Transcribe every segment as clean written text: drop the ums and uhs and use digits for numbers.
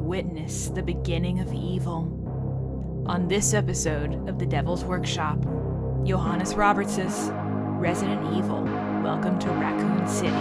witness the beginning of evil. On this episode of The Devil's Workshop, Johannes Roberts Resident Evil. Welcome to Raccoon City.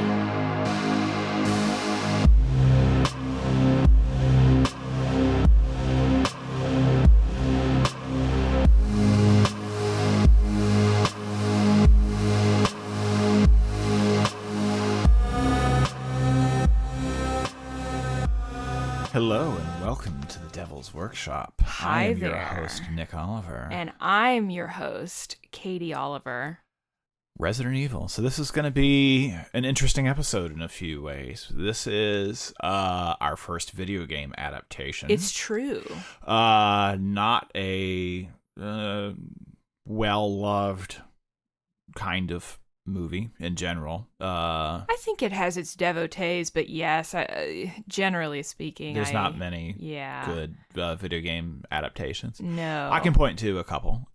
Hello and welcome to the Devil's Workshop. Hi I am there. your host, Nick Oliver. And I'm your host, Katie Oliver. Resident Evil. So this is going to be an interesting episode in a few ways. This is our first video game adaptation. It's true. Not a well-loved kind of movie in general. I think it has its devotees, but yes, generally speaking, there's not many yeah. good video game adaptations. No. I can point to a couple.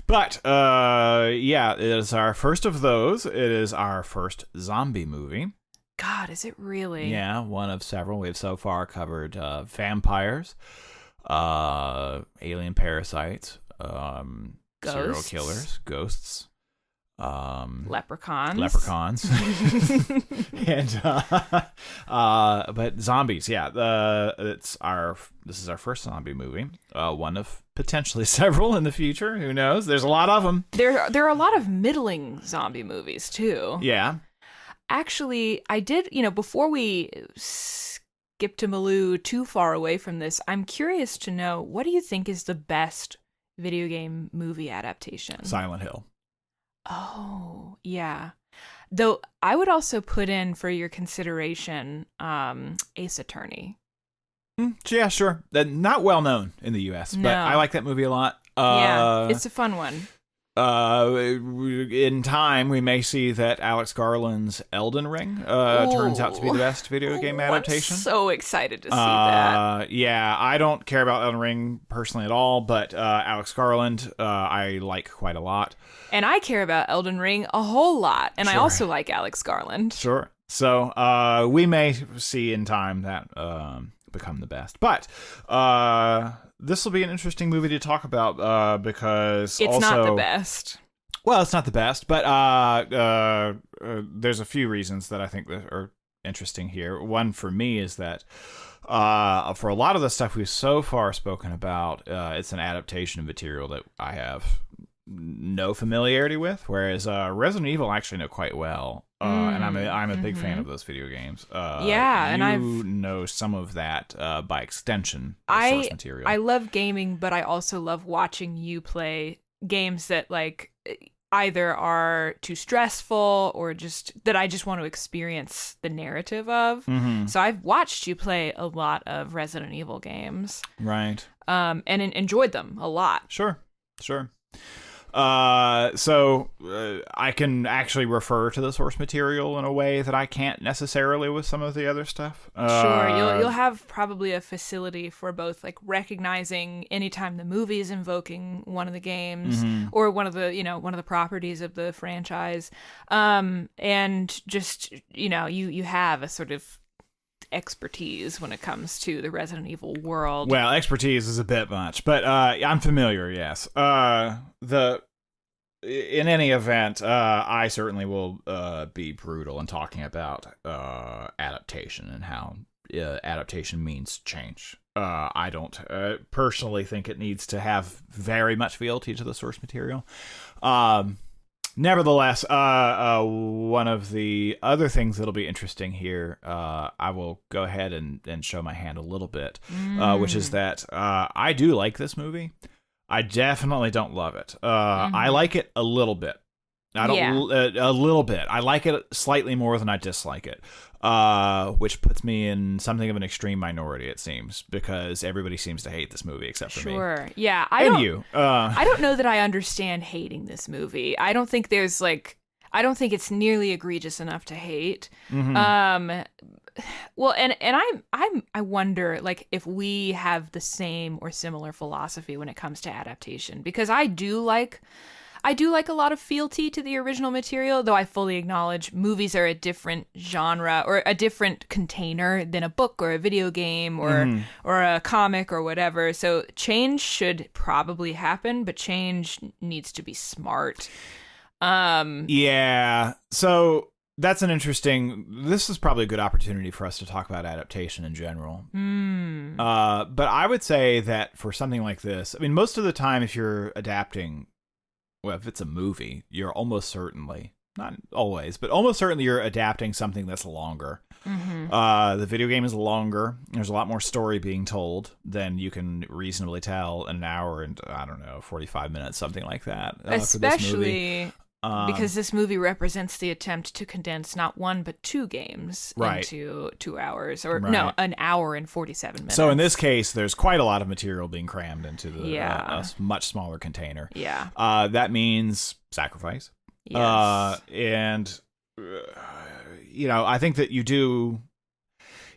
But yeah, it is our first of those. It is our first zombie movie. God, is it really? Yeah, one of several. We've so far covered vampires, alien parasites, serial killers, ghosts. Leprechauns. And but zombies, yeah. This is our first zombie movie. One of potentially several in the future. Who knows? There's a lot of them. There are a lot of middling zombie movies too. Yeah. Actually, I did. Before we skip to Maloo too far away from this, I'm curious to know, what do you think is the best video game movie adaptation? Silent Hill. Oh, yeah. Though I would also put in for your consideration Ace Attorney. Yeah, sure. Not well known in the U.S., but I like that movie a lot. Yeah, it's a fun one. In time, we may see that Alex Garland's Elden Ring turns out to be the best video game adaptation. I'm so excited to see that. Yeah, I don't care about Elden Ring personally at all, but Alex Garland, I like quite a lot. And I care about Elden Ring a whole lot, and Sure. I also like Alex Garland. Sure. So we may see in time that become the best. But this will be an interesting movie to talk about because it's also not the best. Well, it's not the best, but there's a few reasons that I think that are interesting here. One for me is that for a lot of the stuff we've so far spoken about, it's an adaptation of material that I have no familiarity with, whereas Resident Evil I actually know quite well, and I'm a big fan of those video games. And I know some of that by extension. Source material. I love gaming, but I also love watching you play games that either are too stressful or just that I just want to experience the narrative of. Mm-hmm. So I've watched you play a lot of Resident Evil games, right? And enjoyed them a lot. Sure. So I can actually refer to the source material in a way that I can't necessarily with some of the other stuff. Sure, you'll have probably a facility for both recognizing anytime the movie is invoking one of the games or one of the properties of the franchise, and just you have a sort of expertise when it comes to the Resident Evil world. Well, expertise is a bit much, but I'm familiar. Yes. In any event, I certainly will be brutal in talking about adaptation and how adaptation means change. I don't personally think it needs to have very much fealty to the source material. Nevertheless, one of the other things that'll be interesting here, I will go ahead and show my hand a little bit, which is that I do like this movie. I definitely don't love it. I like it a little bit. A little bit. I like it slightly more than I dislike it, which puts me in something of an extreme minority, it seems, because everybody seems to hate this movie except for me. Sure. Yeah. I don't know that I understand hating this movie. I don't think it's nearly egregious enough to hate. Mm-hmm. Well, and I wonder if we have the same or similar philosophy when it comes to adaptation, because I do like I do like a lot of fealty to the original material, though I fully acknowledge movies are a different genre or a different container than a book or a video game or a comic or whatever. So change should probably happen, but change needs to be smart. Yeah. So that's this is probably a good opportunity for us to talk about adaptation in general. But I would say that for something like this, I mean, most of the time, if you're adapting, well, if it's a movie, you're almost certainly, not always, but almost certainly you're adapting something that's longer. The video game is longer. There's a lot more story being told than you can reasonably tell in an hour and, I don't know, 45 minutes, something like that. Especially because this movie represents the attempt to condense not one but two games into 2 hours, or no, an hour and 47 minutes. So in this case, there's quite a lot of material being crammed into a much smaller container. Yeah. That means sacrifice. Yes. And I think that you do.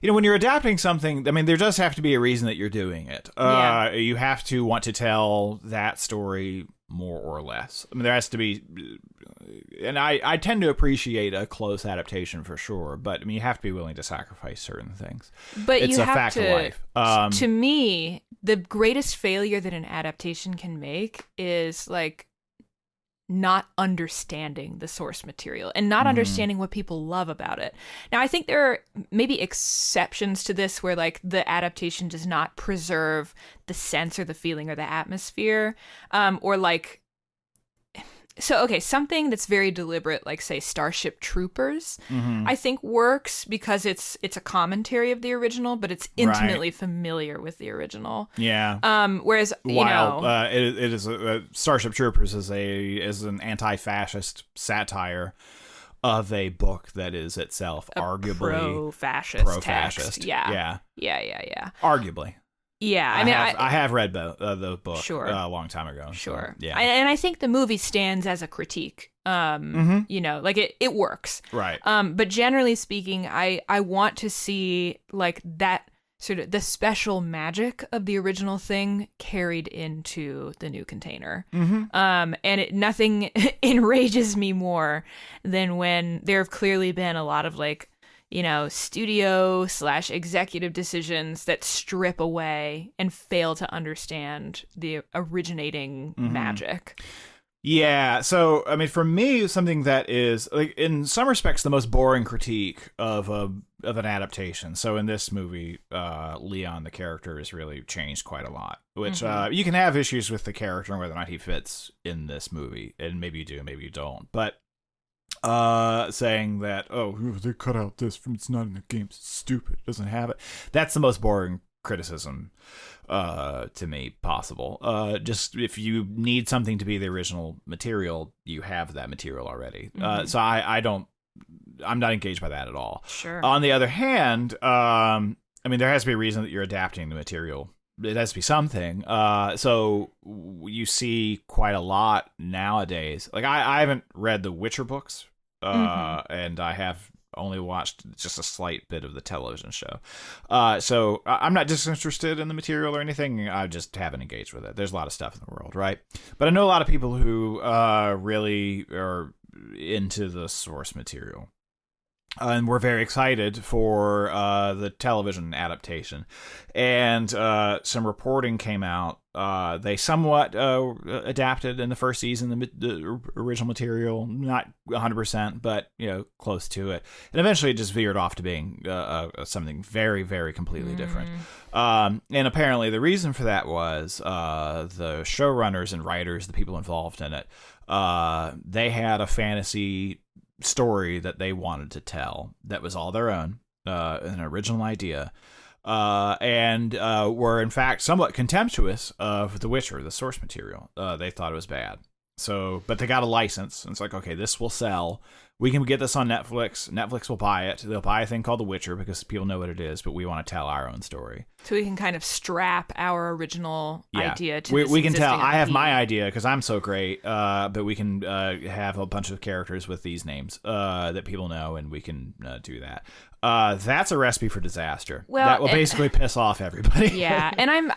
When you're adapting something, I mean, there does have to be a reason that you're doing it. You have to want to tell that story more or less. I mean, there has to be, and I tend to appreciate a close adaptation for sure, but I mean, you have to be willing to sacrifice certain things. But it's you a have fact to, of life. To me, the greatest failure that an adaptation can make is like not understanding the source material and not understanding what people love about it. Now, I think there are maybe exceptions to this where like the adaptation does not preserve the sense or the feeling or the atmosphere, or like, so, okay, something that's very deliberate, like, say, Starship Troopers, I think works because it's a commentary of the original, but it's intimately familiar with the original. Yeah. Whereas, it is Starship Troopers is an anti-fascist satire of a book that is itself arguably pro-fascist. Text. Yeah. Arguably. Yeah, I have read the book a long time ago. Sure. So, yeah. And I think the movie stands as a critique. Like it works. Right. But generally speaking, I want to see like that sort of the special magic of the original thing carried into the new container. And nothing enrages me more than when there have clearly been a lot of like, studio/executive decisions that strip away and fail to understand the originating magic. Yeah, so, I mean, for me, something that is, like, in some respects, the most boring critique of an adaptation. So in this movie, Leon, the character, is really changed quite a lot, which you can have issues with the character and whether or not he fits in this movie, and maybe you do, maybe you don't, but saying that, they cut out this from it's not in the game, it's stupid, it doesn't have it. That's the most boring criticism to me possible. Just if you need something to be the original material, you have that material already. So I'm not engaged by that at all. Sure. On the other hand, I mean, there has to be a reason that you're adapting the material. It has to be something. So you see quite a lot nowadays. Like I haven't read the Witcher books, and I have only watched just a slight bit of the television show. So I'm not disinterested in the material or anything. I just haven't engaged with it. There's a lot of stuff in the world, right? But I know a lot of people who really are into the source material. And we're very excited for the television adaptation. And some reporting came out. They somewhat adapted in the first season the original material, not 100%, but close to it. And eventually it just veered off to being something very, very completely different. And apparently the reason for that was the showrunners and writers, the people involved in it, they had a fantasy story that they wanted to tell that was all their own, an original idea, and were in fact somewhat contemptuous of The Witcher, the source material. They thought it was bad. So, but they got a license, and it's like, okay, this will sell. We can get this on Netflix. Netflix will buy it. They'll buy a thing called The Witcher because people know what it is, but we want to tell our own story. So we can kind of strap our original idea to we can tell. IP. I have my idea because I'm so great, but we can have a bunch of characters with these names that people know, and we can do that. That's a recipe for disaster. Well, that will basically piss off everybody. Yeah, and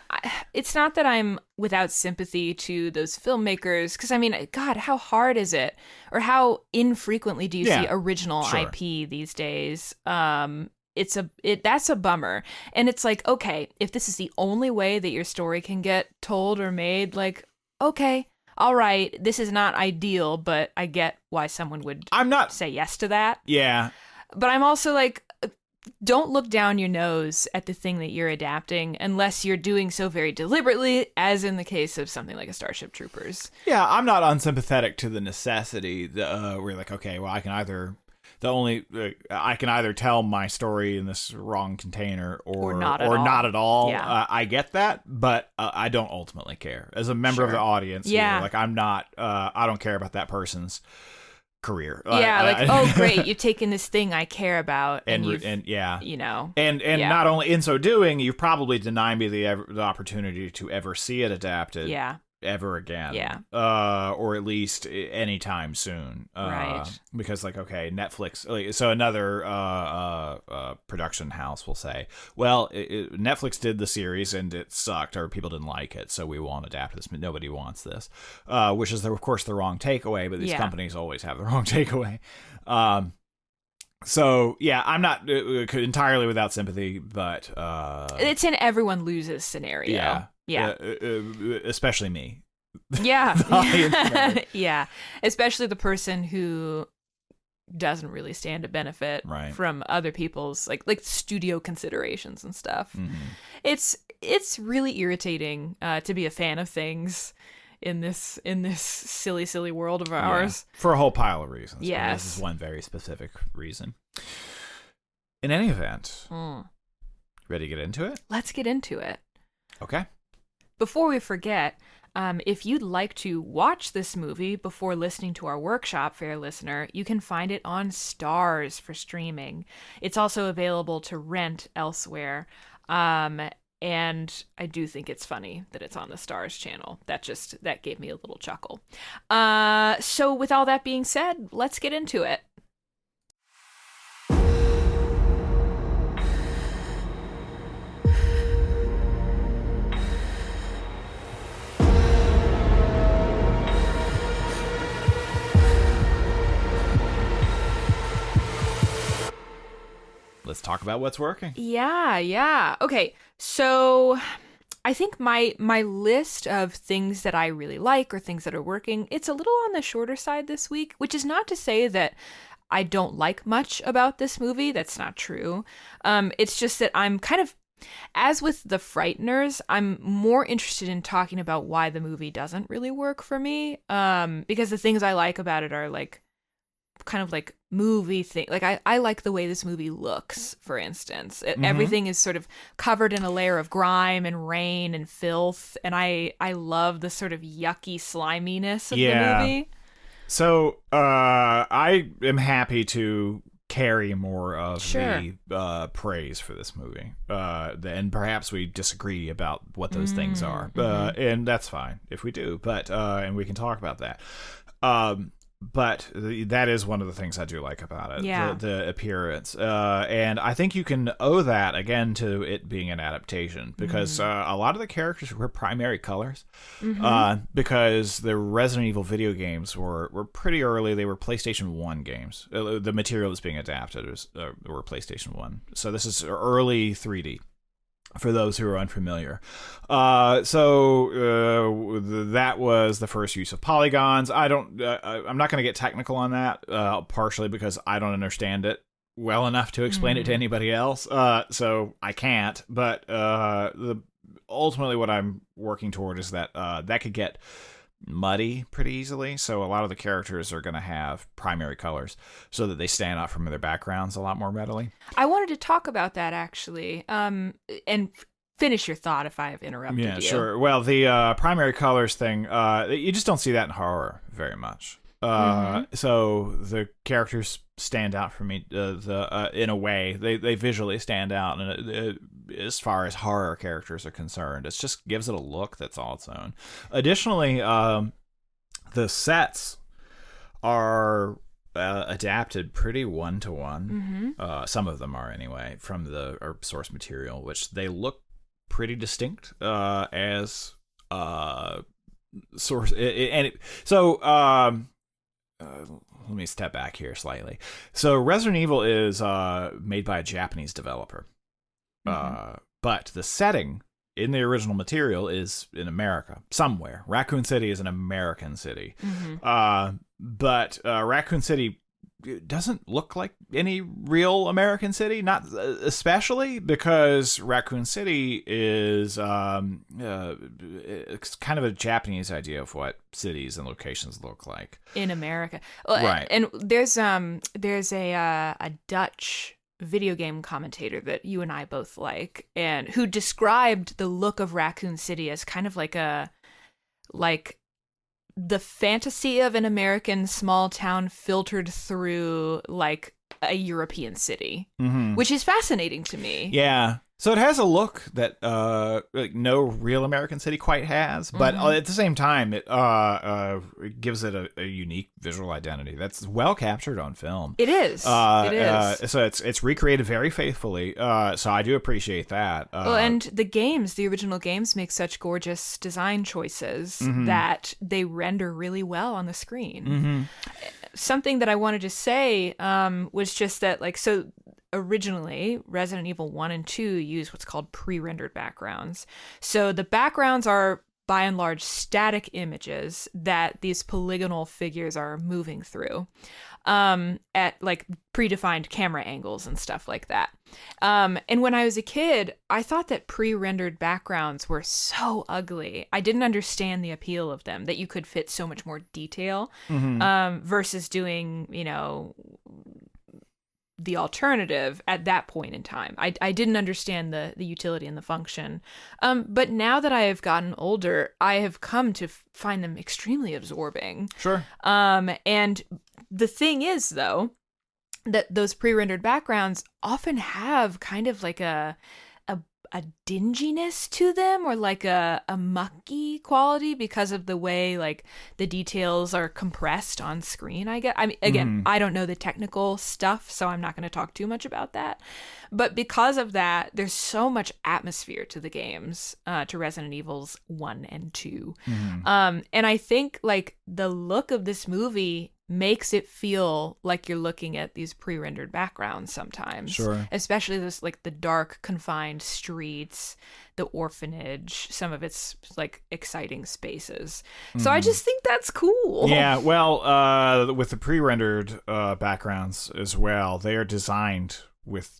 it's not that I'm without sympathy to those filmmakers, because I mean, God, how hard is it, or how infrequently do you see original IP these days? That's a bummer. And it's like, okay, if this is the only way that your story can get told or made, like, okay, all right, this is not ideal, but I get why someone would say yes to that. Yeah. But I'm also like, don't look down your nose at the thing that you're adapting unless you're doing so very deliberately, as in the case of something like a Starship Troopers. Yeah, I'm not unsympathetic to the necessity where you're like, okay, well, I can either tell my story in this wrong container or not at all. Yeah. I get that, but I don't ultimately care. As a member of the audience, yeah. Like I'm not, I don't care about that person's career. Yeah, oh great, you've taken this thing I care about and yeah, you know, and not only in so doing, you've probably denied me the opportunity to ever see it adapted. Yeah. Ever again, or at least anytime soon, right? Because like, okay, Netflix, so another production house will say, well, Netflix did the series and it sucked, or people didn't like it, so we won't adapt this. Nobody wants this, which is of course the wrong takeaway. But these companies always have the wrong takeaway. So yeah, I'm not entirely without sympathy, but it's an everyone loses scenario. Yeah, especially me. Yeah. Yeah, especially the person who doesn't really stand to benefit from other people's like studio considerations and stuff. Mm-hmm. It's really irritating to be a fan of things in this silly world of ours, for a whole pile of reasons. Yes, this is one very specific reason. In any event, ready to get into it? Let's get into it. Okay. Before we forget, if you'd like to watch this movie before listening to our workshop, fair listener, you can find it on Stars for streaming. It's also available to rent elsewhere. And I do think it's funny that it's on the Stars channel. That gave me a little chuckle. So with all that being said, let's get into it. Let's talk about what's working. Yeah. Okay, so I think my list of things that I really like or things that are working, it's a little on the shorter side this week, which is not to say that I don't like much about this movie. That's not true. It's just that I'm kind of, as with The Frighteners, I'm more interested in talking about why the movie doesn't really work for me, because the things I like about it are like kind of like movie thing. Like I like the way this movie looks, for instance. Everything is sort of covered in a layer of grime and rain and filth, and I love the sort of yucky sliminess of the movie. So I am happy to carry more of the praise for this movie, and perhaps we disagree about what those things are, and that's fine if we do, but and we can talk about that. But that is one of the things I do like about it, the appearance. And I think you can owe that, again, to it being an adaptation, because a lot of the characters were primary colors, because the Resident Evil video games were pretty early. They were PlayStation 1 games. The material that's being adapted were PlayStation 1. So this is early 3D. For those who are unfamiliar. So that was the first use of polygons. I'm not going to get technical on that, partially because I don't understand it well enough to explain it to anybody else. So I can't. But ultimately what I'm working toward is that that could get muddy pretty easily, so a lot of the characters are going to have primary colors so that they stand out from their backgrounds a lot more readily. I wanted to talk about that, actually, and finish your thought if I've interrupted you. Yeah, sure. Well, the primary colors thing, you just don't see that in horror very much. So the characters stand out for me. In a way, they visually stand out, and as far as horror characters are concerned, it just gives it a look that's all its own. Additionally, the sets are adapted pretty one-to-one. Some of them are anyway from the source material, which they look pretty distinct as source. Let me step back here slightly. So Resident Evil is made by a Japanese developer, but the setting in the original material is in America somewhere. Raccoon City is an American city. But Raccoon City doesn't look like any real American city, not especially because Raccoon City is it's kind of a Japanese idea of what cities and locations look like in America. Well, right. And there's a Dutch video game commentator that you and I both like, and who described the look of Raccoon City as kind of like the fantasy of an American small town filtered through like a European city, which is fascinating to me. Yeah. So it has a look that like no real American city quite has, but at the same time, it gives it a unique visual identity that's well captured on film. It is. It is. So it's recreated very faithfully. So I do appreciate that. Well, and the original games, make such gorgeous design choices that they render really well on the screen. Something that I wanted to say was just that, like, so. Originally, Resident Evil 1 and 2 use what's called pre-rendered backgrounds. So the backgrounds are, by and large, static images that these polygonal figures are moving through at, like, predefined camera angles and stuff like that. And when I was a kid, I thought that pre-rendered backgrounds were so ugly. I didn't understand the appeal of them, that you could fit so much more detail versus doing, the alternative at that point in time. I didn't understand the utility and the function. But now that I have gotten older, I have come to find them extremely absorbing. Sure. And the thing is, though, that those pre-rendered backgrounds often have kind of like a dinginess to them, or like a mucky quality because of the way like the details are compressed on screen. I mean, again, I don't know the technical stuff, so I'm not going to talk too much about that. But because of that, there's so much atmosphere to the games, to Resident Evils 1 and 2. And I think like the look of this movie makes it feel like you're looking at these pre-rendered backgrounds sometimes. Sure. Especially this, like, the dark, confined streets, the orphanage, some of its, like, exciting spaces. So I just think that's cool. Yeah, well, with the pre-rendered backgrounds as well, they are designed with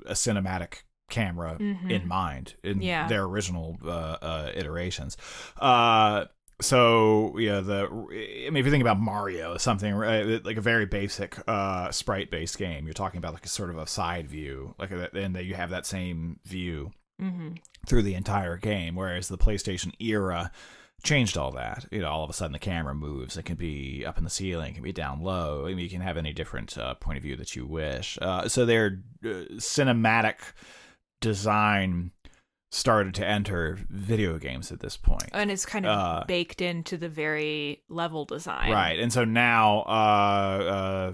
a cinematic camera in mind in their original iterations. So yeah, if you think about Mario, something right, like a very basic sprite-based game, you're talking about like a sort of a side view, and that you have that same view through the entire game. Whereas the PlayStation era changed all that. All of a sudden the camera moves. It can be up in the ceiling, it can be down low. I mean, you can have any different point of view that you wish. So their cinematic design started to enter video games at this point. And it's kind of baked into the very level design. Right. And so now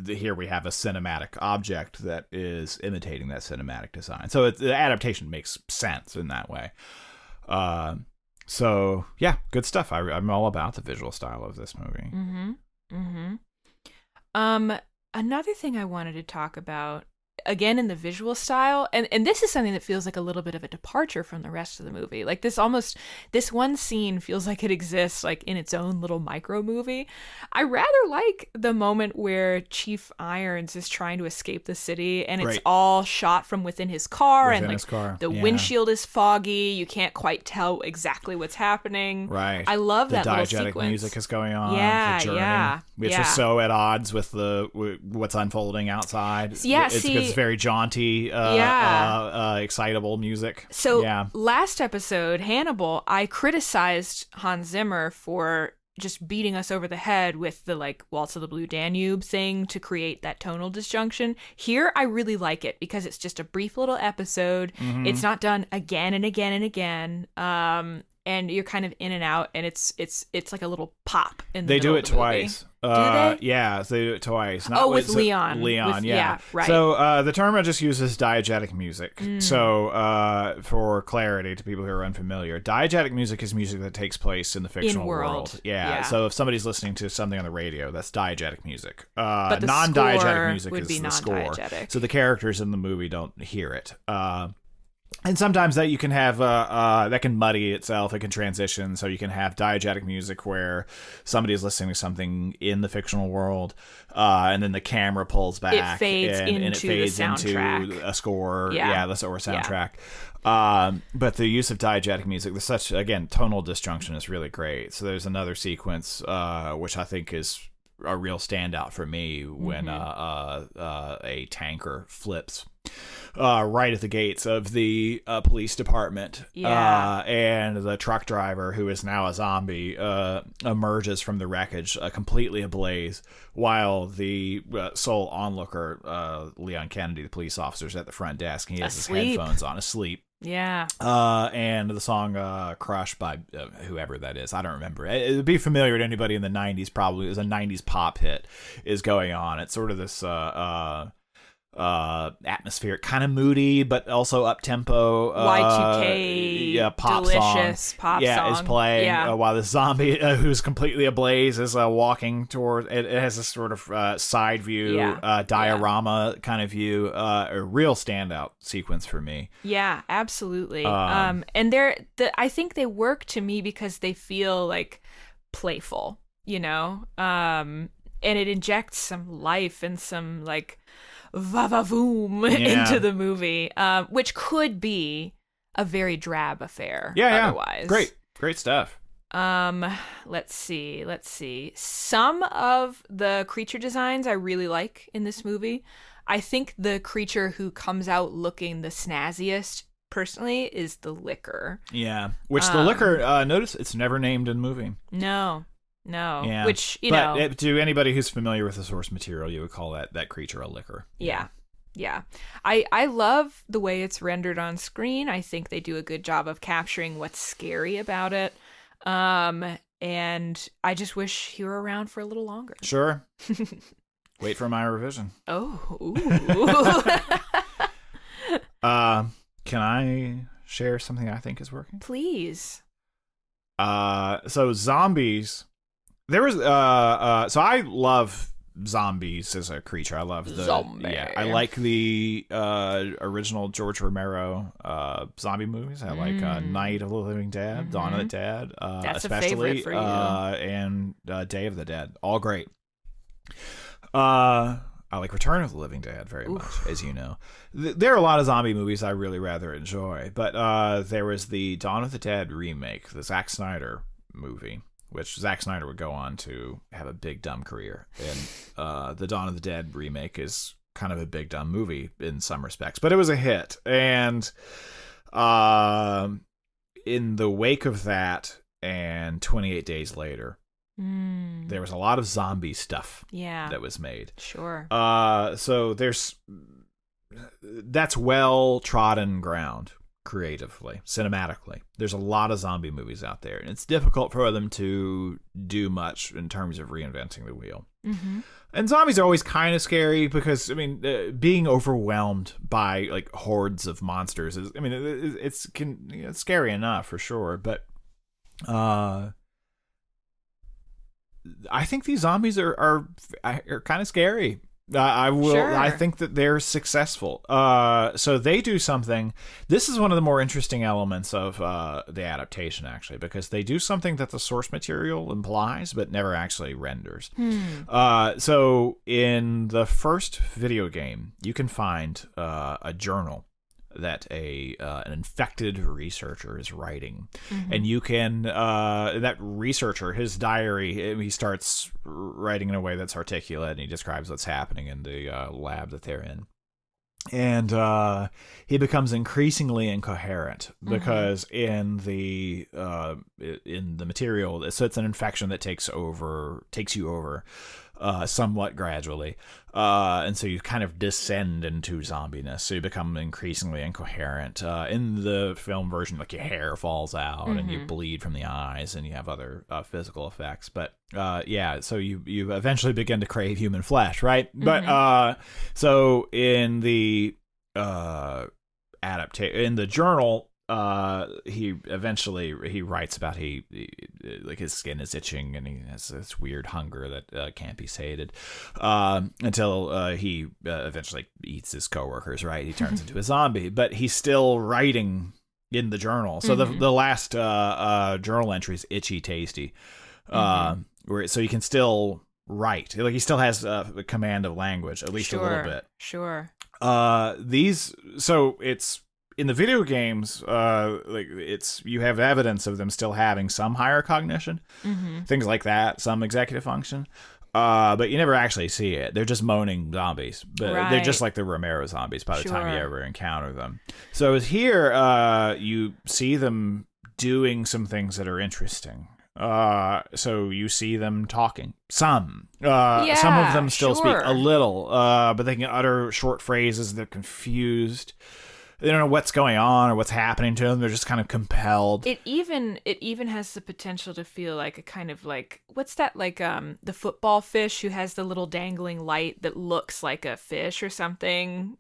here we have a cinematic object that is imitating that cinematic design. So the adaptation makes sense in that way. So, yeah, good stuff. I'm all about the visual style of this movie. Another thing I wanted to talk about, again in the visual style, and this is something that feels like a little bit of a departure from the rest of the movie. Like this one scene feels like it exists like in its own little micro movie. I rather like the moment where Chief Irons is trying to escape the city, and it's all shot from within his car, the windshield is foggy. You can't quite tell exactly what's happening. Right. I love that little sequence. The diegetic music is going on. Yeah, the journey, which is so at odds with what's unfolding outside. Yeah, it's very jaunty, excitable music. So last episode, Hannibal, I criticized Hans Zimmer for just beating us over the head with the like Waltz of the Blue Danube thing to create that tonal disjunction. Here, I really like it because it's just a brief little episode. Mm-hmm. It's not done again and again and again. And you're kind of in and out, and it's like a little pop in the middle of the movie. They do it twice. Do they? Yeah, they do it twice. With Leon. Yeah, right. So the term just uses diegetic music. So for clarity to people who are unfamiliar, diegetic music is music that takes place in the fictional world. Yeah. So if somebody's listening to something on the radio, that's diegetic music. But the non-diegetic music would is be the score. Non-diegetic. So the characters in the movie don't hear it. And sometimes that you can have that can muddy itself. It can transition. So you can have diegetic music where somebody is listening to something in the fictional world, and then the camera pulls back. It fades into the soundtrack. Into a score. Or soundtrack. Yeah. But the use of diegetic music, there's such, again, tonal disjunction is really great. So there's another sequence which I think is a real standout for me when a tanker flips right at the gates of the police department. And the truck driver, who is now a zombie, emerges from the wreckage completely ablaze, while the sole onlooker, Leon Kennedy, the police officer, is at the front desk, and he has his headphones on, asleep. Yeah. And the song Crush by whoever that is, I don't remember. It would be familiar to anybody in the 90s, probably. It was a 90s pop hit, is going on. It's sort of this atmospheric, kind of moody, but also up-tempo Y2K pop delicious song. Pop song. Is playing while the zombie who's completely ablaze is walking toward it. It has this sort of side view, diorama kind of view, a real standout sequence for me. Yeah, absolutely. And I think they work to me because they feel like playful, and it injects some life and some like va-va-voom into the movie, which could be a very drab affair otherwise. Great stuff. Let's see. Some of the creature designs I really like in this movie. I think the creature who comes out looking the snazziest, personally, is the Licker. Yeah, which the Licker, notice it's never named in the movie. No. Yeah. Which, but to anybody who's familiar with the source material, you would call that creature a Licker. Yeah. I love the way it's rendered on screen. I think they do a good job of capturing what's scary about it. And I just wish he were around for a little longer. Sure. Wait for my revision. Oh. Ooh. Can I share something I think is working? Please. So zombies. There was so I love zombies as a creature. I love the zombie. Yeah, I like the original George Romero zombie movies. I like Night of the Living Dead, Dawn of the Dead, That's especially a favorite for you. And Day of the Dead. All great. I like Return of the Living Dead very much, as you know. There are a lot of zombie movies I really rather enjoy, but there was the Dawn of the Dead remake, the Zack Snyder movie, which Zack Snyder would go on to have a big dumb career. And the Dawn of the Dead remake is kind of a big dumb movie in some respects, but it was a hit. And in the wake of that and 28 Days Later, there was a lot of zombie stuff that was made. Sure. So that's well trodden ground. Creatively, cinematically, there's a lot of zombie movies out there, and it's difficult for them to do much in terms of reinventing the wheel. And zombies are always kind of scary because, I mean, being overwhelmed by like hordes of monsters is, I mean, it's scary enough for sure, but I think these zombies are kind of scary. I think that they're successful. So they do something. This is one of the more interesting elements of the adaptation, actually, because they do something that the source material implies but never actually renders. So in the first video game, you can find a journal that an infected researcher is writing, and you can that researcher, his diary, he starts writing in a way that's articulate, and he describes what's happening in the lab that they're in. And he becomes increasingly incoherent because in the material, so it's an infection that takes you over somewhat gradually, and so you kind of descend into zombiness. So you become increasingly incoherent. In the film version, like your hair falls out and you bleed from the eyes, and you have other physical effects. But so you eventually begin to crave human flesh, right? But so in the in the journal, he writes about like his skin is itching and he has this weird hunger that can't be sated until he eventually eats his coworkers, right? He turns into a zombie, but he's still writing in the journal. So the last journal entry is itchy tasty, where so he can still write, like he still has a command of language, at least a little bit. Sure. So it's in the video games, you have evidence of them still having some higher cognition, things like that, some executive function. But you never actually see it. They're just moaning zombies. But they're just like the Romero zombies by the time you ever encounter them. So here, you see them doing some things that are interesting. So you see them talking. Some of them still speak a little, but they can utter short phrases. They're confused. They don't know what's going on or what's happening to them. They're just kind of compelled. It even has the potential to feel like a kind of like, what's that, like the football fish who has the little dangling light that looks like a fish or something.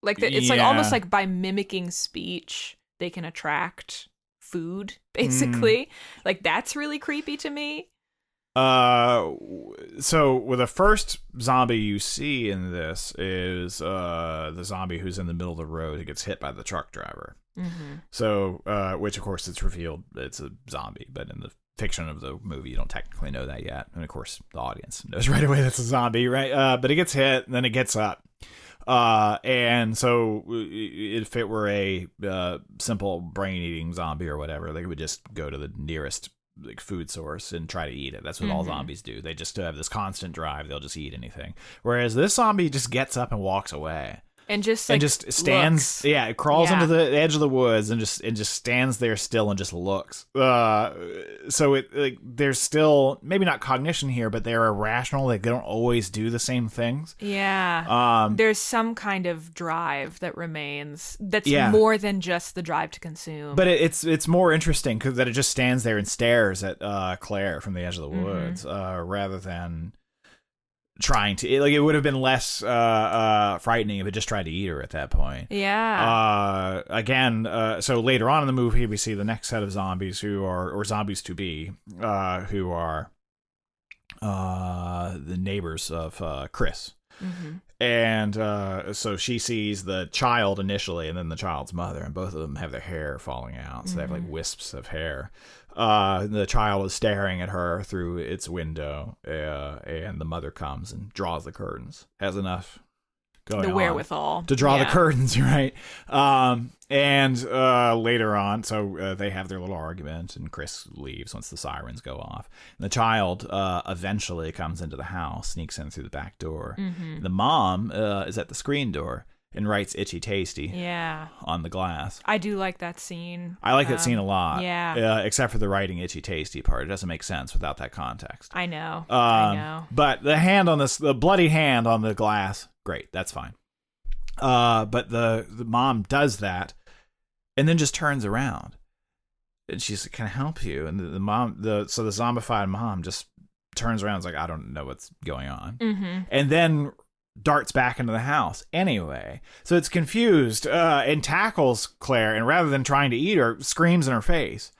Like it's like almost like by mimicking speech they can attract food, basically. Like that's really creepy to me. So with the first zombie you see in this is the zombie who's in the middle of the road who gets hit by the truck driver. So which of course it's revealed it's a zombie, but in the fiction of the movie you don't technically know that yet, and of course the audience knows right away that's a zombie, right? But it gets hit and then it gets up. And so if it were a simple brain-eating zombie or whatever, they would just go to the nearest like food source and try to eat it. That's what all zombies do. They just have this constant drive. They'll just eat anything. Whereas this zombie just gets up and walks away. And just stands, looks. It crawls into the edge of the woods and just stands there still and just looks. So it there's still maybe not cognition here, but they're irrational. Like they don't always do the same things. Yeah. There's some kind of drive that remains. That's more than just the drive to consume. But it's more interesting because that it just stands there and stares at Claire from the edge of the woods, rather than trying to, it would have been less frightening if it just tried to eat her at that point. Again, so later on in the movie we see the next set of zombies or zombies to be, who are the neighbors of Chris. And so she sees the child initially and then the child's mother, and both of them have their hair falling out, so they have like wisps of hair. The child is staring at her through its window, and the mother comes and draws the curtains. Has enough going on. The wherewithal. To draw the curtains, right? And later on, so they have their little argument, and Chris leaves once the sirens go off. And the child eventually comes into the house, sneaks in through the back door. The mom is at the screen door and writes itchy tasty on the glass. I do like that scene. I like that scene a lot. Yeah. Except for the writing itchy tasty part. It doesn't make sense without that context. I know. But the bloody hand on the glass, great. That's fine. But the mom does that and then just turns around. And she's like, "Can I help you?" And the zombified mom just turns around and is like, "I don't know what's going on." And then darts back into the house anyway. So it's confused and tackles Claire, and rather than trying to eat her, screams in her face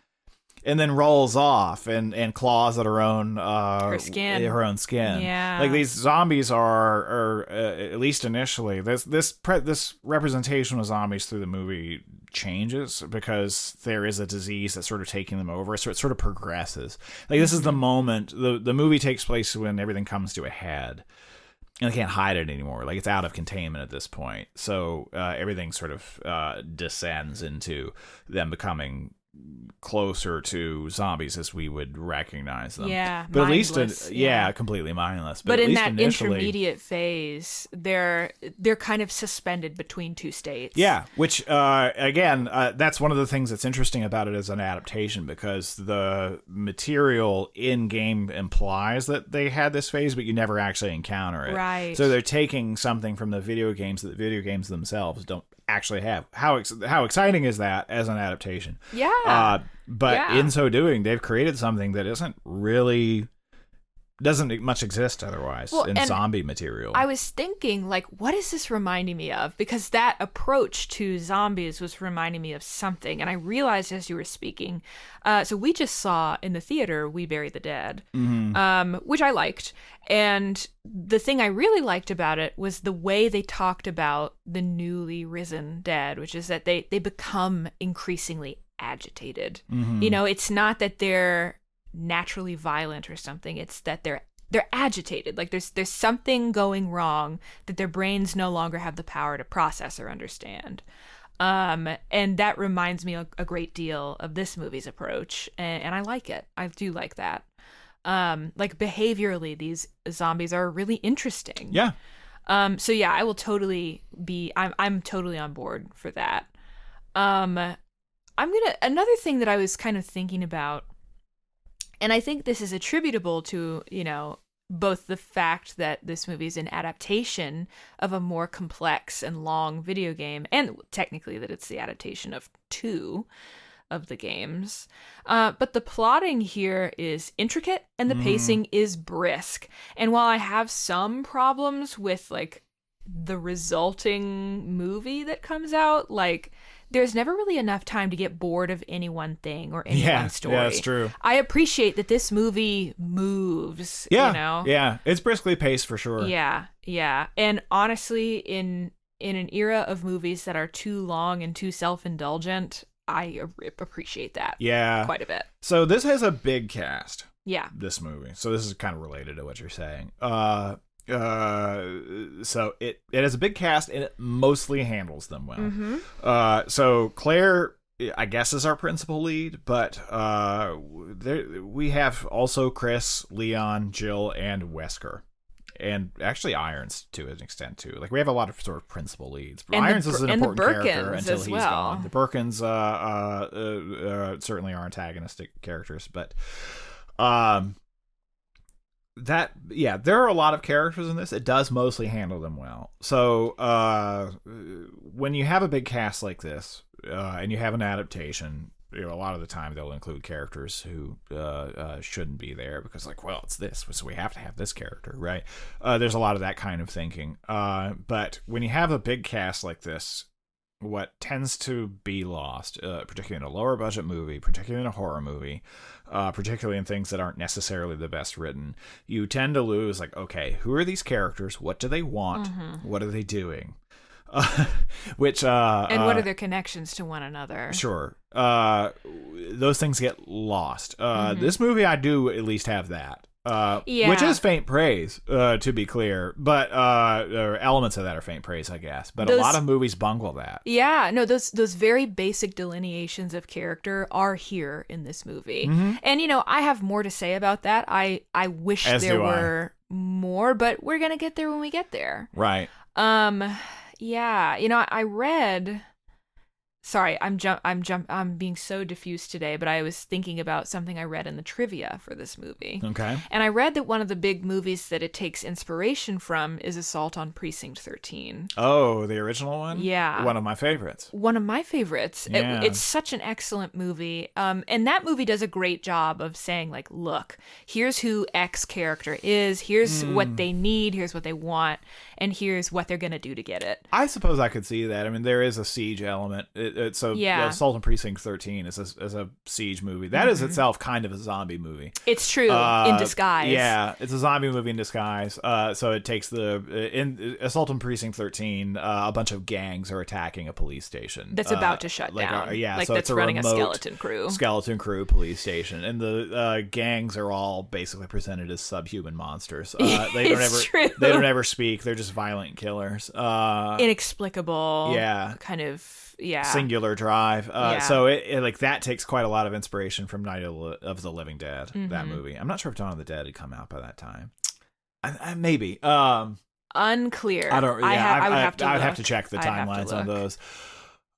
and then rolls off and claws at her own skin. Yeah. Like these zombies are at least initially, this representation of zombies through the movie changes because there is a disease that's sort of taking them over, so it sort of progresses. Like this is the moment the movie takes place when everything comes to a head. And they can't hide it anymore. Like, it's out of containment at this point. So everything sort of descends into them becoming closer to zombies as we would recognize them. Yeah, but mindless, at least completely mindless. But at in least that initially, intermediate phase, they're kind of suspended between two states. Yeah, which again, that's one of the things that's interesting about it as an adaptation, because the material in game implies that they had this phase, but you never actually encounter it. Right. So they're taking something from the video games that the video games themselves don't actually have. How exciting is that as an adaptation? Yeah. But in so doing, they've created something that doesn't much exist otherwise in zombie material. I was thinking, like, what is this reminding me of? Because that approach to zombies was reminding me of something, and I realized as you were speaking. So we just saw in the theater We Bury the Dead, which I liked. And the thing I really liked about it was the way they talked about the newly risen dead, which is that they become increasingly agitated. You know, it's not that they're naturally violent or something, it's that they're agitated, like there's something going wrong that their brains no longer have the power to process or understand. And that reminds me a great deal of this movie's approach, and I like it. I do like that. Like behaviorally, these zombies are really interesting. Yeah. So yeah, I will totally be. I'm totally on board for that. Another thing that I was kind of thinking about, and I think this is attributable to, you know, both the fact that this movie is an adaptation of a more complex and long video game, and technically that it's the adaptation of 2 of the games. But the plotting here is intricate and the pacing is brisk. And while I have some problems with, like, the resulting movie that comes out, like, there's never really enough time to get bored of any one thing or any one story. Yeah, that's true. I appreciate that this movie moves, you know? Yeah, it's briskly paced for sure. Yeah. And honestly, in an era of movies that are too long and too self-indulgent, I appreciate that quite a bit. So this has a big cast. Yeah. This movie. So this is kind of related to what you're saying. So it has a big cast and it mostly handles them well. So Claire, I guess, is our principal lead, but we have also Chris, Leon, Jill, and Wesker. And actually Irons to an extent too. Like, we have a lot of sort of principal leads. And Irons is an important character until he's well. gone. The Birkins certainly are antagonistic characters, but there are a lot of characters in this. It does mostly handle them well. So when you have a big cast like this, and you have an adaptation, you know, a lot of the time they'll include characters who shouldn't be there because, like, well, it's this, so we have to have this character, right? There's a lot of that kind of thinking. But when you have a big cast like this, what tends to be lost, particularly in a lower budget movie, particularly in a horror movie, particularly in things that aren't necessarily the best written, you tend to lose, like, okay, who are these characters? What do they want? What are they doing? And what are their connections to one another? Sure. Those things get lost. This movie, I do at least have that. Which is faint praise, to be clear, but elements of that are faint praise, I guess. But a lot of movies bungle that. Yeah, no, those very basic delineations of character are here in this movie, and, you know, I have more to say about that. I wish there were more, but we're gonna get there when we get there. Right. Yeah, you know, I read. Sorry, I'm being so diffuse today, but I was thinking about something I read in the trivia for this movie. Okay. And I read that one of the big movies that it takes inspiration from is Assault on Precinct 13. Oh, the original one? Yeah. One of my favorites. Yeah. It's such an excellent movie. And that movie does a great job of saying, like, look, here's who X character is, here's what they need, here's what they want, and here's what they're going to do to get it. I suppose I could see that. I mean, there is a siege element. Assault on Precinct 13 is a siege movie. That is itself kind of a zombie movie. It's true, in disguise. Yeah, it's a zombie movie in disguise. So it takes in Assault on Precinct 13, a bunch of gangs are attacking a police station. That's about to shut down. So that's it's running a skeleton crew police station. And the gangs are all basically presented as subhuman monsters. They don't ever speak. They're just violent killers. Inexplicable. Yeah. Kind of singular drive. Yeah. So it like that takes quite a lot of inspiration from Night of the Living Dead, that Mm-hmm. movie. I'm not sure if Dawn of the Dead had come out by that time. Maybe. Unclear. I don't. Yeah, I would have to. I would look. have to check the I'd have to timelines on look. those.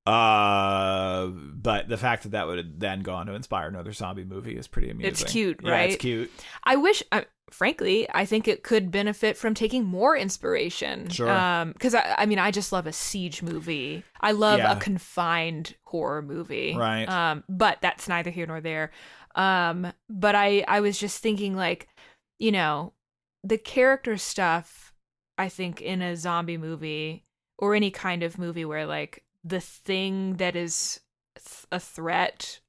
But the fact that would then go on to inspire another zombie movie is pretty amusing. It's cute, Yeah, right? it's cute. I wish, frankly, I think it could benefit from taking more inspiration. Sure. Because I mean, I just love a siege movie. I love Yeah. a confined horror movie. Right. But that's neither here nor there. But I was just thinking, like, you know, the character stuff, I think, in a zombie movie or any kind of movie where, like, the thing that is a threat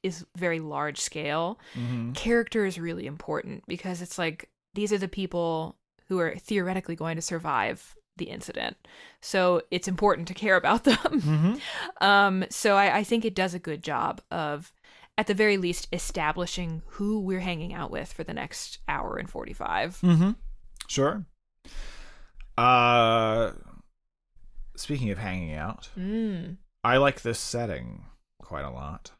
is very large scale. Mm-hmm. Character is really important because it's like these are the people who are theoretically going to survive the incident, so it's important to care about them. Mm-hmm. So I think it does a good job of, at the very least, establishing who we're hanging out with for the next hour and 45. Mm-hmm. Sure. Speaking of hanging out, I like this setting quite a lot.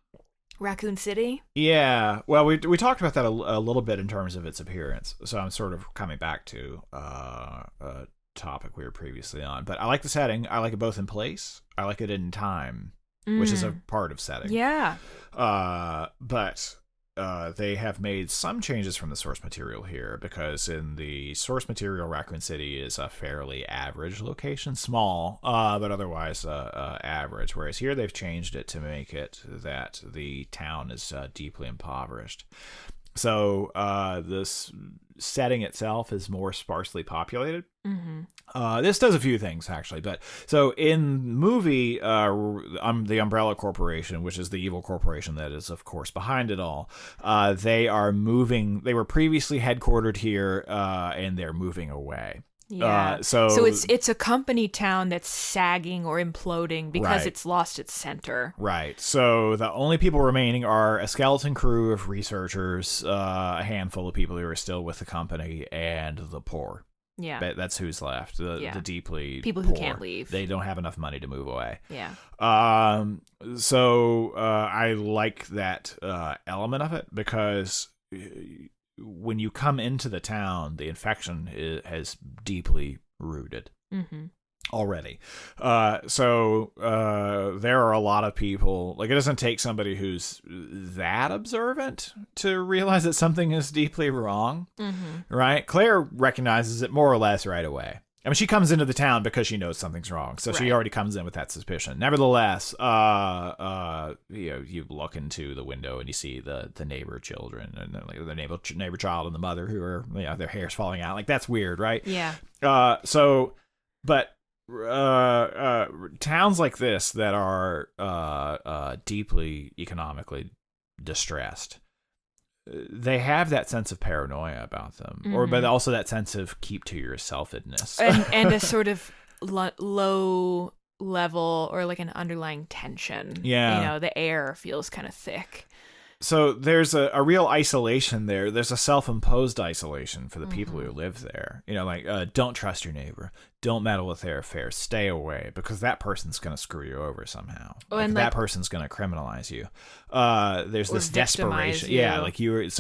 Raccoon City? Yeah. Well, we talked about that a little bit in terms of its appearance, so I'm sort of coming back to a topic we were previously on. But I like the setting. I like it both in place. I like it in time, which is a part of setting. Yeah. But they have made some changes from the source material here, because in the source material, Raccoon City is a fairly average location, small, but otherwise average. Whereas here they've changed it to make it that the town is deeply impoverished. So this setting itself is more sparsely populated. Mm-hmm. This does a few things, actually. But so in movie, the Umbrella Corporation, which is the evil corporation that is, of course, behind it all, they are moving. They were previously headquartered here, and they're moving away. Yeah. So it's a company town that's sagging or imploding because it's lost its center. Right. So the only people remaining are a skeleton crew of researchers, a handful of people who are still with the company, and the poor. Yeah. That's who's left. The deeply people poor. Who can't leave. They don't have enough money to move away. Yeah. So I like that element of it, because when you come into the town, the infection has deeply rooted already. So there are a lot of people, like, it doesn't take somebody who's that observant to realize that something is deeply wrong, right? Claire recognizes it more or less right away. I mean, she comes into the town because she knows something's wrong, so she already comes in with that suspicion. Nevertheless, you look into the window and you see the neighbor children, and the neighbor child and the mother who are, their hair's falling out. Like, that's weird, right? Yeah. But towns like this that are deeply economically distressed, they have that sense of paranoia about them, but also that sense of keep to yourselfedness, and a sort of low level or like an underlying tension. Yeah, the air feels kind of thick. So there's a real isolation there. There's a self-imposed isolation for the people who live there. Don't trust your neighbor. Don't meddle with their affairs. Stay away, because that person's going to screw you over somehow. That person's going to criminalize you. There's this desperation. You. Yeah, like that you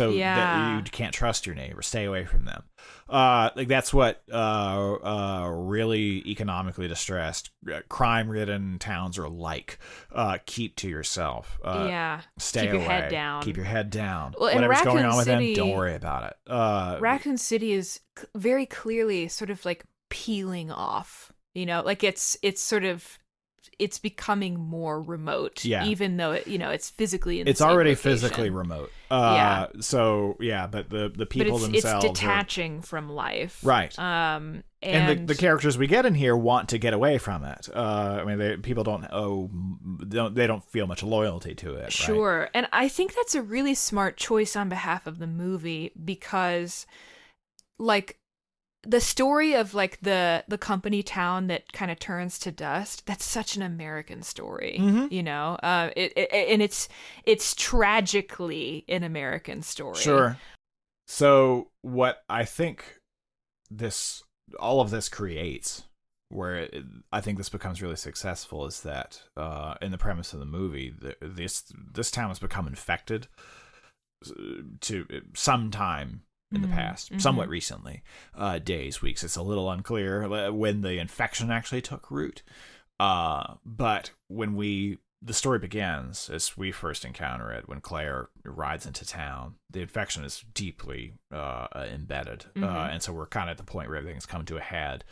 can't trust your neighbor. Stay away from them. That's what really economically distressed, crime-ridden towns are like. Keep to yourself. Stay Keep away. Your head down. Keep your head down. Well, whatever's going on with City, them, don't worry about it. Raccoon City is very clearly sort of like peeling off. It's becoming more remote. Yeah. Even though it's physically in the it's same already location. physically remote. So but the people themselves it's detaching from life. Right. And the characters we get in here want to get away from it. People don't feel much loyalty to it. Sure. Right? And I think that's a really smart choice on behalf of the movie, because the story of the company town that kind of turns to dust, that's such an American story. It's tragically an American story. Sure. So what I think all of this creates where I think this becomes really successful is that in the premise of the movie, this town has become infected to sometime in the past, somewhat recently, days, weeks. It's a little unclear when the infection actually took root. But when the story begins, as we first encounter it, when Claire rides into town, the infection is deeply embedded. And so we're kind of at the point where everything's come to a head.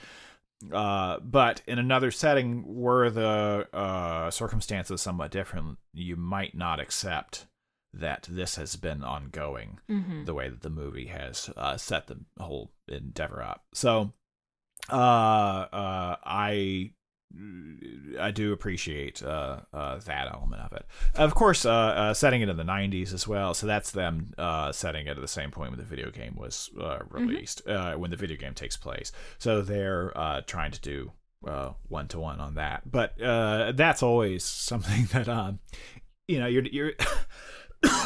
But in another setting where the circumstances are somewhat different, you might not accept that this has been ongoing the way that the movie has set the whole endeavor up. So I do appreciate that element of it. Of course, setting it in the 90s as well. So that's them setting it at the same point when the video game was released, when the video game takes place. So they're trying to do one-to-one on that. But that's always something that, you're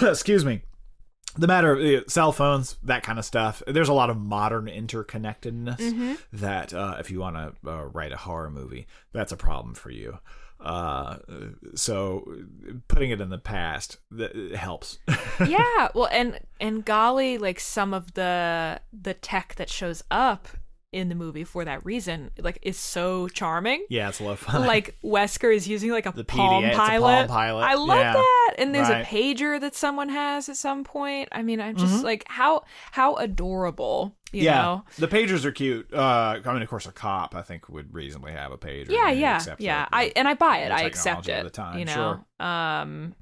excuse me. The matter of cell phones, that kind of stuff, there's a lot of modern interconnectedness that if you want to write a horror movie, that's a problem for you. So putting it in the past, that helps. Yeah, well, and golly, like some of the tech that shows up in the movie for that reason, like, is so charming. Yeah, it's a lot of fun. Like Wesker is using like a Palm PDA, Pilot. It's a Palm Pilot. I love that. And there's a pager that someone has at some point. I mean, I'm just like, how adorable, you know? The pagers are cute. I mean, of course, a cop, I think, would reasonably have a pager. Yeah. I buy it. I accept it. At the time. You know? Sure.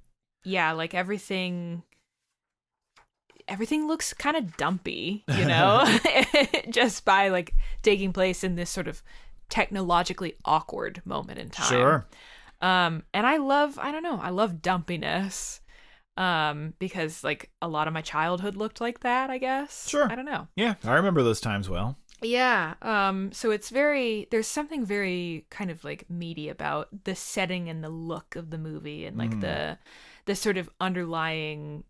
Yeah, like everything looks kind of dumpy, you know, just by like taking place in this sort of technologically awkward moment in time. Sure. And I love dumpiness, because like a lot of my childhood looked like that, I guess. Sure. I don't know. Yeah, I remember those times well. Yeah. So there's something very kind of like meaty about the setting and the look of the movie and like the sort of underlying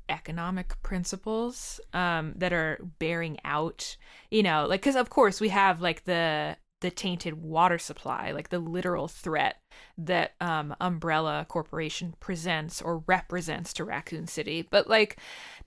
economic principles that are bearing out, you know, like, because of course we have like the tainted water supply, like the literal threat that Umbrella Corporation presents or represents to Raccoon City. But like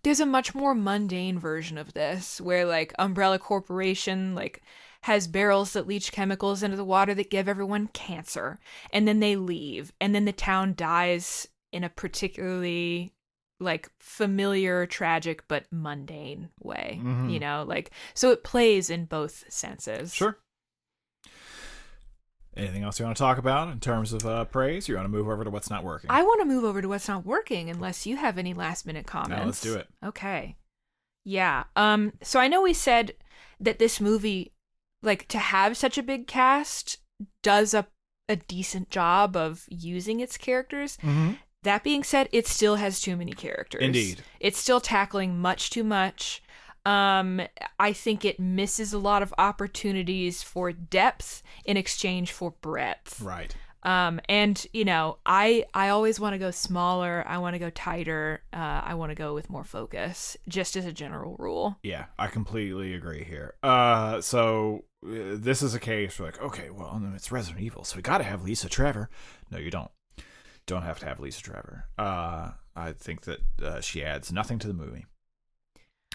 there's a much more mundane version of this where like Umbrella Corporation like has barrels that leach chemicals into the water that give everyone cancer, and then they leave, and then the town dies in a particularly like familiar, tragic, but mundane way, you know, like, so it plays in both senses. Sure. Anything else you want to talk about in terms of praise? You want to move over to what's not working? I want to move over to what's not working, unless you have any last minute comments. No, let's do it. Okay. Yeah. So I know we said that this movie, like, to have such a big cast, does a decent job of using its characters. That being said, it still has too many characters. Indeed. It's still tackling much too much. I think it misses a lot of opportunities for depth in exchange for breadth. Right. And, you know, I always want to go smaller. I want to go tighter. I want to go with more focus, just as a general rule. Yeah, I completely agree here. So this is a case where, like, okay, well, it's Resident Evil, so we got to have Lisa Trevor. No, you don't. Don't have to have Lisa Trevor. I think that she adds nothing to the movie.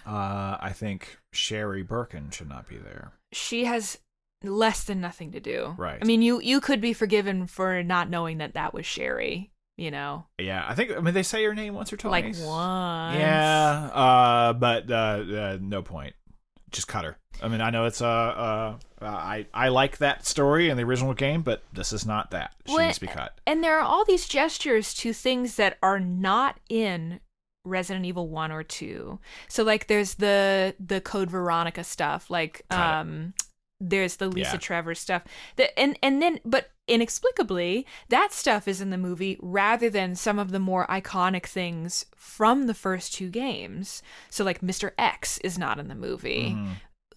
I think Sherry Birkin should not be there. She has less than nothing to do. Right. I mean, you could be forgiven for not knowing that was Sherry, you know? Yeah, I mean, they say her name once or twice. Like once. Yeah, but no point. Just cut her. I mean, I know it's I like that story in the original game, but this is not that. She needs to be cut. And there are all these gestures to things that are not in Resident Evil 1 or 2. So like there's the Code Veronica stuff, like there's the Lisa Trevor stuff. And then but inexplicably that stuff is in the movie rather than some of the more iconic things from the first two games. So like Mr. X is not in the movie.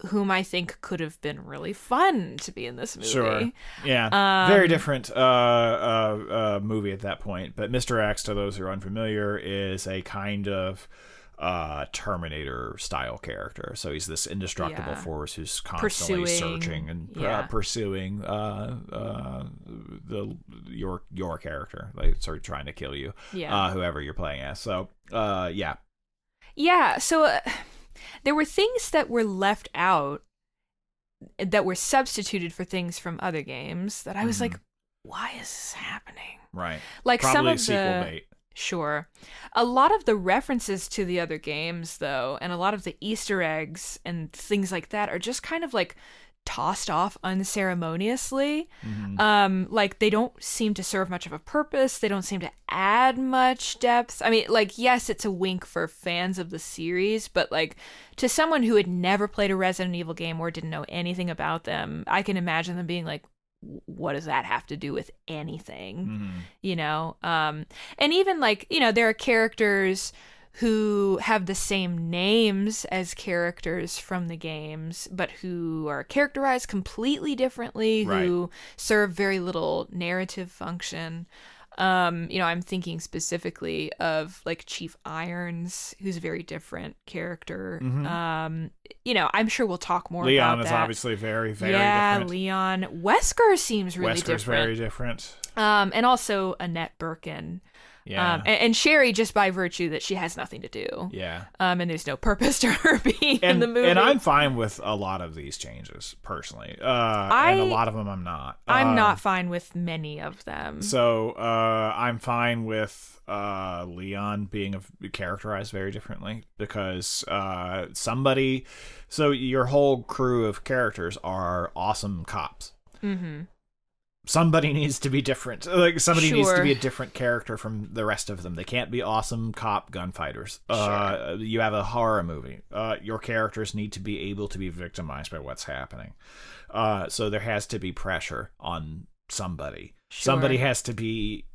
Whom I think could have been really fun to be in this movie. Sure. Yeah. Very different movie at that point. But Mr. X, to those who are unfamiliar, is a kind of Terminator style character. So he's this indestructible force who's constantly searching and pursuing your character, like sort of trying to kill you, whoever you're playing as. So so there were things that were left out that were substituted for things from other games that I was like, why is this happening? Right. Like probably some of sequel bait. Sure. A lot of the references to the other games, though, and a lot of the Easter eggs and things like that are just kind of like tossed off unceremoniously. Like they don't seem to serve much of a purpose. They don't seem to add much depth. I mean, like, yes, it's a wink for fans of the series, but like to someone who had never played a Resident Evil game or didn't know anything about them, I can imagine them being like, what does that have to do with anything? You know? And even like, you know, there are characters who have the same names as characters from the games, but who are characterized completely differently, who serve very little narrative function. You know, I'm thinking specifically of like Chief Irons, who's a very different character. You know, I'm sure we'll talk more about that. Leon is obviously very, very different. Leon. Wesker seems really Wesker's different. very different. And also Annette Birkin. Yeah. And Sherry, just by virtue that she has nothing to do. Yeah. And there's no purpose to her being in the movie. And I'm fine with a lot of these changes, personally. And a lot of them I'm not. I'm not fine with many of them. So I'm fine with Leon being characterized very differently because so your whole crew of characters are awesome cops. Somebody needs to be different. Like somebody needs to be a different character from the rest of them. They can't be awesome cop gunfighters. You have a horror movie. Your characters need to be able to be victimized by what's happening. So there has to be pressure on somebody. Somebody has to be...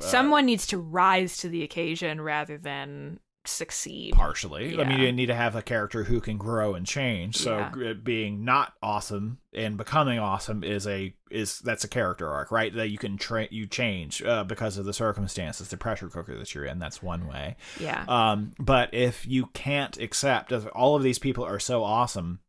someone needs to rise to the occasion rather than succeed. Partially. I mean, you need to have a character who can grow and change. So being not awesome and becoming awesome that's a character arc, right? That you can you change because of the circumstances, the pressure cooker that you're in. That's one way. Yeah. But if you can't accept, if all of these people are so awesome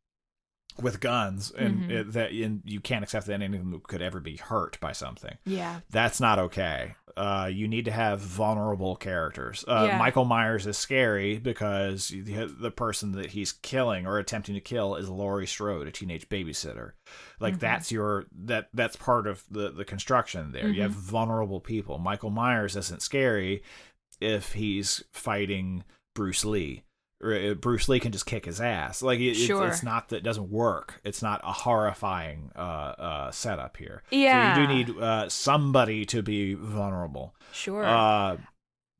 with guns and that you can't accept that any of them could ever be hurt by something. Yeah. That's not okay. You need to have vulnerable characters. Michael Myers is scary because the person that he's killing or attempting to kill is Laurie Strode, a teenage babysitter. Like that's part of the construction there. You have vulnerable people. Michael Myers isn't scary if he's fighting Bruce Lee. Bruce Lee can just kick his ass. Like it's not that it doesn't work. It's not a horrifying setup here. Yeah, so you do need somebody to be vulnerable. Sure.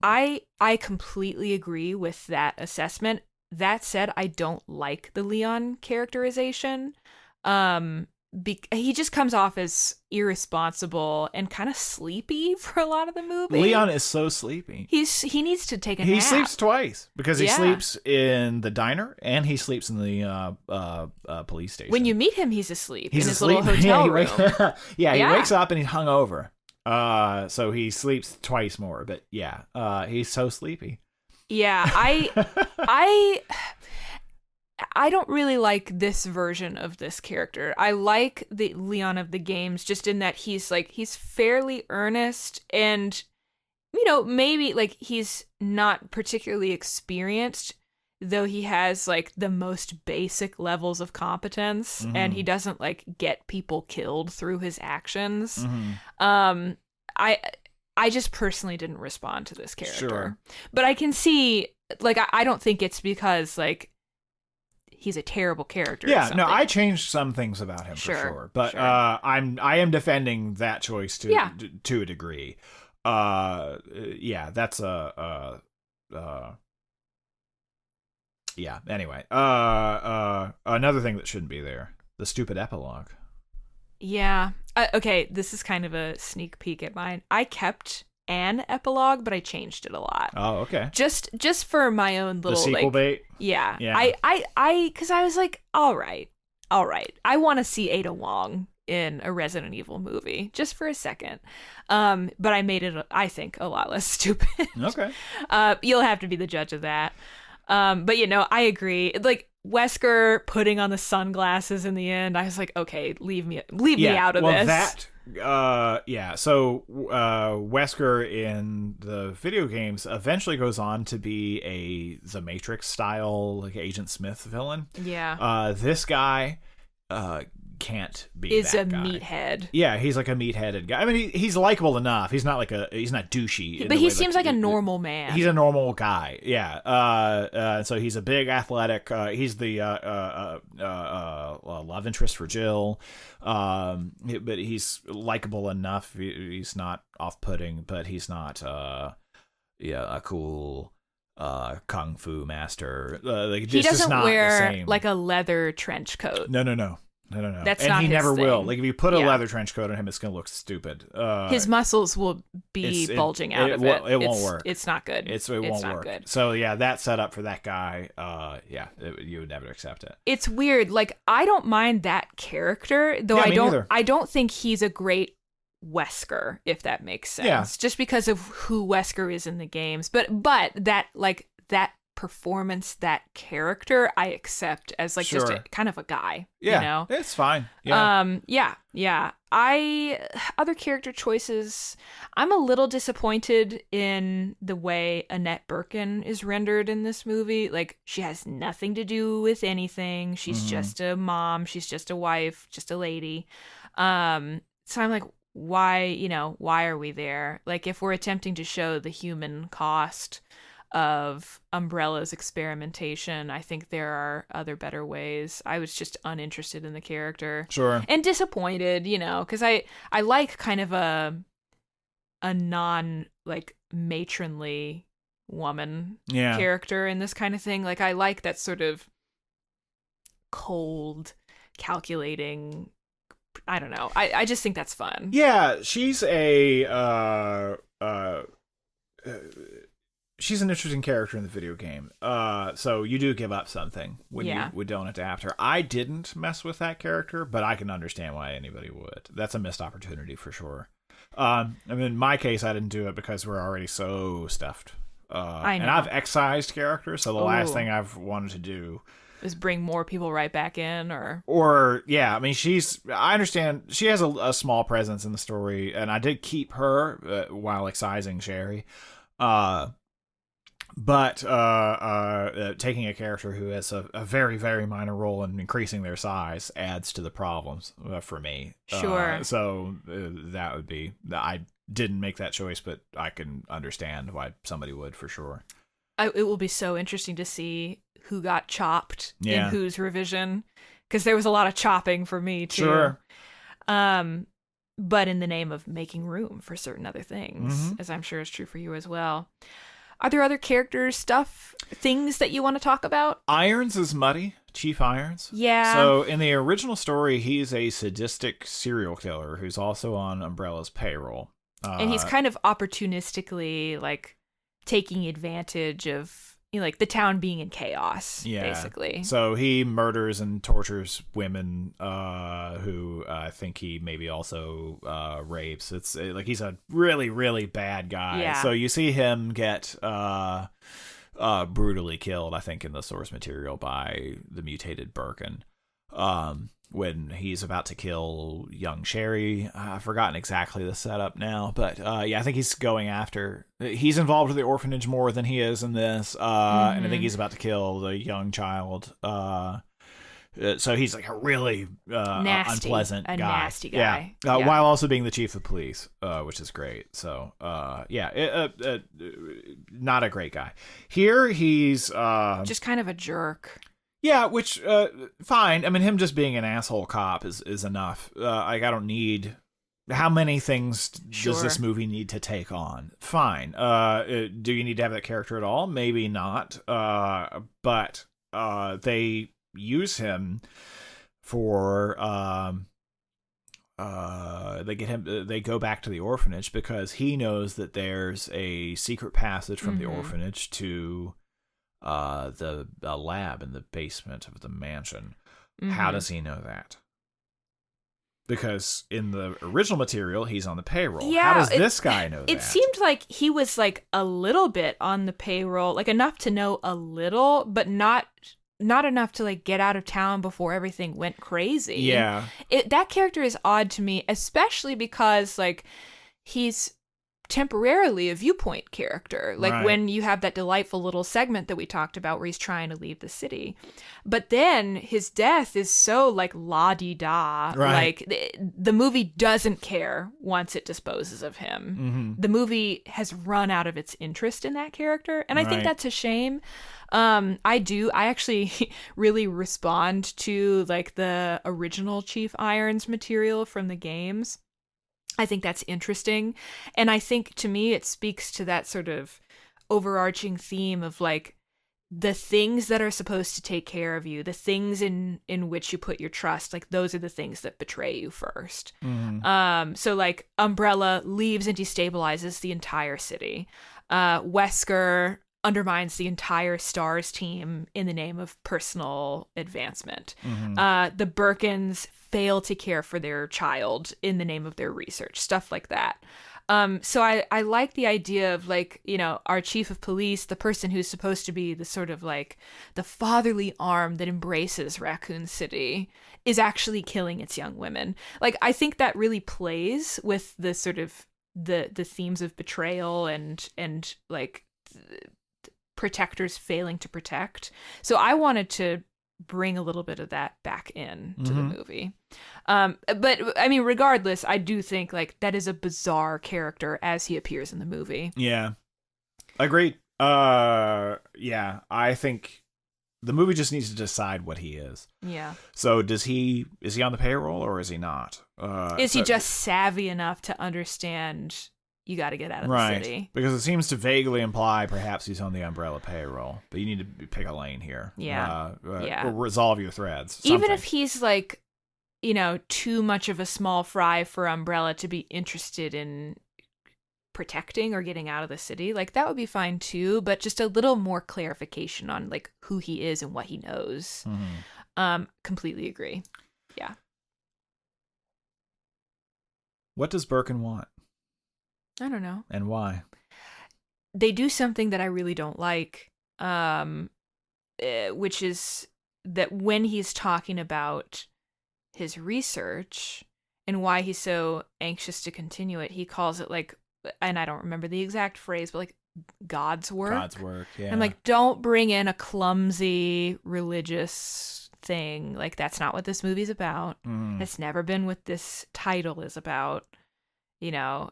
I completely agree with that assessment. That said, I don't like the Leon characterization. He just comes off as irresponsible and kind of sleepy for a lot of the movie. Leon is so sleepy. He needs to take a nap. He sleeps twice because he sleeps in the diner and he sleeps in the police station. When you meet him, he's asleep in his little hotel room. He wakes up and he's hungover. So he sleeps twice more. But he's so sleepy. Yeah, I don't really like this version of this character. I like the Leon of the games just in that he's fairly earnest and, you know, maybe like he's not particularly experienced, though he has like the most basic levels of competence and he doesn't like get people killed through his actions. I just personally didn't respond to this character. Sure. But I can see, like, I don't think it's because like he's a terrible character. Yeah, no, I changed some things about him for sure, but I am defending that choice to a degree. That's Anyway, another thing that shouldn't be there: the stupid epilogue. Yeah. Okay, this is kind of a sneak peek at mine. I kept an epilogue, but I changed it a lot. Oh, okay. Just for my own little the sequel bait. Yeah. Because I was like, all right. I want to see Ada Wong in a Resident Evil movie just for a second. But I made it, I think, a lot less stupid. Okay. You'll have to be the judge of that. But I agree. Like Wesker putting on the sunglasses in the end, I was like, okay, leave me out of this. So Wesker in the video games eventually goes on to be the Matrix style, like Agent Smith villain. Yeah. This guy can't be is that a guy. Meathead. Yeah, he's like a meatheaded guy. I mean, he's likable enough. He's not douchey. But he seems like a normal man. He's a normal guy. Yeah. So he's a big athletic. He's the love interest for Jill. But he's likable enough. He's not off-putting, but he's not a cool kung fu master. He doesn't wear like a leather trench coat. No. That's and not he his never thing. will. Like if you put a leather trench coat on him, it's gonna look stupid. His muscles will be bulging out of it. It won't work. It's not good. It won't not work. Good. So yeah, that setup for that guy. You would never accept it. It's weird. Like I don't mind that character, though. I don't think he's a great Wesker, if that makes sense. Yeah. Just because of who Wesker is in the games, but that performance, that character, I accept as like just kind of a guy. Yeah, it's fine. Yeah. Other character choices. I'm a little disappointed in the way Annette Birkin is rendered in this movie. Like she has nothing to do with anything. She's just a mom. She's just a wife. Just a lady. So I'm like, why are we there? Like if we're attempting to show the human cost of Umbrella's experimentation, I think there are other better ways. I was just uninterested in the character. Sure. And disappointed, because I like kind of a non like matronly woman character in this kind of thing. Like I like that sort of cold, calculating, I don't know. I just think that's fun. Yeah, she's she's an interesting character in the video game. So you do give up something when you don't adapt her. I didn't mess with that character, but I can understand why anybody would. That's a missed opportunity for sure. I mean, in my case, I didn't do it because we're already so stuffed. I know. And I've excised characters, so the last thing I've wanted to do is bring more people right back in, or I mean, I understand she has a small presence in the story, and I did keep her while excising Sherry. But taking a character who has a very, very minor role and increasing their size adds to the problems for me. Sure. So that would be... I didn't make that choice, but I can understand why somebody would for sure. It will be so interesting to see who got chopped in whose revision, because there was a lot of chopping for me too. Sure. But in the name of making room for certain other things, as I'm sure is true for you as well. Are there other characters, things that you want to talk about? Irons is Muddy, Chief Irons. Yeah. So in the original story, he's a sadistic serial killer who's also on Umbrella's payroll. And he's kind of opportunistically like taking advantage of like the town being in chaos, basically. So he murders and tortures women who I think he maybe also rapes. It's like he's a really, really bad guy. Yeah. So you see him get brutally killed, I think, in the source material by the mutated Birkin. When he's about to kill young Sherry. I've forgotten exactly the setup now, but I think he's going after... He's involved with the orphanage more than he is in this, and I think he's about to kill the young child. So he's like a really unpleasant guy. Nasty guy. Yeah. While also being the chief of police, which is great. So, not a great guy. Here, he's... just kind of a jerk. Yeah, which, fine. I mean, him just being an asshole cop is enough. Like, I don't need... How many things does this movie need to take on? Fine. Do you need to have that character at all? Maybe not. But they use him for... They go back to the orphanage because he knows that there's a secret passage from the orphanage to... the lab in the basement of the mansion. How does he know that? Because in the original material, he's on the payroll. Yeah, how does this guy know that? It seemed like he was like a little bit on the payroll, like enough to know a little, but not enough to like get out of town before everything went crazy. Yeah. That character is odd to me, especially because like he's temporarily a viewpoint character, like right. when you have that delightful little segment that we talked about where he's trying to leave the city, but then his death is so like la-di-da, right. like the movie doesn't care once it disposes of him. The movie has run out of its interest in that character, and I think that's a shame. I actually really respond to like the original Chief Irons material from the games. I think that's interesting. And I think to me, it speaks to that sort of overarching theme of like the things that are supposed to take care of you, the things in which you put your trust, like those are the things that betray you first. So like Umbrella leaves and destabilizes the entire city. Wesker undermines the entire STARS team in the name of personal advancement. The Birkins fail to care for their child in the name of their research, stuff like that. So I like the idea of like, you know, our chief of police, the person who's supposed to be the sort of like the fatherly arm that embraces Raccoon City is actually killing its young women. Like, I think that really plays with the sort of the themes of betrayal and like protectors failing to protect. So I wanted to bring a little bit of that back in to the movie. But I mean, regardless, I do think like that is a bizarre character as he appears in the movie. Yeah. Agreed. Yeah, I think the movie just needs to decide what he is. Yeah. So is he on the payroll or is he not? Is he just savvy enough to understand you got to get out of the city? Because it seems to vaguely imply perhaps he's on the Umbrella payroll, but you need to pick a lane here. Yeah. Or resolve your threads. Even if he's like, you know, too much of a small fry for Umbrella to be interested in protecting or getting out of the city, like that would be fine too, but just a little more clarification on like who he is and what he knows. Completely agree. Yeah. What does Birkin want? I don't know. And why? They do something that I really don't like, which is that when he's talking about his research and why he's so anxious to continue it, he calls it like, and I don't remember the exact phrase, but like God's work. God's work, yeah. I'm like, don't bring in a clumsy religious thing. Like, that's not what this movie's about. That's never been what this title is about. You know,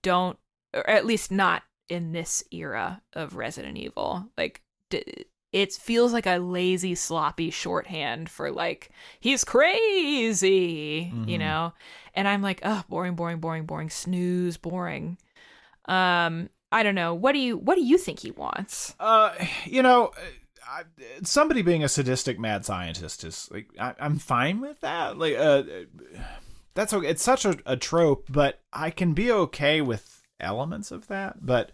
don't, or at least not in this era of Resident Evil. Like, it feels like a lazy, sloppy shorthand for like, he's crazy, you know? And I'm like, oh, boring, snooze, boring. I don't know. What do you think he wants? You know, somebody being a sadistic mad scientist is like, I'm fine with that. Like, that's okay. It's such a trope, but I can be okay with elements of that. But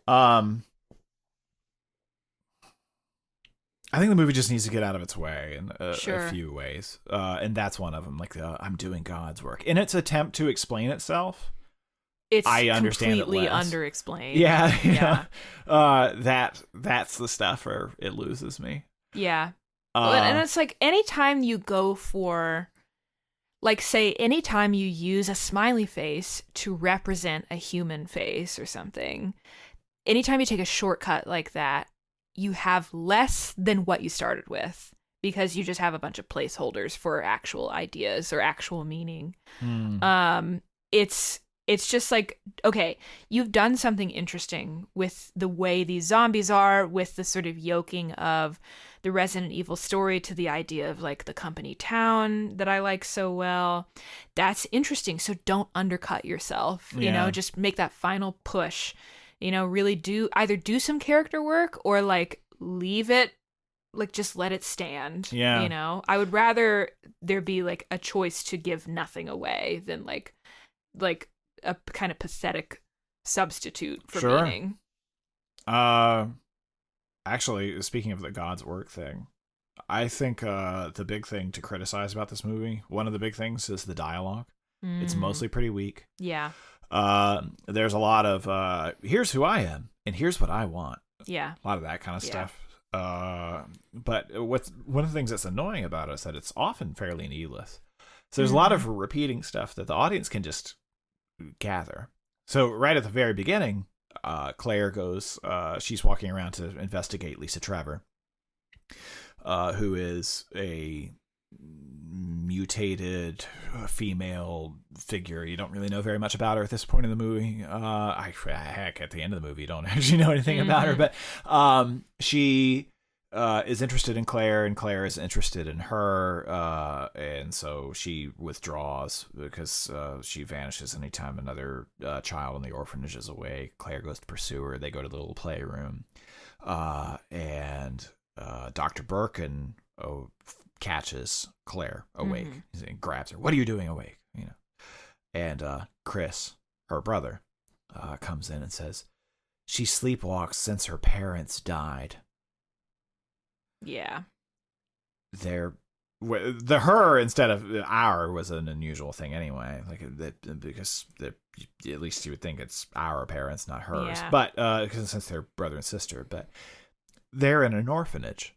I think the movie just needs to get out of its way in a few ways. And that's one of them. Like, I'm doing God's work. In its attempt to explain itself, I understand completely it less. underexplained. Yeah. That's the stuff where it loses me. Yeah. And it's like, anytime you go for, like, say, anytime you use a smiley face to represent a human face or something, anytime you take a shortcut like that, you have less than what you started with, because you just have a bunch of placeholders for actual ideas or actual meaning. It's just like, okay, you've done something interesting with the way these zombies are, with the sort of yoking of the Resident Evil story to the idea of like the company town that I like so well. That's interesting. So don't undercut yourself, you know, just make that final push, you know, really either do some character work or like leave it, like just let it stand. Yeah. You know, I would rather there be like a choice to give nothing away than like a kind of pathetic substitute for meaning. Actually, speaking of the God's work thing, I think the big thing to criticize about this movie, one of the big things, is the dialogue. It's mostly pretty weak. Yeah. There's a lot of here's who I am and here's what I want. Yeah. A lot of that kind of stuff. But one of the things that's annoying about it is that it's often fairly needless. So there's a lot of repeating stuff that the audience can just gather. So right at the very beginning, Claire goes, she's walking around to investigate Lisa Trevor, who is a mutated female figure. You don't really know very much about her at this point in the movie. Heck, at the end of the movie, you don't actually know anything about her, but she is interested in Claire, and Claire is interested in her, and so she withdraws because she vanishes anytime another child in the orphanage is away. Claire goes to pursue her. They go to the little playroom, and Dr. Birkin catches Claire awake and grabs her. What are you doing awake? You know, and Chris, her brother, comes in and says, she sleepwalks since her parents died. Yeah. The her instead of our was an unusual thing anyway, because at least you would think it's our parents, not hers. Yeah. But since they're brother and sister, but they're in an orphanage.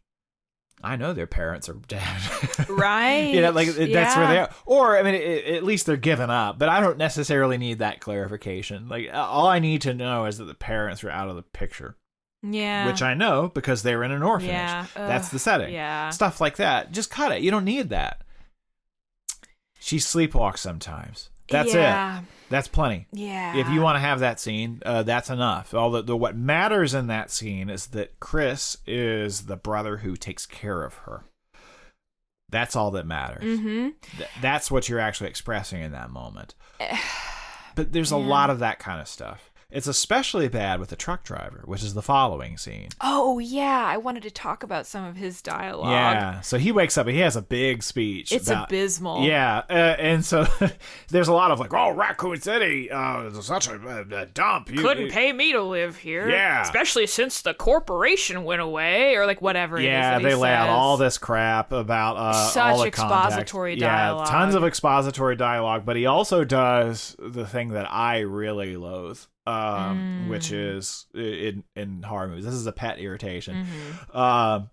I know their parents are dead. Right. You know, that's where they are. Or, I mean, at least they're given up, but I don't necessarily need that clarification. Like, all I need to know is that the parents are out of the picture. Yeah. Which I know because they're in an orphanage. Yeah. That's the setting. Yeah. Stuff like that. Just cut it. You don't need that. She sleepwalks sometimes. That's it. That's plenty. Yeah. If you want to have that scene, that's enough. What matters in that scene is that Chris is the brother who takes care of her. That's all that matters. Mm-hmm. That's what you're actually expressing in that moment. But there's a lot of that kind of stuff. It's especially bad with the truck driver, which is the following scene. Oh, yeah. I wanted to talk about some of his dialogue. Yeah. So he wakes up and he has a big speech. It's abysmal. Yeah. And so there's a lot of Raccoon City, such a dump. Couldn't pay me to live here. Yeah. Especially since the corporation went away, or whatever it is that they he lay says. out all this crap about such all the expository dialogue. Yeah, tons of expository dialogue. But he also does the thing that I really loathe. Which is in horror movies. This is a pet irritation. Mm-hmm.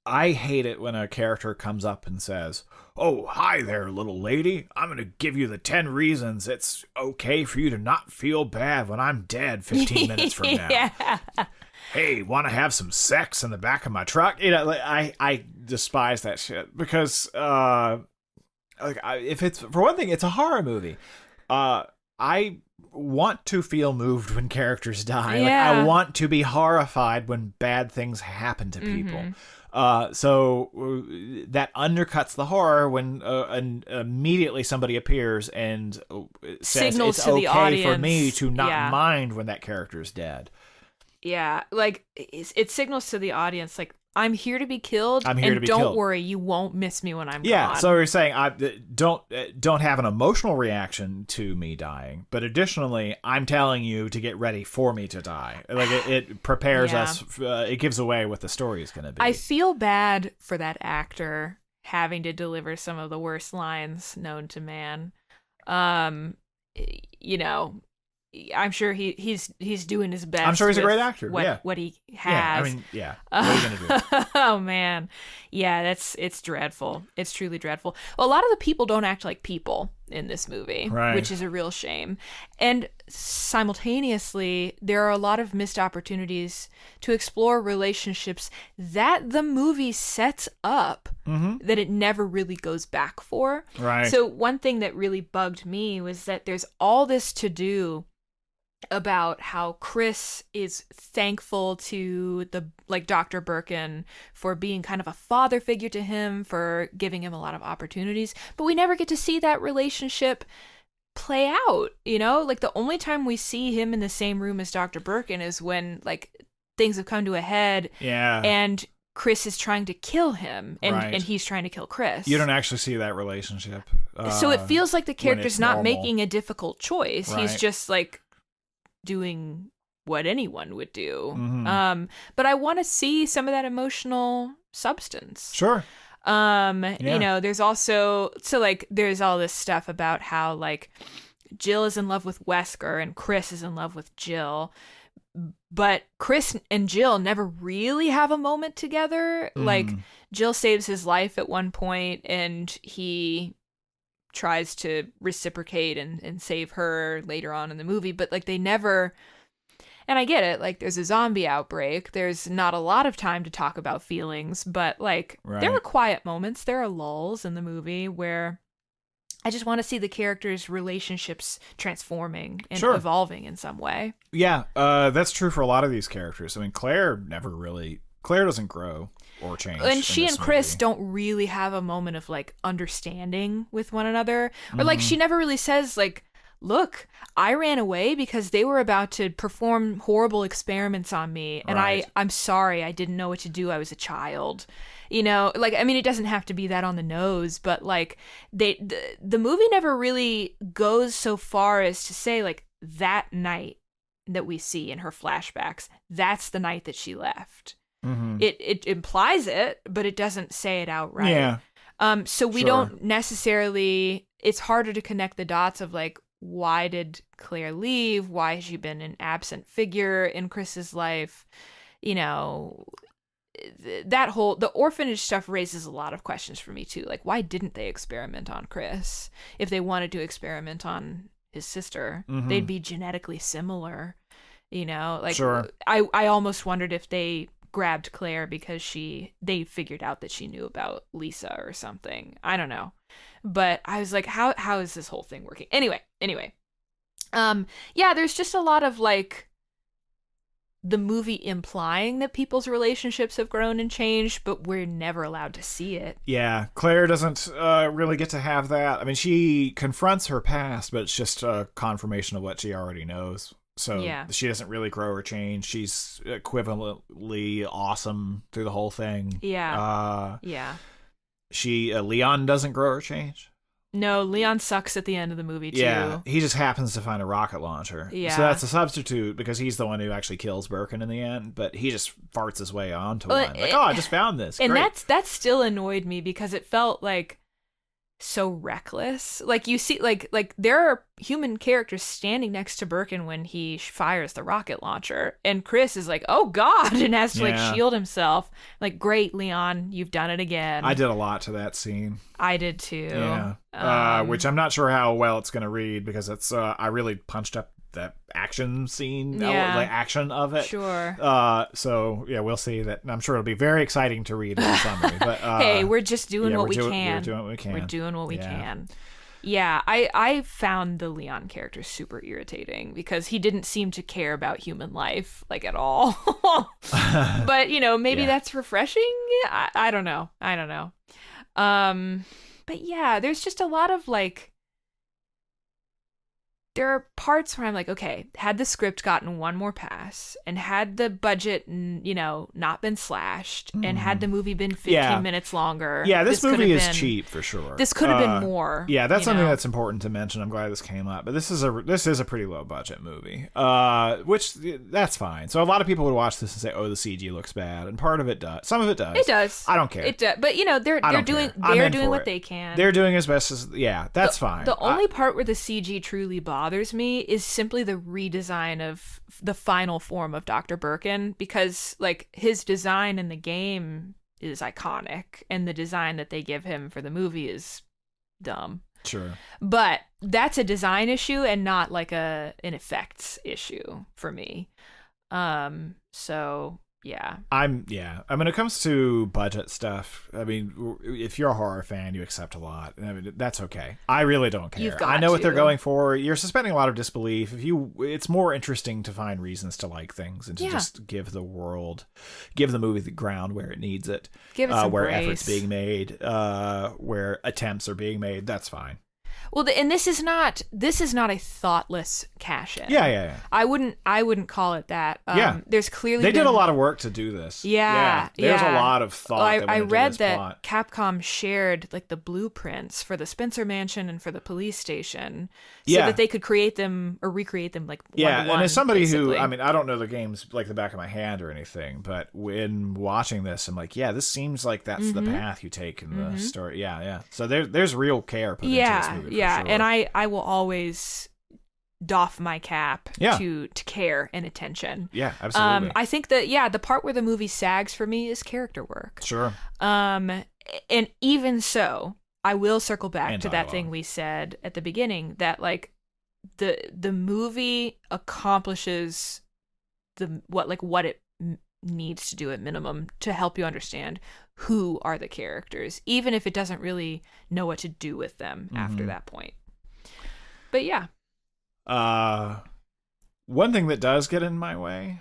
I hate it when a character comes up and says, "Oh, hi there, little lady. I'm going to give you the 10 reasons it's okay for you to not feel bad when I'm dead 15 minutes from now." Yeah. Hey, want to have some sex in the back of my truck? You know, I despise that shit because if it's, for one thing, it's a horror movie. I want to feel moved when characters die. Yeah. I want to be horrified when bad things happen to people. So that undercuts the horror when immediately somebody appears and says signals it's to the okay audience. for me to not mind when that character is dead. Yeah, it signals to the audience, I'm here to be killed, and don't worry, you won't miss me when I'm gone. Yeah, so we're saying don't have an emotional reaction to me dying, but additionally, I'm telling you to get ready for me to die. It prepares us. It gives away what the story is going to be. I feel bad for that actor having to deliver some of the worst lines known to man. I'm sure he's doing his best. I'm sure he's a great actor. What he has. Yeah. What are you gonna do? Oh man, yeah. It's dreadful. It's truly dreadful. Well, a lot of the people don't act like people in this movie, right, which is a real shame. And simultaneously, there are a lot of missed opportunities to explore relationships that the movie sets up that it never really goes back for. Right. So one thing that really bugged me was that there's all this to do about how Chris is thankful to Dr. Birkin for being kind of a father figure to him, for giving him a lot of opportunities, but we never get to see that relationship play out, the only time we see him in the same room as Dr. Birkin is when things have come to a head and Chris is trying to kill him and he's trying to kill Chris. You don't actually see that relationship. So it feels like the character's not making a difficult choice. Right. He's just doing what anyone would do. Mm-hmm. But I want to see some of that emotional substance. Sure. You know, there's also, so like, there's all this stuff about how like Jill is in love with Wesker and Chris is in love with Jill, but Chris and Jill never really have a moment together. Like, Jill saves his life at one point and he tries to reciprocate and save her later on in the movie, but like they never, and I get it, like there's a zombie outbreak, there's not a lot of time to talk about feelings, but like there are quiet moments, there are lulls in the movie where I just want to see the characters' relationships transforming and evolving in some way. Yeah, that's true for a lot of these characters. I mean, Claire doesn't grow or change. And she and Chris don't really have a moment of like understanding with one another. Or like she never really says like, look, I ran away because they were about to perform horrible experiments on me. And I'm sorry, I didn't know what to do. I was a child. You know, like, I mean, it doesn't have to be that on the nose, but like the movie never really goes so far as to say like that night that we see in her flashbacks, that's the night that she left. It implies it, but it doesn't say it outright. Yeah. So we don't necessarily, it's harder to connect the dots of like, why did Claire leave? Why has she been an absent figure in Chris's life? You know, the orphanage stuff raises a lot of questions for me too. Like, why didn't they experiment on Chris? If they wanted to experiment on his sister, they'd be genetically similar. You know, like I almost wondered if they grabbed Claire because they figured out that she knew about Lisa or something. I don't know. But I was like, how is this whole thing working? Anyway. Yeah, there's just a lot of like the movie implying that people's relationships have grown and changed, but we're never allowed to see it. Yeah, Claire doesn't really get to have that. I mean, she confronts her past, but it's just a confirmation of what she already knows. So she doesn't really grow or change. She's equivalently awesome through the whole thing. Yeah. Leon doesn't grow or change. No, Leon sucks at the end of the movie too. Yeah, he just happens to find a rocket launcher. Yeah. So that's a substitute because he's the one who actually kills Birkin in the end, but he just farts his way onto one. Like, I just found this. And great. that still annoyed me because it felt like so reckless. Like you see, like there are human characters standing next to Birkin when he fires the rocket launcher, and Chris is like, "Oh God," and has to like shield himself. Like, great, Leon, you've done it again. I did a lot to that scene. I did too. Yeah, which I'm not sure how well it's going to read because it's I really punched up the action scene, the action of it. Sure. So yeah, we'll see that. I'm sure it'll be very exciting to read in the summary. But hey, we're just doing what we can. We're doing what we can. We're doing what we can. Yeah, I found the Leon character super irritating because he didn't seem to care about human life like at all. But you know, maybe that's refreshing. I don't know. But yeah, there's just a lot of like. There are parts where I'm like, okay, had the script gotten one more pass and had the budget, you know, not been slashed and had the movie been 15 minutes longer. Yeah, this movie is cheap for sure. This could have been more. Yeah, that's something that's important to mention. I'm glad this came up. But this is a pretty low budget movie, which that's fine. So a lot of people would watch this and say, oh, the CG looks bad. And part of it does. Some of it does. It does. I don't care. It does. But, you know, they're doing what they can. They're doing as best as, that's fine. The only part where the CG truly bothers me is simply the redesign of the final form of Dr. Birkin, because like his design in the game is iconic and the design that they give him for the movie is dumb. Sure. But that's a design issue and not like an effects issue for me. So yeah. When it comes to budget stuff, I mean, if you're a horror fan, you accept a lot. I mean, that's okay. I really don't care. I know what they're going for. You're suspending a lot of disbelief. It's more interesting to find reasons to like things and to just give the movie the ground where it needs it. Give it some where grace. efforts being made, where attempts are being made. That's fine. Well, and this is not a thoughtless cash in. Yeah. I wouldn't call it that. There's clearly they did a lot of work to do this. Yeah. There's a lot of thought. I read that plot. Capcom shared like the blueprints for the Spencer Mansion and for the police station, so that they could create them or recreate them like one-to-one, and as somebody basically. who, I mean, I don't know the games like the back of my hand or anything, but when watching this, I'm like, this seems like that's the path you take in the story. Yeah. So there's real care put into this movie. Yeah, for sure. and I will always doff my cap to care and attention. Yeah, absolutely. I think that the part where the movie sags for me is character work. Sure. And even so, I will circle back to that thing we said at the beginning, that like the movie accomplishes what it needs to do at minimum to help you understand who are the characters, even if it doesn't really know what to do with them after that point. But yeah. One thing that does get in my way,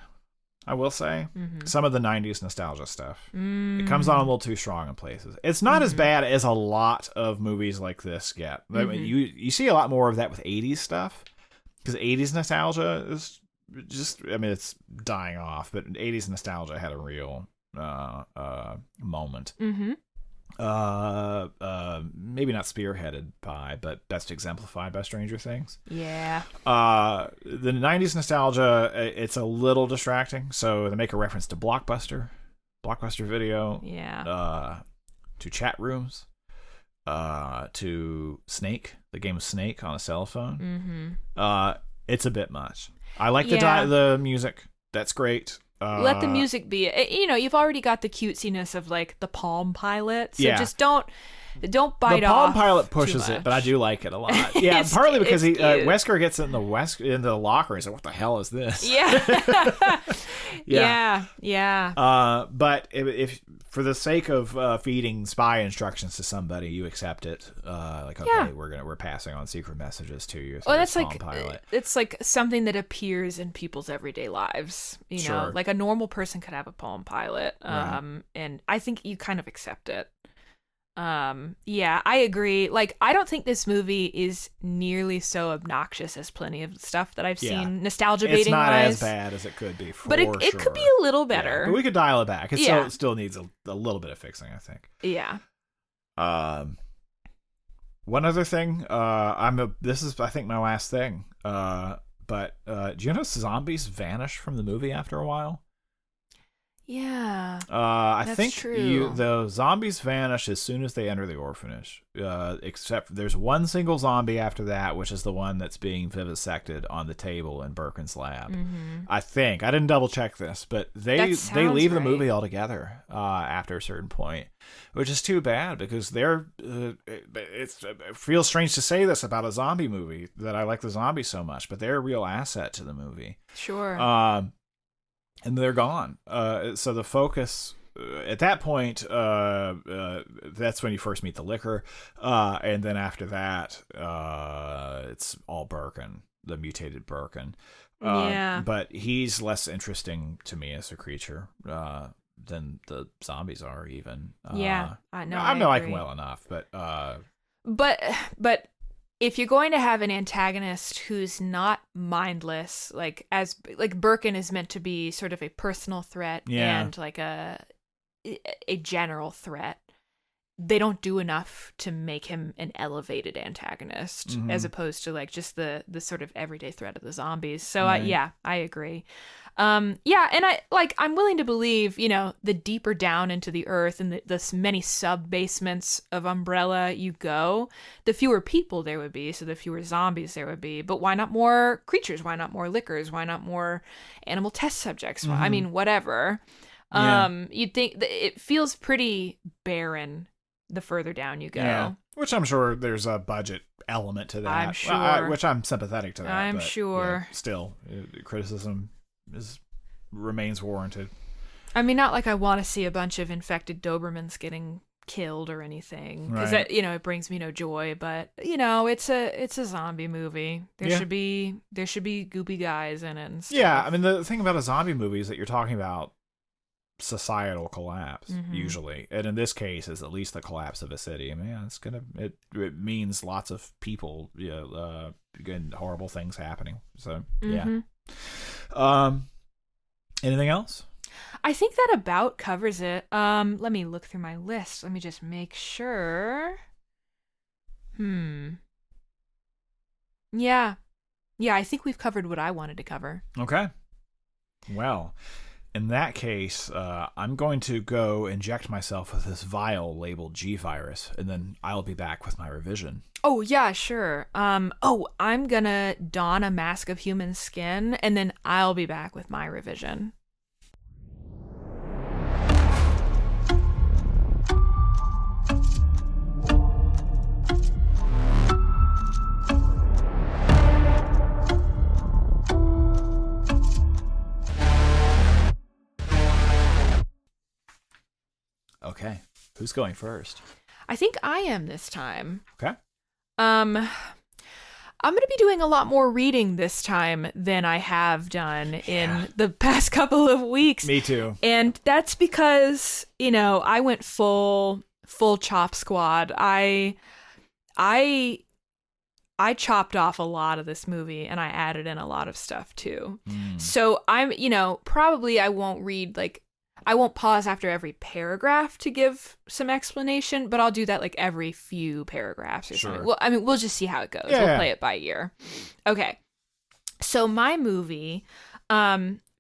I will say, some of the 90s nostalgia stuff. It comes on a little too strong in places. It's not as bad as a lot of movies like this get. I mean, you see a lot more of that with 80s stuff, because 80s nostalgia is just, I mean, it's dying off, but 80s nostalgia had a real moment. Maybe not spearheaded by, but best exemplified by Stranger Things. Yeah. The 90s nostalgia, it's a little distracting. So they make a reference to Blockbuster Video. Yeah. To chat rooms. To Snake, the game of Snake on a cell phone. It's a bit much. I like the music. That's great. Let the music be. You've already got the cutesiness of like the Palm Pilot, so just don't bite the off. Palm Pilot pushes it, but I do like it a lot. Yeah, partly because Wesker gets it in the locker. He's like, "What the hell is this?" Yeah, yeah. But if for the sake of feeding spy instructions to somebody, you accept it. We're passing on secret messages to you. Well, that's like Pilot. It's like something that appears in people's everyday lives. You know, like a normal person could have a Palm Pilot, and I think you kind of accept it. I agree. Like, I don't think this movie is nearly so obnoxious as plenty of stuff that I've seen nostalgia baiting. It's not as bad as it could be, but it could be a little better. Yeah, but we could dial it back. It still needs a little bit of fixing, I think. Yeah. One other thing. This is I think my last thing. But do you know zombies vanish from the movie after a while? Yeah, I think true. The zombies vanish as soon as they enter the orphanage. Except there's one single zombie after that, which is the one that's being vivisected on the table in Birkin's lab. I think I didn't double check this, but they leave the movie altogether after a certain point, which is too bad because it feels strange to say this about a zombie movie that I like the zombies so much, but they're a real asset to the movie. Sure. And they're gone. So the focus at that point, that's when you first meet the liquor, and then after that, it's all Birkin, the mutated Birkin. But he's less interesting to me as a creature than the zombies are. Even I know. I like him well enough, but. If you're going to have an antagonist who's not mindless, like Birkin is meant to be sort of a personal threat and like a general threat, they don't do enough to make him an elevated antagonist as opposed to like just the sort of everyday threat of the zombies. So I agree. And I'm willing to believe, the deeper down into the earth and the many sub basements of Umbrella you go, the fewer people there would be, so the fewer zombies there would be. But why not more creatures? Why not more liquors? Why not more animal test subjects? I mean, whatever. You'd think that it feels pretty barren the further down you go. Yeah. Which I'm sure there's a budget element to that. I'm sure. Which I'm sympathetic to that. I'm sure. Still, criticism remains warranted. I mean, not like I want to see a bunch of infected Dobermans getting killed or anything, because that, it brings me no joy. But it's a zombie movie. There should be goopy guys in it and stuff. Yeah, I mean, the thing about a zombie movie is that you're talking about societal collapse, usually. And in this case, it's at least the collapse of a city. I mean, yeah, it means lots of people, and horrible things happening. So, yeah. Anything else? I think that about covers it. Let me look through my list. Let me just make sure. Yeah. Yeah, I think we've covered what I wanted to cover. Okay. Well, in that case, I'm going to go inject myself with this vial labeled G virus, and then I'll be back with my revision. Oh, yeah, sure. I'm gonna don a mask of human skin, and then I'll be back with my revision. Okay. Who's going first? I think I am this time. Okay. I'm going to be doing a lot more reading this time than I have done in the past couple of weeks. Me too. And that's because, I went full chop squad. I chopped off a lot of this movie and I added in a lot of stuff too. So I'm, probably I won't pause after every paragraph to give some explanation, but I'll do that like every few paragraphs or something. Well, we'll just see how it goes. We'll play it by ear. Okay. So my movie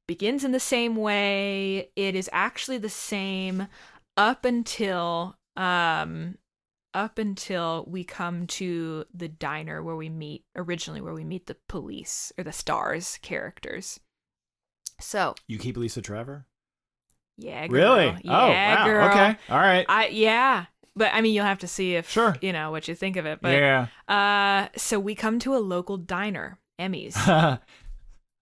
begins in the same way. It is actually the same up until we come to the diner where we meet the police or the Stars characters. So you keep Lisa Trevor? Yeah, girl. Really? Yeah, wow. girl. Okay. All right. Yeah. But you'll have to see if what you think of it. But yeah. So we come to a local diner, Emmy's.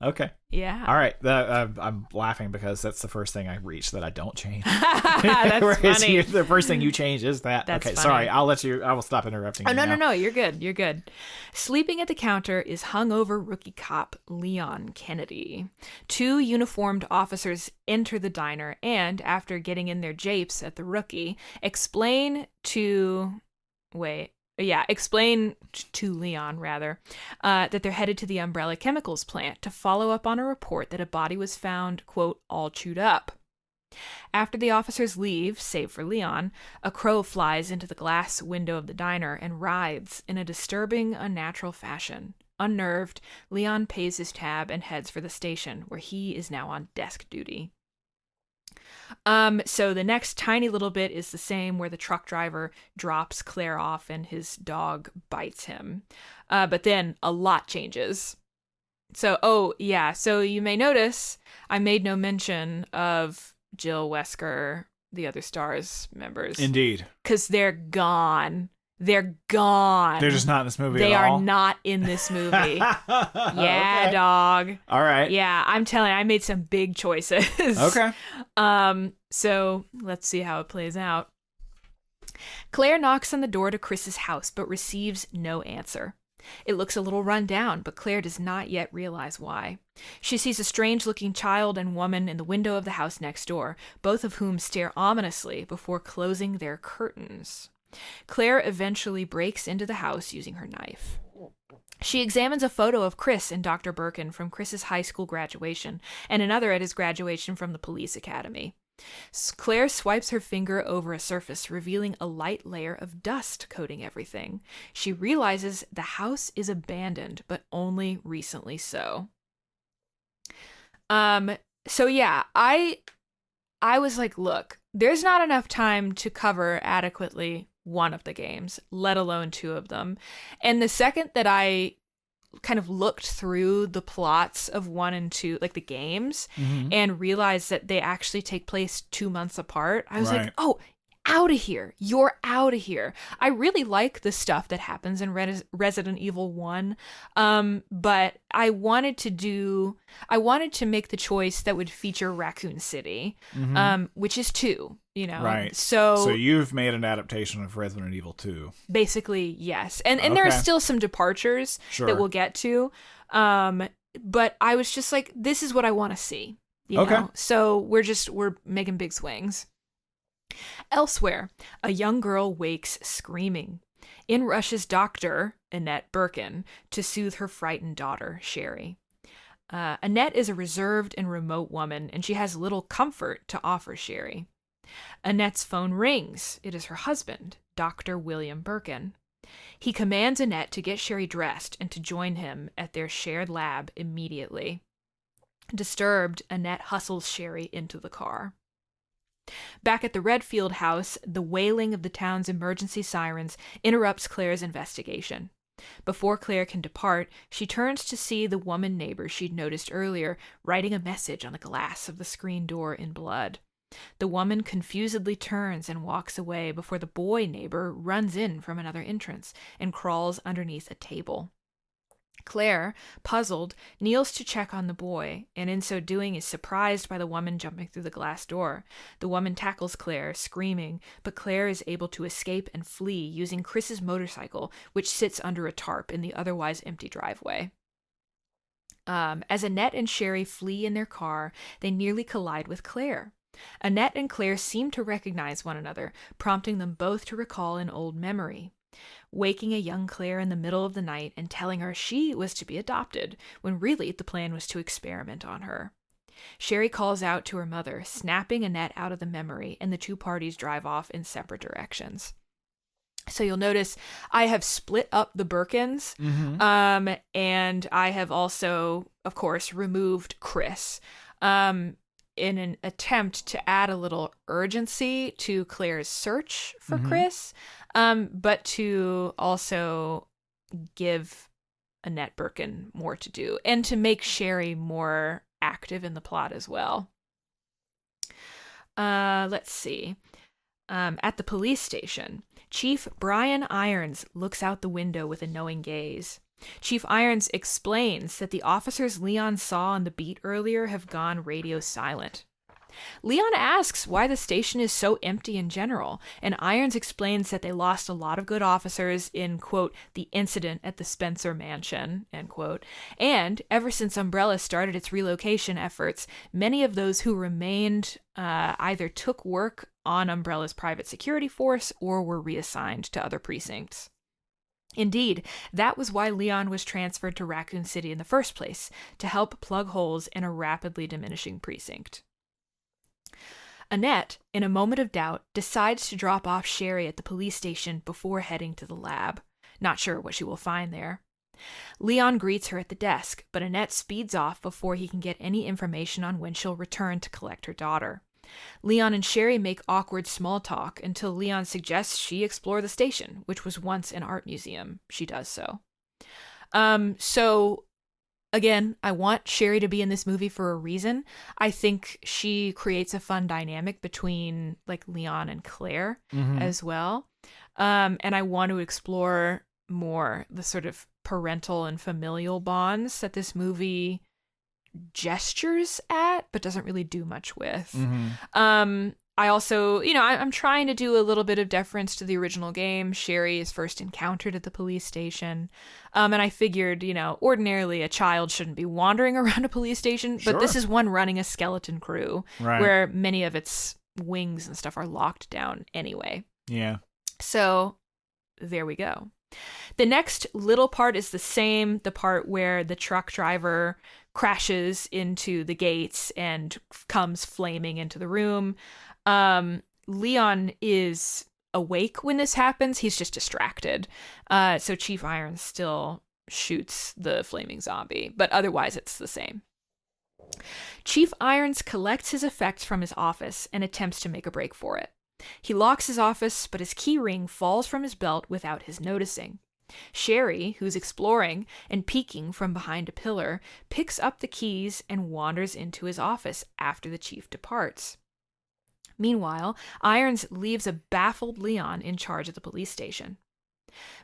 Okay. Yeah. All right. I'm laughing because that's the first thing I reach that I don't change. That's funny. The first thing you change is that. That's okay. funny. Sorry. I will stop interrupting. Oh, no. You're good. You're good. Sleeping at the counter is hungover rookie cop Leon Kennedy. Two uniformed officers enter the diner and, after getting in their japes at the rookie, explain to Leon, that they're headed to the Umbrella Chemicals plant to follow up on a report that a body was found, quote, all chewed up. After the officers leave, save for Leon, a crow flies into the glass window of the diner and writhes in a disturbing, unnatural fashion. Unnerved, Leon pays his tab and heads for the station, where he is now on desk duty. So the next tiny little bit is the same, where the truck driver drops Claire off and his dog bites him. But then a lot changes. So you may notice I made no mention of Jill Wesker, the other Stars members. Indeed. Because they're gone. They're gone. They're just not in this movie They at all? are not in this movie. Yeah, okay. dog. All right. Yeah, I'm telling you, I made some big choices. Okay. So let's see how it plays out. Claire knocks on the door to Chris's house, but receives no answer. It looks a little run down, but Claire does not yet realize why. She sees a strange-looking child and woman in the window of the house next door, both of whom stare ominously before closing their curtains. Claire eventually breaks into the house using her knife. She examines a photo of Chris and Dr. Birkin from Chris's high school graduation, and another at his graduation from the police academy. Claire swipes her finger over a surface, revealing a light layer of dust coating everything. She realizes the house is abandoned, but only recently so. So yeah, I was like, look, there's not enough time to cover adequately one of the games, let alone two of them. And the second that I kind of looked through the plots of 1 and 2, like the games, and realized that they actually take place 2 months apart, I was like, oh, out of here. You're out of here. I really like the stuff that happens in Resident Evil 1, but I wanted to make the choice that would feature Raccoon City, which is 2, Right. So you've made an adaptation of Resident Evil 2. Basically, yes. And there are still some departures that we'll get to, but I was just like, this is what I want to see. You know? So we're making big swings. Elsewhere, a young girl wakes screaming. In rushes Dr. Annette Birkin to soothe her frightened daughter, Sherry. Annette is a reserved and remote woman, and she has little comfort to offer Sherry. Annette's phone rings. It is her husband, Dr. William Birkin. He commands Annette to get Sherry dressed and to join him at their shared lab immediately. Disturbed, Annette hustles Sherry into the car. Back at the Redfield house, the wailing of the town's emergency sirens interrupts Claire's investigation. Before Claire can depart, she turns to see the woman neighbor she'd noticed earlier writing a message on the glass of the screen door in blood. The woman confusedly turns and walks away before the boy neighbor runs in from another entrance and crawls underneath a table. Claire, puzzled, kneels to check on the boy, and in so doing is surprised by the woman jumping through the glass door. The woman tackles Claire, screaming, but Claire is able to escape and flee using Chris's motorcycle, which sits under a tarp in the otherwise empty driveway. As Annette and Sherry flee in their car, they nearly collide with Claire. Annette and Claire seem to recognize one another, prompting them both to recall an old memory. Waking a young Claire in the middle of the night and telling her she was to be adopted, when really the plan was to experiment on her. Sherry calls out to her mother, snapping Annette out of the memory, and the two parties drive off in separate directions. So you'll notice I have split up the Birkins, and I have also, of course, removed Chris. In an attempt to add a little urgency to Claire's search for Chris, but to also give Annette Birkin more to do and to make Sherry more active in the plot as well. Let's see. At the police station, Chief Brian Irons looks out the window with a knowing gaze. Chief Irons explains that the officers Leon saw on the beat earlier have gone radio silent. Leon asks why the station is so empty in general, and Irons explains that they lost a lot of good officers in, quote, the incident at the Spencer Mansion, end quote, and ever since Umbrella started its relocation efforts, many of those who remained either took work on Umbrella's private security force or were reassigned to other precincts. Indeed, that was why Leon was transferred to Raccoon City in the first place, to help plug holes in a rapidly diminishing precinct. Annette, in a moment of doubt, decides to drop off Sherry at the police station before heading to the lab, not sure what she will find there. Leon greets her at the desk, but Annette speeds off before he can get any information on when she'll return to collect her daughter. Leon and Sherry make awkward small talk until Leon suggests she explore the station, which was once an art museum. She does so. So, again, I want Sherry to be in this movie for a reason. I think she creates a fun dynamic between, like, Leon and Claire as well. And I want to explore more the sort of parental and familial bonds that this movie gestures at but doesn't really do much with. I also, I'm trying to do a little bit of deference to the original game. Sherry is first encountered at the police station, and I figured, ordinarily a child shouldn't be wandering around a police station, but this is one running a skeleton crew where many of its wings and stuff are locked down anyway. Yeah. So there we go. The next little part is the same, the part where the truck driver crashes into the gates and comes flaming into the room. Leon is awake when this happens. He's just distracted. So Chief Irons still shoots the flaming zombie, but otherwise it's the same. Chief Irons collects his effects from his office and attempts to make a break for it. He locks his office, but his key ring falls from his belt without his noticing. Sherry, who's exploring and peeking from behind a pillar, picks up the keys and wanders into his office after the chief departs. Meanwhile, Irons leaves a baffled Leon in charge of the police station.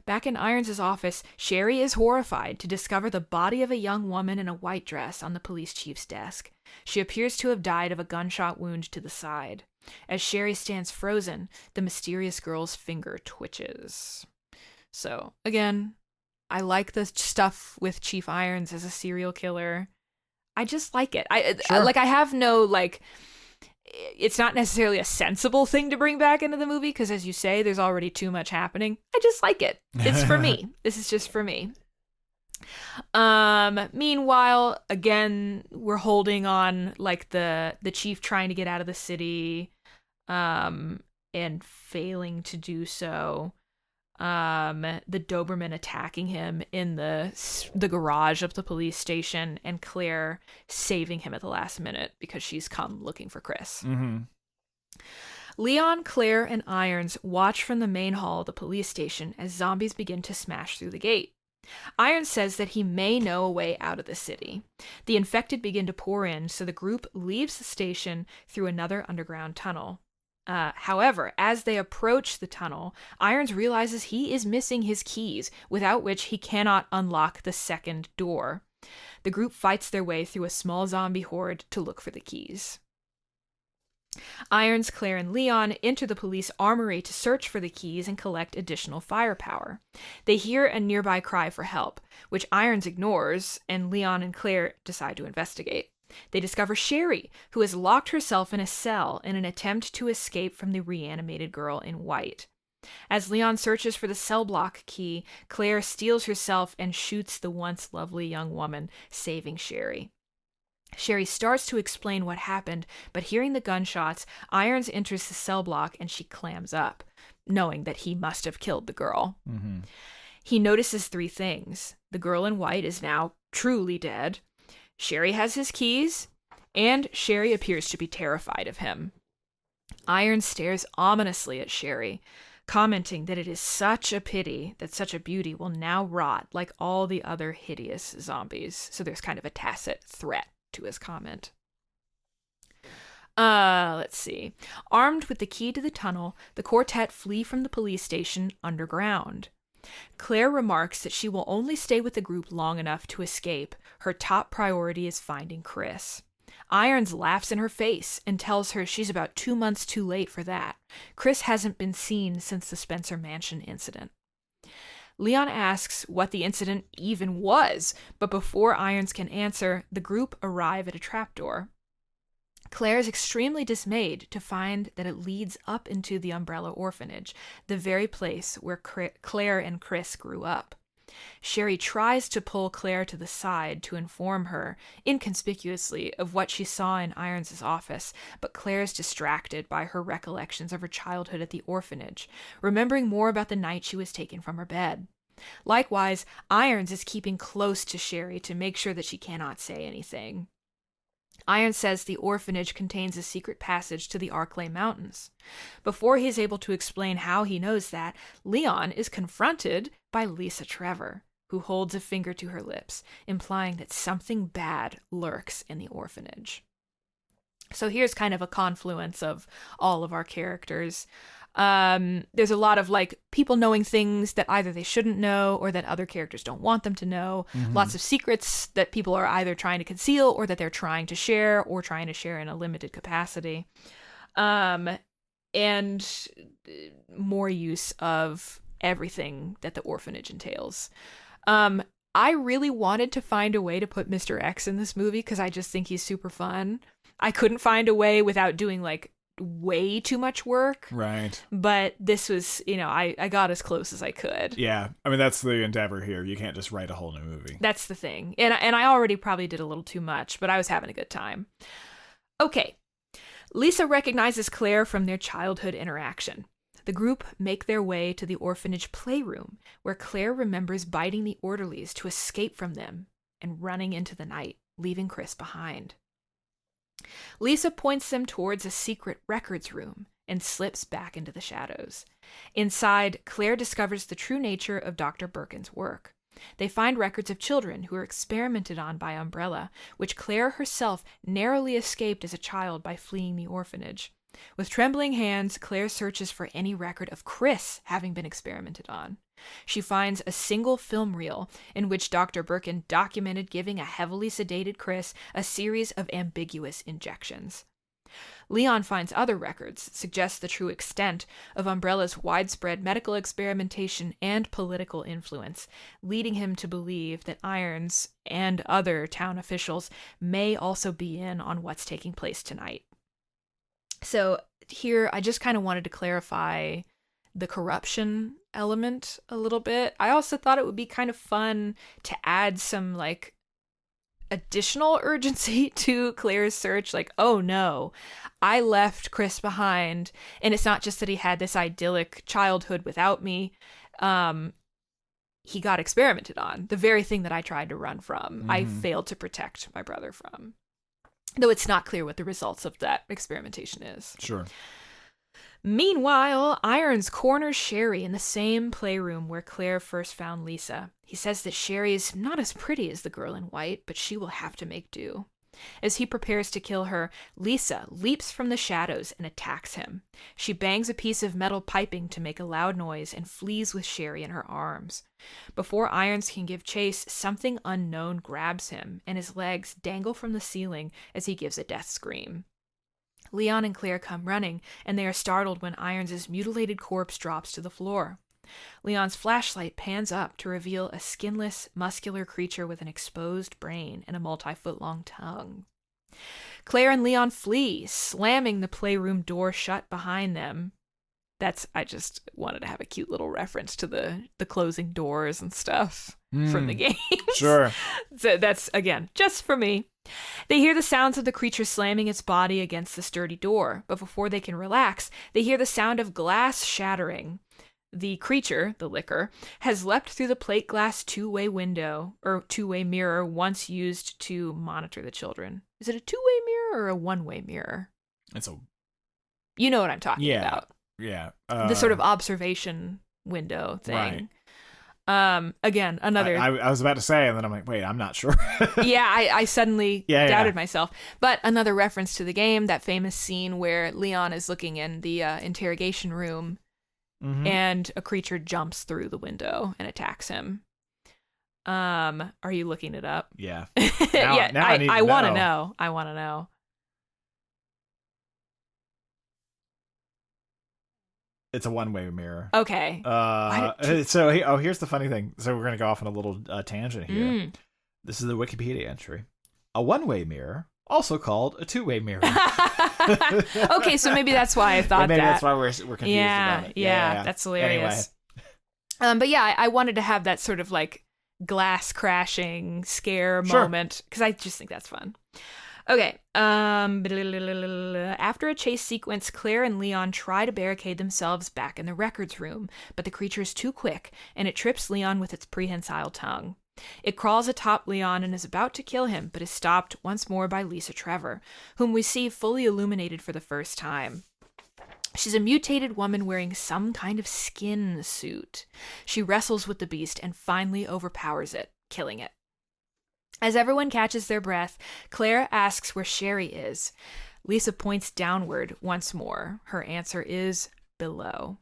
Back in Irons' office, Sherry is horrified to discover the body of a young woman in a white dress on the police chief's desk. She appears to have died of a gunshot wound to the side. As Sherry stands frozen, the mysterious girl's finger twitches. So, again, I like the stuff with Chief Irons as a serial killer. I just like it. Sure. I have no, like, it's not necessarily a sensible thing to bring back into the movie because, as you say, there's already too much happening. I just like it. It's for me. This is just for me. Meanwhile, again, we're holding on, like, the chief trying to get out of the city, and failing to do so. The Doberman attacking him in the garage of the police station, and Claire saving him at the last minute because she's come looking for Chris. Mm-hmm. Leon, Claire, and Irons watch from the main hall of the police station as zombies begin to smash through the gate. Irons says that he may know a way out of the city. The infected begin to pour in, so the group leaves the station through another underground tunnel. However, as they approach the tunnel, Irons realizes he is missing his keys, without which he cannot unlock the second door. The group fights their way through a small zombie horde to look for the keys. Irons, Claire, and Leon enter the police armory to search for the keys and collect additional firepower. They hear a nearby cry for help, which Irons ignores, and Leon and Claire decide to investigate. They discover Sherry, who has locked herself in a cell in an attempt to escape from the reanimated girl in white. As Leon searches for the cell block key, Claire steals herself and shoots the once lovely young woman, saving Sherry. Sherry starts to explain what happened, but hearing the gunshots, Irons enters the cell block and she clams up, knowing that he must have killed the girl. Mm-hmm. He notices 3 things. The girl in white is now truly dead. Sherry has his keys, and Sherry appears to be terrified of him. Irons stares ominously at Sherry, commenting that it is such a pity that such a beauty will now rot like all the other hideous zombies. So there's kind of a tacit threat to his comment. Let's see. Armed with the key to the tunnel, the quartet flee from the police station underground. Claire remarks that she will only stay with the group long enough to escape. Her top priority is finding Chris. Irons laughs in her face and tells her she's about 2 months too late for that. Chris hasn't been seen since the Spencer Mansion incident. Leon asks what the incident even was, but before Irons can answer, the group arrive at a trapdoor. Claire is extremely dismayed to find that it leads up into the Umbrella Orphanage, the very place where Claire and Chris grew up. Sherry tries to pull Claire to the side to inform her, inconspicuously, of what she saw in Irons' office, but Claire is distracted by her recollections of her childhood at the orphanage, remembering more about the night she was taken from her bed. Likewise, Irons is keeping close to Sherry to make sure that she cannot say anything. Irons says the orphanage contains a secret passage to the Arklay Mountains. Before he is able to explain how he knows that, Leon is confronted by Lisa Trevor, who holds a finger to her lips, implying that something bad lurks in the orphanage. So here's kind of a confluence of all of our characters. There's a lot of, like, people knowing things that either they shouldn't know or that other characters don't want them to know. Mm-hmm. Lots of secrets that people are either trying to conceal or that they're trying to share or trying to share in a limited capacity. And more use of everything that the orphanage entails. I really wanted to find a way to put Mr. X in this movie because I just think he's super fun. I couldn't find a way without doing, like, way too much work. Right. But this was, I got as close as I could. Yeah. I mean, that's the endeavor here. You can't just write a whole new movie. That's the thing. And I already probably did a little too much, but I was having a good time. Okay. Lisa recognizes Claire from their childhood interaction. The group make their way to the orphanage playroom, where Claire remembers biting the orderlies to escape from them and running into the night, leaving Chris behind. Lisa points them towards a secret records room and slips back into the shadows. Inside, Claire discovers the true nature of Dr. Birkin's work. They find records of children who were experimented on by Umbrella, which Claire herself narrowly escaped as a child by fleeing the orphanage. With trembling hands, Claire searches for any record of Chris having been experimented on. She finds a single film reel in which Dr. Birkin documented giving a heavily sedated Chris a series of ambiguous injections. Leon finds other records that suggest the true extent of Umbrella's widespread medical experimentation and political influence, leading him to believe that Irons and other town officials may also be in on what's taking place tonight. So here, I just kind of wanted to clarify the corruption element a little bit. I also thought it would be kind of fun to add some, like, additional urgency to Claire's search. Like, oh no, I left Chris behind, and it's not just that he had this idyllic childhood without me. He got experimented on, the very thing that I tried to run from. I failed to protect my brother from. Though it's not clear what the results of that experimentation is. Sure. Meanwhile, Irons corners Sherry in the same playroom where Claire first found Lisa. He says that Sherry is not as pretty as the girl in white, but she will have to make do. As he prepares to kill her, Lisa leaps from the shadows and attacks him. She bangs a piece of metal piping to make a loud noise and flees with Sherry in her arms. Before Irons can give chase, something unknown grabs him, and his legs dangle from the ceiling as he gives a death scream. Leon and Claire come running, and they are startled when Irons' mutilated corpse drops to the floor. Leon's flashlight pans up to reveal a skinless, muscular creature with an exposed brain and a multi-foot-long tongue. Claire and Leon flee, slamming the playroom door shut behind them. I just wanted to have a cute little reference to the closing doors and stuff from the game. Sure. So that's, again, just for me. They hear the sounds of the creature slamming its body against the sturdy door, but before they can relax, they hear the sound of glass shattering. The creature, the licker, has leapt through the plate glass two-way mirror once used to monitor the children. Is it a two-way mirror or a one-way mirror? You know what I'm talking about. Yeah. The sort of observation window thing. Right. Again, another... I was about to say, and then I'm like, wait, I'm not sure. Yeah, I suddenly doubted myself. But another reference to the game, that famous scene where Leon is looking in the interrogation room, and a creature jumps through the window and attacks him. Are you looking it up? Yeah. I want to know. I want to know. It's a one-way mirror. Okay. Here's the funny thing. So we're going to go off on a little tangent here. This is the Wikipedia entry. A one-way mirror, also called a two-way mirror. Okay, so maybe that's why I thought maybe that's why we're confused about it. Yeah, that's hilarious. Anyway. But yeah, I wanted to have that sort of like glass crashing scare moment, because I just think that's fun. Okay. After a chase sequence, Claire and Leon try to barricade themselves back in the records room, but the creature is too quick, and it trips Leon with its prehensile tongue. It crawls atop Leon and is about to kill him, but is stopped once more by Lisa Trevor, whom we see fully illuminated for the first time. She's a mutated woman wearing some kind of skin suit. She wrestles with the beast and finally overpowers it, killing it. As everyone catches their breath, Claire asks where Sherry is. Lisa points downward once more. Her answer is below.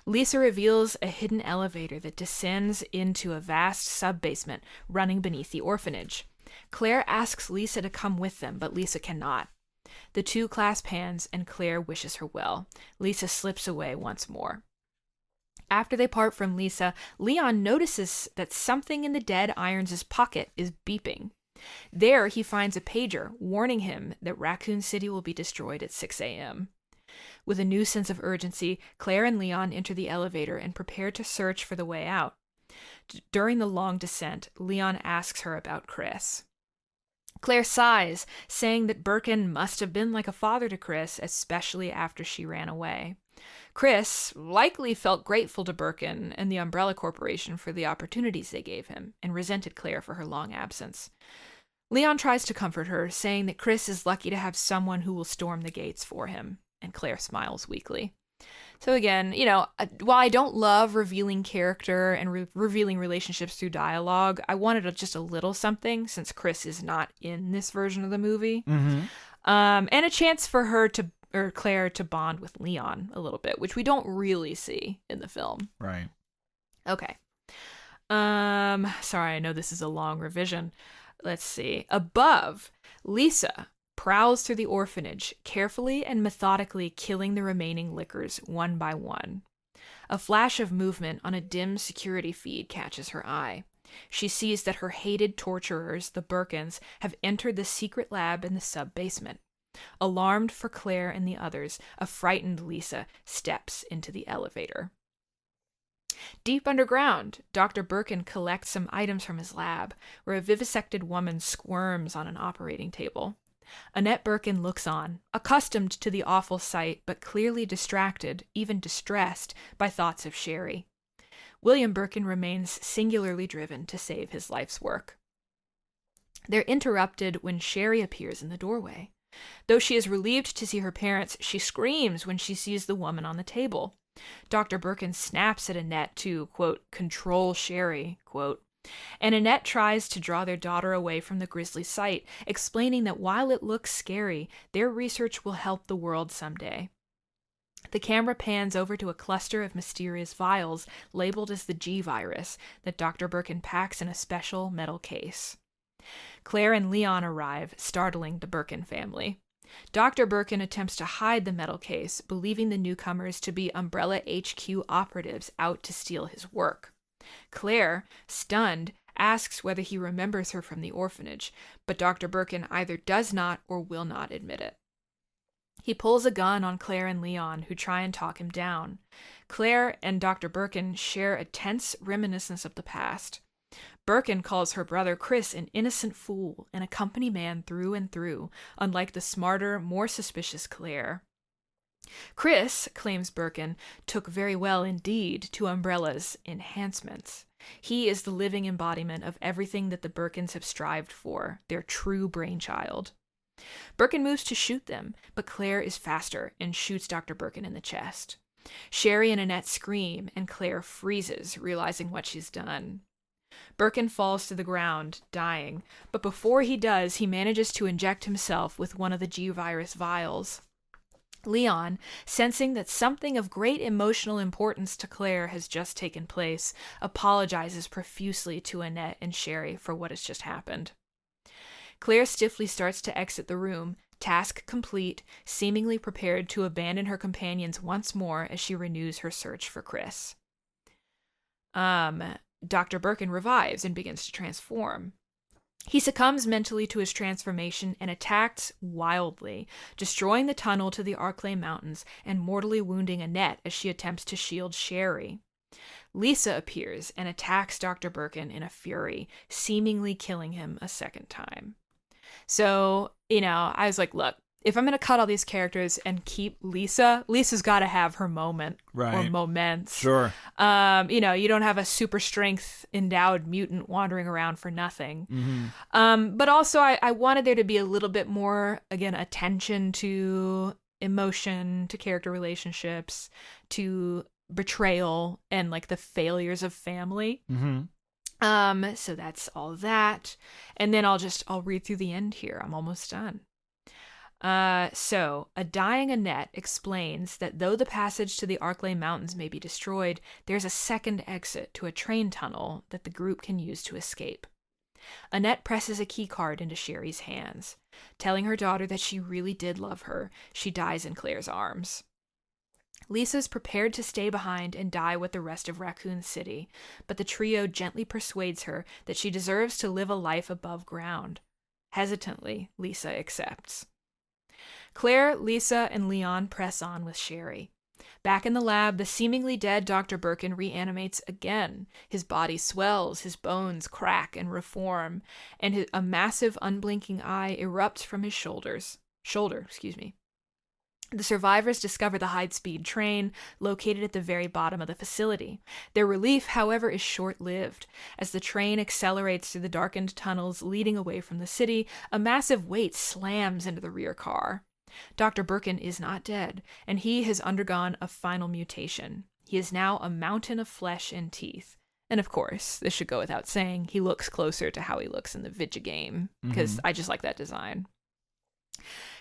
Lisa reveals a hidden elevator that descends into a vast sub-basement running beneath the orphanage. Claire asks Lisa to come with them, but Lisa cannot. The two clasp hands, and Claire wishes her well. Lisa slips away once more. After they part from Lisa, Leon notices that something in the dead Irons' pocket is beeping. There, he finds a pager warning him that Raccoon City will be destroyed at 6 a.m. With a new sense of urgency, Claire and Leon enter the elevator and prepare to search for the way out. During the long descent, Leon asks her about Chris. Claire sighs, saying that Birkin must have been like a father to Chris, especially after she ran away. Chris likely felt grateful to Birkin and the Umbrella Corporation for the opportunities they gave him, and resented Claire for her long absence. Leon tries to comfort her, saying that Chris is lucky to have someone who will storm the gates for him, and Claire smiles weakly. So again, while I don't love revealing character and revealing relationships through dialogue, I wanted just a little something, since Chris is not in this version of the movie. And a chance for Claire to bond with Leon a little bit, which we don't really see in the film. Right. Okay. Sorry, I know this is a long revision. Let's see. Above, Lisa prowls through the orphanage, carefully and methodically killing the remaining lickers one by one. A flash of movement on a dim security feed catches her eye. She sees that her hated torturers, the Birkins, have entered the secret lab in the sub-basement. Alarmed for Claire and the others, a frightened Lisa steps into the elevator. Deep underground, Dr. Birkin collects some items from his lab, where a vivisected woman squirms on an operating table. Annette Birkin looks on, accustomed to the awful sight, but clearly distracted, even distressed, by thoughts of Sherry. William Birkin remains singularly driven to save his life's work. They're interrupted when Sherry appears in the doorway. Though she is relieved to see her parents, she screams when she sees the woman on the table. Dr. Birkin snaps at Annette to, quote, control Sherry, quote, and Annette tries to draw their daughter away from the grisly sight, explaining that while it looks scary, their research will help the world someday. The camera pans over to a cluster of mysterious vials labeled as the G virus that Dr. Birkin packs in a special metal case. Claire and Leon arrive, startling the Birkin family. Dr. Birkin attempts to hide the metal case, believing the newcomers to be Umbrella HQ operatives out to steal his work. Claire, stunned, asks whether he remembers her from the orphanage, but Dr. Birkin either does not or will not admit it. He pulls a gun on Claire and Leon, who try and talk him down. Claire and Dr. Birkin share a tense reminiscence of the past. Birkin calls her brother Chris an innocent fool and a company man through and through, unlike the smarter, more suspicious Claire. Chris, claims Birkin, took very well indeed to Umbrella's enhancements. He is the living embodiment of everything that the Birkins have strived for, their true brainchild. Birkin moves to shoot them, but Claire is faster and shoots Dr. Birkin in the chest. Sherry and Annette scream, and Claire freezes, realizing what she's done. Birkin falls to the ground, dying, but before he does, he manages to inject himself with one of the G-virus vials. Leon, sensing that something of great emotional importance to Claire has just taken place, apologizes profusely to Annette and Sherry for what has just happened. Claire stiffly starts to exit the room, task complete, seemingly prepared to abandon her companions once more as she renews her search for Chris. Dr. Birkin revives and begins to transform. He succumbs mentally to his transformation and attacks wildly, destroying the tunnel to the Arklay Mountains and mortally wounding Annette as she attempts to shield Sherry. Lisa appears and attacks Dr. Birkin in a fury, seemingly killing him a second time. So, I was like, look, if I'm going to cut all these characters and keep Lisa's got to have her moment or moments. Sure. You don't have a super strength endowed mutant wandering around for nothing. Mm-hmm. But also I wanted there to be a little bit more, again, attention to emotion, to character relationships, to betrayal and like the failures of family. Mm-hmm. So that's all that. And then I'll read through the end here. I'm almost done. So, a dying Annette explains that though the passage to the Arklay Mountains may be destroyed, there's a second exit to a train tunnel that the group can use to escape. Annette presses a key card into Sherry's hands. Telling her daughter that she really did love her, she dies in Claire's arms. Lisa's prepared to stay behind and die with the rest of Raccoon City, but the trio gently persuades her that she deserves to live a life above ground. Hesitantly, Lisa accepts. Claire, Lisa, and Leon press on with Sherry. Back in the lab, the seemingly dead Dr. Birkin reanimates again. His body swells, his bones crack and reform, and a massive unblinking eye erupts from his shoulder. The survivors discover the high-speed train located at the very bottom of the facility. Their relief, however, is short-lived. As the train accelerates through the darkened tunnels leading away from the city, a massive weight slams into the rear car. Dr. Birkin is not dead, and he has undergone a final mutation. He is now a mountain of flesh and teeth. And of course, this should go without saying, he looks closer to how he looks in the Vidya game, because I just like that design.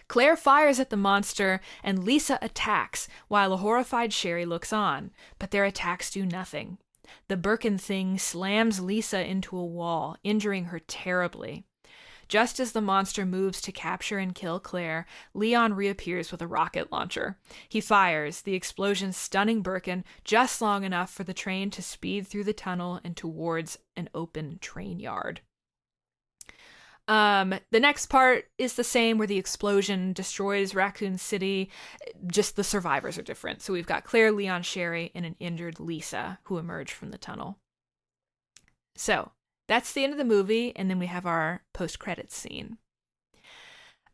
Claire fires at the monster, and Lisa attacks, while a horrified Sherry looks on, but their attacks do nothing. The Birkin thing slams Lisa into a wall, injuring her terribly. Just as the monster moves to capture and kill Claire, Leon reappears with a rocket launcher. He fires, the explosion stunning Birkin just long enough for the train to speed through the tunnel and towards an open train yard. The next part is the same, where the explosion destroys Raccoon City. Just the survivors are different. So we've got Claire, Leon, Sherry, and an injured Lisa who emerge from the tunnel. So that's the end of the movie, and then we have our post-credits scene.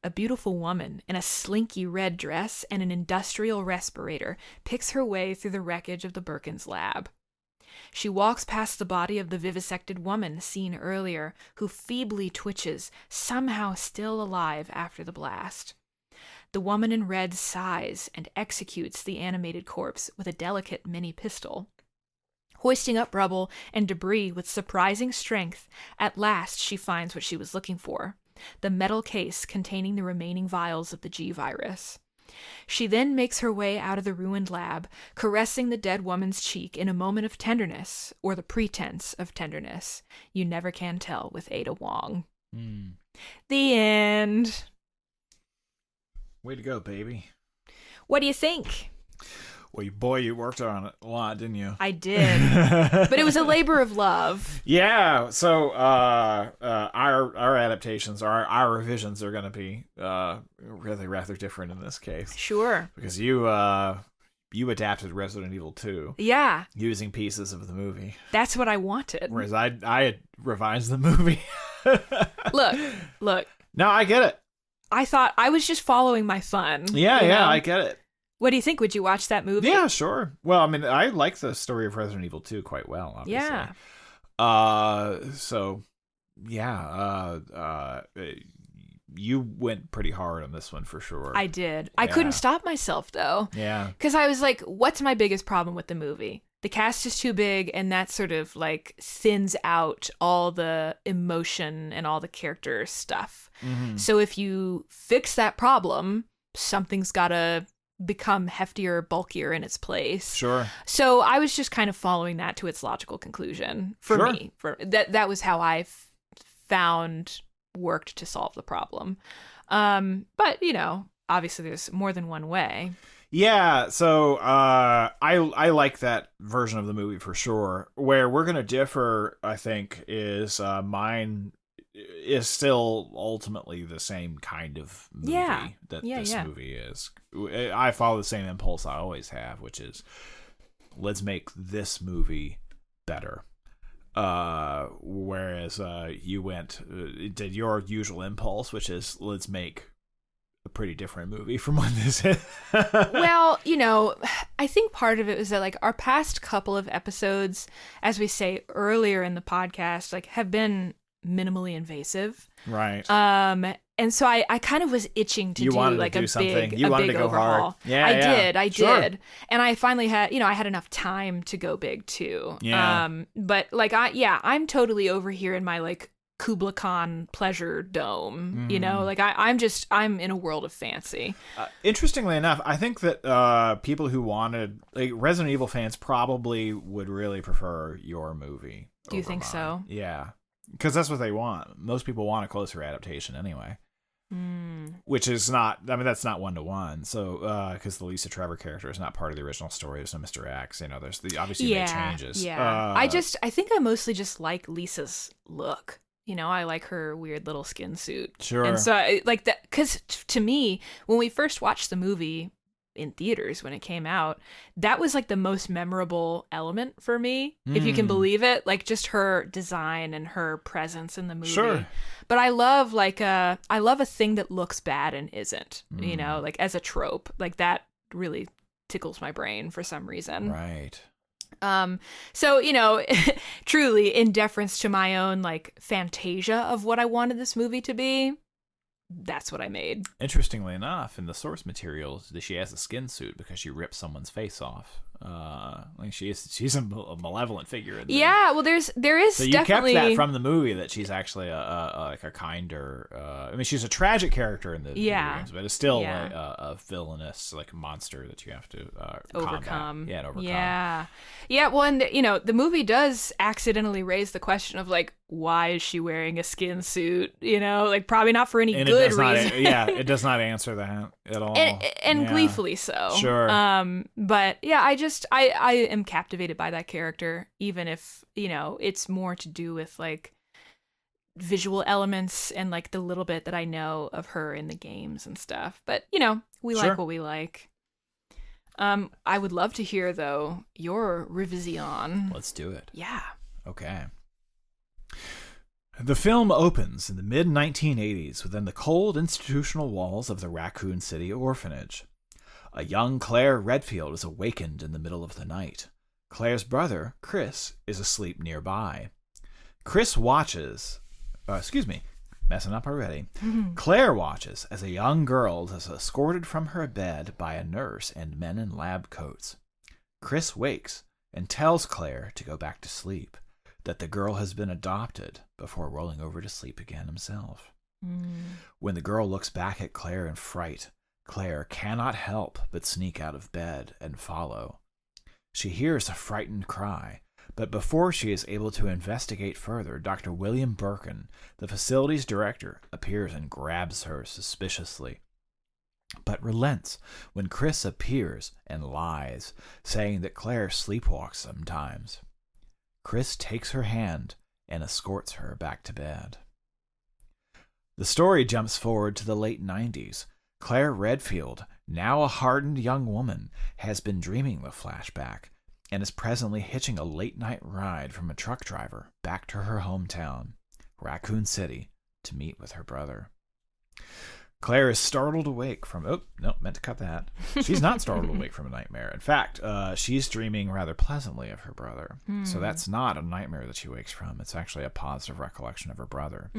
A beautiful woman in a slinky red dress and an industrial respirator picks her way through the wreckage of the Birkins lab. She walks past the body of the vivisected woman seen earlier, who feebly twitches, somehow still alive after the blast. The woman in red sighs and executes the animated corpse with a delicate mini pistol. Hoisting up rubble and debris with surprising strength, at last she finds what she was looking for, the metal case containing the remaining vials of the G-virus. She then makes her way out of the ruined lab, caressing the dead woman's cheek in a moment of tenderness, or the pretense of tenderness. You never can tell with Ada Wong. The end. Way to go, baby. What do you think? Well, you worked on it a lot, didn't you? I did. But it was a labor of love. Yeah, so our adaptations, our revisions are going to be really rather different in this case. Sure. Because you adapted Resident Evil 2. Yeah. Using pieces of the movie. That's what I wanted. Whereas I revised the movie. Look. No, I get it. I thought I was just following my fun. Yeah, I get it. What do you think? Would you watch that movie? Yeah, sure. Well, I mean, I like the story of Resident Evil 2 quite well, obviously. Yeah. So, yeah, you went pretty hard on this one for sure. I did. I couldn't stop myself, though. Yeah. Because I was like, what's my biggest problem with the movie? The cast is too big, and that sort of like thins out all the emotion and all the character stuff. Mm-hmm. So if you fix that problem, something's got to become heftier, bulkier in its place. Sure. So I was just kind of following that to its logical conclusion for me. That was how I found worked to solve the problem. But obviously there's more than one way. Yeah, so I like that version of the movie for sure. Where we're gonna differ, I think, is mine is still ultimately the same kind of movie that this movie is. I follow the same impulse I always have, which is let's make this movie better. Whereas you did your usual impulse, which is let's make a pretty different movie from what this is. Well, I think part of it was that like our past couple of episodes, as we say earlier in the podcast, like have been minimally invasive. Right. And so I kind of was itching to do like a big overhaul. Hard. Yeah, I sure. did. And I finally had, I had enough time to go big too. Yeah. But like I'm totally over here in my like Kubla Khan pleasure dome, like I'm in a world of fancy. Interestingly enough, I think that people who wanted, like Resident Evil fans probably would really prefer your movie. Do you think mine. so? Yeah. Because that's what they want. Most people want a closer adaptation anyway. Which is not, that's not 1-to-1. So, because the Lisa Trevor character is not part of the original story. There's no Mr. X. There's obviously made changes. Yeah. I think I mostly just like Lisa's look. I like her weird little skin suit. Sure. And so I like that, because to me, when we first watched the movie in theaters when it came out, that was like the most memorable element for me, if you can believe it. Like just her design and her presence in the movie. Sure. But I love a thing that looks bad and isn't, like as a trope. Like that really tickles my brain for some reason. Right. So, truly in deference to my own like fantasia of what I wanted this movie to be, that's what I made. Interestingly enough, in the source materials, she has a skin suit because she ripped someone's face off Like she's a malevolent figure. Well, there is so you definitely kept that from the movie that she's actually like a kinder. I mean, she's a tragic character in the video games, but it's still a villainous like monster that you have to overcome. Yeah, and overcome. Yeah. Well, and the movie does accidentally raise the question of like, why is she wearing a skin suit? Like probably not for any good reason. It does not answer that at all, and gleefully so. Sure. But yeah, I am captivated by that character, even if it's more to do with like visual elements and like the little bit that I know of her in the games and stuff. But we like what we like. I would love to hear though your revision. Let's do it. Yeah. Okay. The film opens in the mid-1980s within the cold institutional walls of the Raccoon City orphanage. A young Claire Redfield is awakened in the middle of the night. Claire's brother, Chris, is asleep nearby. Chris watches... messing up already. Claire watches as a young girl is escorted from her bed by a nurse and men in lab coats. Chris wakes and tells Claire to go back to sleep, that the girl has been adopted, before rolling over to sleep again himself. When the girl looks back at Claire in fright, Claire cannot help but sneak out of bed and follow. She hears a frightened cry, but before she is able to investigate further, Dr. William Birkin, the facility's director, appears and grabs her suspiciously, but relents when Chris appears and lies, saying that Claire sleepwalks sometimes. Chris takes her hand and escorts her back to bed. The story jumps forward to the late 90s. Claire Redfield, now a hardened young woman, has been dreaming the flashback and is presently hitching a late-night ride from a truck driver back to her hometown, Raccoon City, to meet with her brother. Claire is startled awake from... Oh, no, meant to cut that. She's not startled awake from a nightmare. In fact, she's dreaming rather pleasantly of her brother. So that's not a nightmare that she wakes from. It's actually a positive recollection of her brother.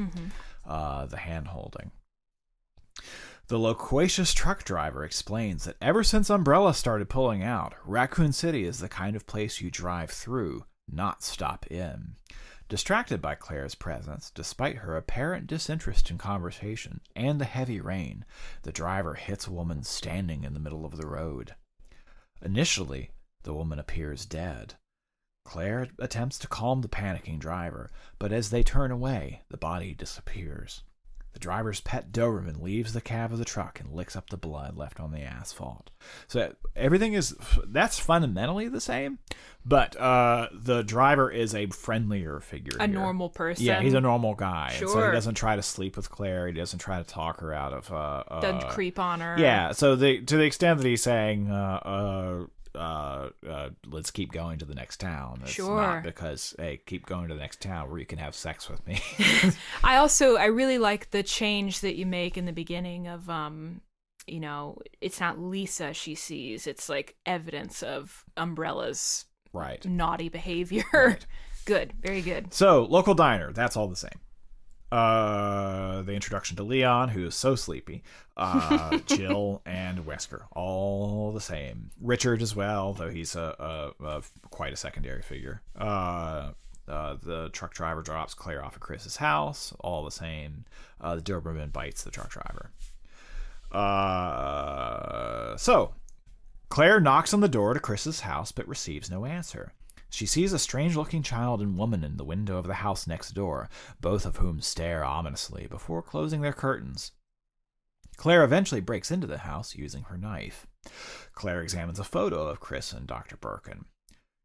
The hand-holding. The loquacious truck driver explains that ever since Umbrella started pulling out, Raccoon City is the kind of place you drive through, not stop in. Distracted by Claire's presence, despite her apparent disinterest in conversation and the heavy rain, the driver hits a woman standing in the middle of the road. Initially, the woman appears dead. Claire attempts to calm the panicking driver, but as they turn away, the body disappears. The driver's pet Doberman leaves the cab of the truck and licks up the blood left on the asphalt. So that's fundamentally the same, but the driver is a friendlier figure. A normal person. Yeah, he's a normal guy. Sure. And so he doesn't try to sleep with Claire. He doesn't try to talk her out of... doesn't creep on her. Yeah, so to the extent that he's saying... let's keep going to the next town. It's not because, hey, keep going to the next town where you can have sex with me. I really like the change that you make in the beginning of, it's not Lisa she sees. It's like evidence of Umbrella's naughty behavior. Right. Good. Very good. So, local diner. That's all the same. The introduction to Leon, who is so sleepy, Jill and Wesker, all the same. Richard as well, though he's quite a secondary figure. The truck driver drops Claire off at Chris's house, all the same. The Doberman bites the truck driver. So Claire knocks on the door to Chris's house, but receives no answer. She sees a strange-looking child and woman in the window of the house next door, both of whom stare ominously before closing their curtains. Claire eventually breaks into the house using her knife. Claire examines a photo of Chris and Dr. Birkin.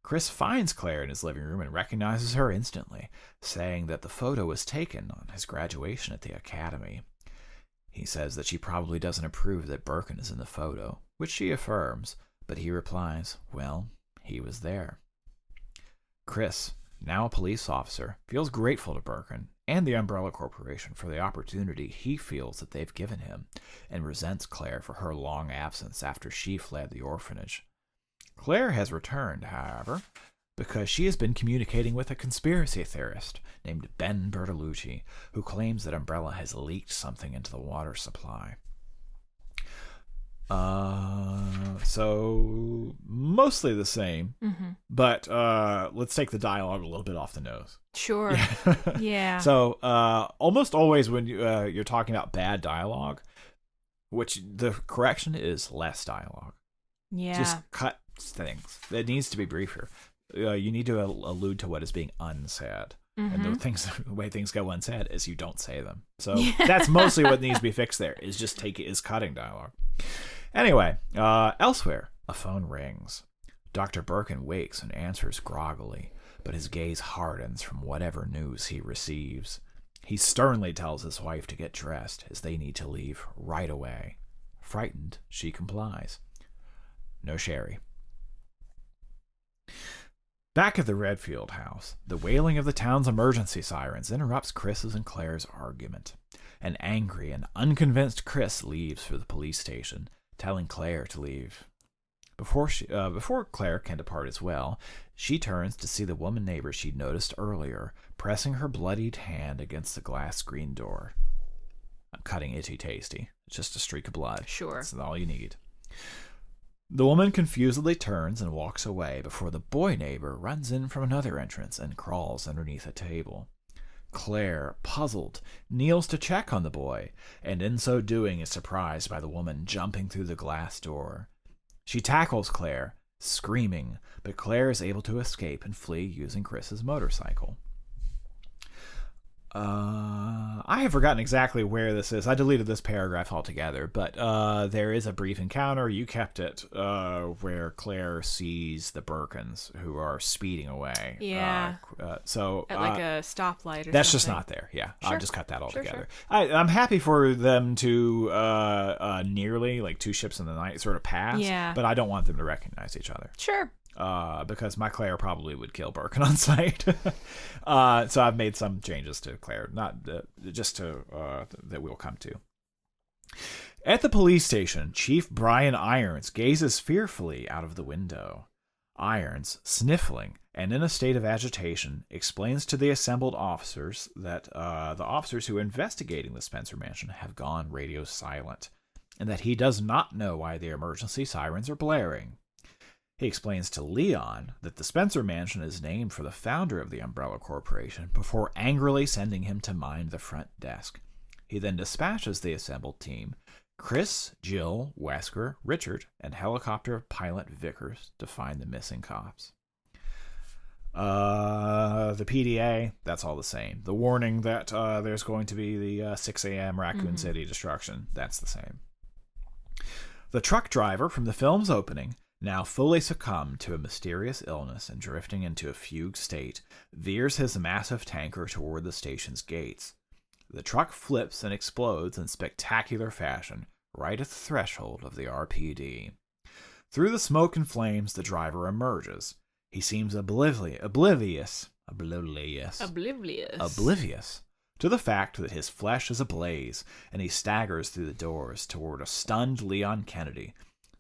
Chris finds Claire in his living room and recognizes her instantly, saying that the photo was taken on his graduation at the academy. He says that she probably doesn't approve that Birkin is in the photo, which she affirms, but he replies, well, he was there. Chris, now a police officer, feels grateful to Birkin and the Umbrella Corporation for the opportunity he feels that they've given him, and resents Claire for her long absence after she fled the orphanage. Claire has returned, however, because she has been communicating with a conspiracy theorist named Ben Bertolucci, who claims that Umbrella has leaked something into the water supply. So mostly the same, but let's take the dialogue a little bit off the nose. Sure. Yeah. So almost always when you're talking about bad dialogue, which the correction is less dialogue. Yeah. Just cut things. It needs to be briefer. You need to allude to what is being unsaid. And the way things go unsaid is you don't say them. So that's mostly what needs to be fixed there, is cutting dialogue. Anyway, elsewhere, a phone rings. Dr. Birkin wakes and answers groggily, but his gaze hardens from whatever news he receives. He sternly tells his wife to get dressed, as they need to leave right away. Frightened, she complies. No sherry. Back at the Redfield house, the wailing of the town's emergency sirens interrupts Chris's and Claire's argument. An angry and unconvinced Chris leaves for the police station, telling Claire to leave. Before Claire can depart as well, she turns to see the woman neighbor she'd noticed earlier, pressing her bloodied hand against the glass screen door. I'm cutting itchy tasty. It's just a streak of blood. Sure. That's all you need. The woman confusedly turns and walks away before the boy neighbor runs in from another entrance and crawls underneath a table. Claire, puzzled, kneels to check on the boy, and in so doing is surprised by the woman jumping through the glass door. She tackles Claire, screaming, but Claire is able to escape and flee using Chris's motorcycle. I have forgotten exactly where this is. I deleted this paragraph altogether, but there is a brief encounter. You kept it where Claire sees the Birkins who are speeding away. Yeah. So at like a stoplight or that's something. Just not there. Yeah. Sure. I'll just cut that all together. Sure. I'm happy for them to nearly, like 2 ships in the night, sort of pass. Yeah. But I don't want them to recognize each other. Sure. Because my Claire probably would kill Birkin on sight. So I've made some changes to Claire, not just to that we'll come to. At the police station, Chief Brian Irons gazes fearfully out of the window. Irons, sniffling and in a state of agitation, explains to the assembled officers that the officers who are investigating the Spencer mansion have gone radio silent, and that he does not know why the emergency sirens are blaring. He explains to Leon that the Spencer mansion is named for the founder of the Umbrella Corporation before angrily sending him to mind the front desk. He then dispatches the assembled team, Chris, Jill, Wesker, Richard, and helicopter pilot Vickers, to find the missing cops. The PDA, that's all the same. The warning that there's going to be the 6 a.m. Raccoon City destruction, that's the same. The truck driver from the film's opening, now fully succumbed to a mysterious illness and drifting into a fugue state, veers his massive tanker toward the station's gates. The truck flips and explodes in spectacular fashion, right at the threshold of the R.P.D. Through the smoke and flames, the driver emerges. He seems oblivious to the fact that his flesh is ablaze, and he staggers through the doors toward a stunned Leon Kennedy,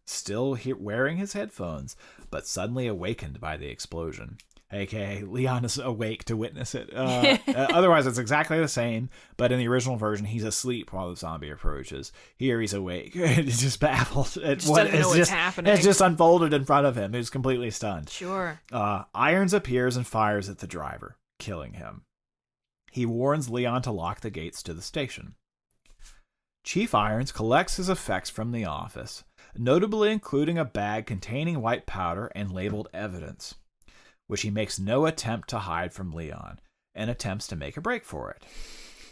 still wearing his headphones, but suddenly awakened by the explosion. AKA, Leon is awake to witness it. Otherwise, it's exactly the same, but in the original version, he's asleep while the zombie approaches. Here, he's awake. He's just baffled at what is just happening. It's just unfolded in front of him. He's completely stunned. Sure. Irons appears and fires at the driver, killing him. He warns Leon to lock the gates to the station. Chief Irons collects his effects from the office, notably including a bag containing white powder and labeled evidence, which he makes no attempt to hide from Leon, and attempts to make a break for it.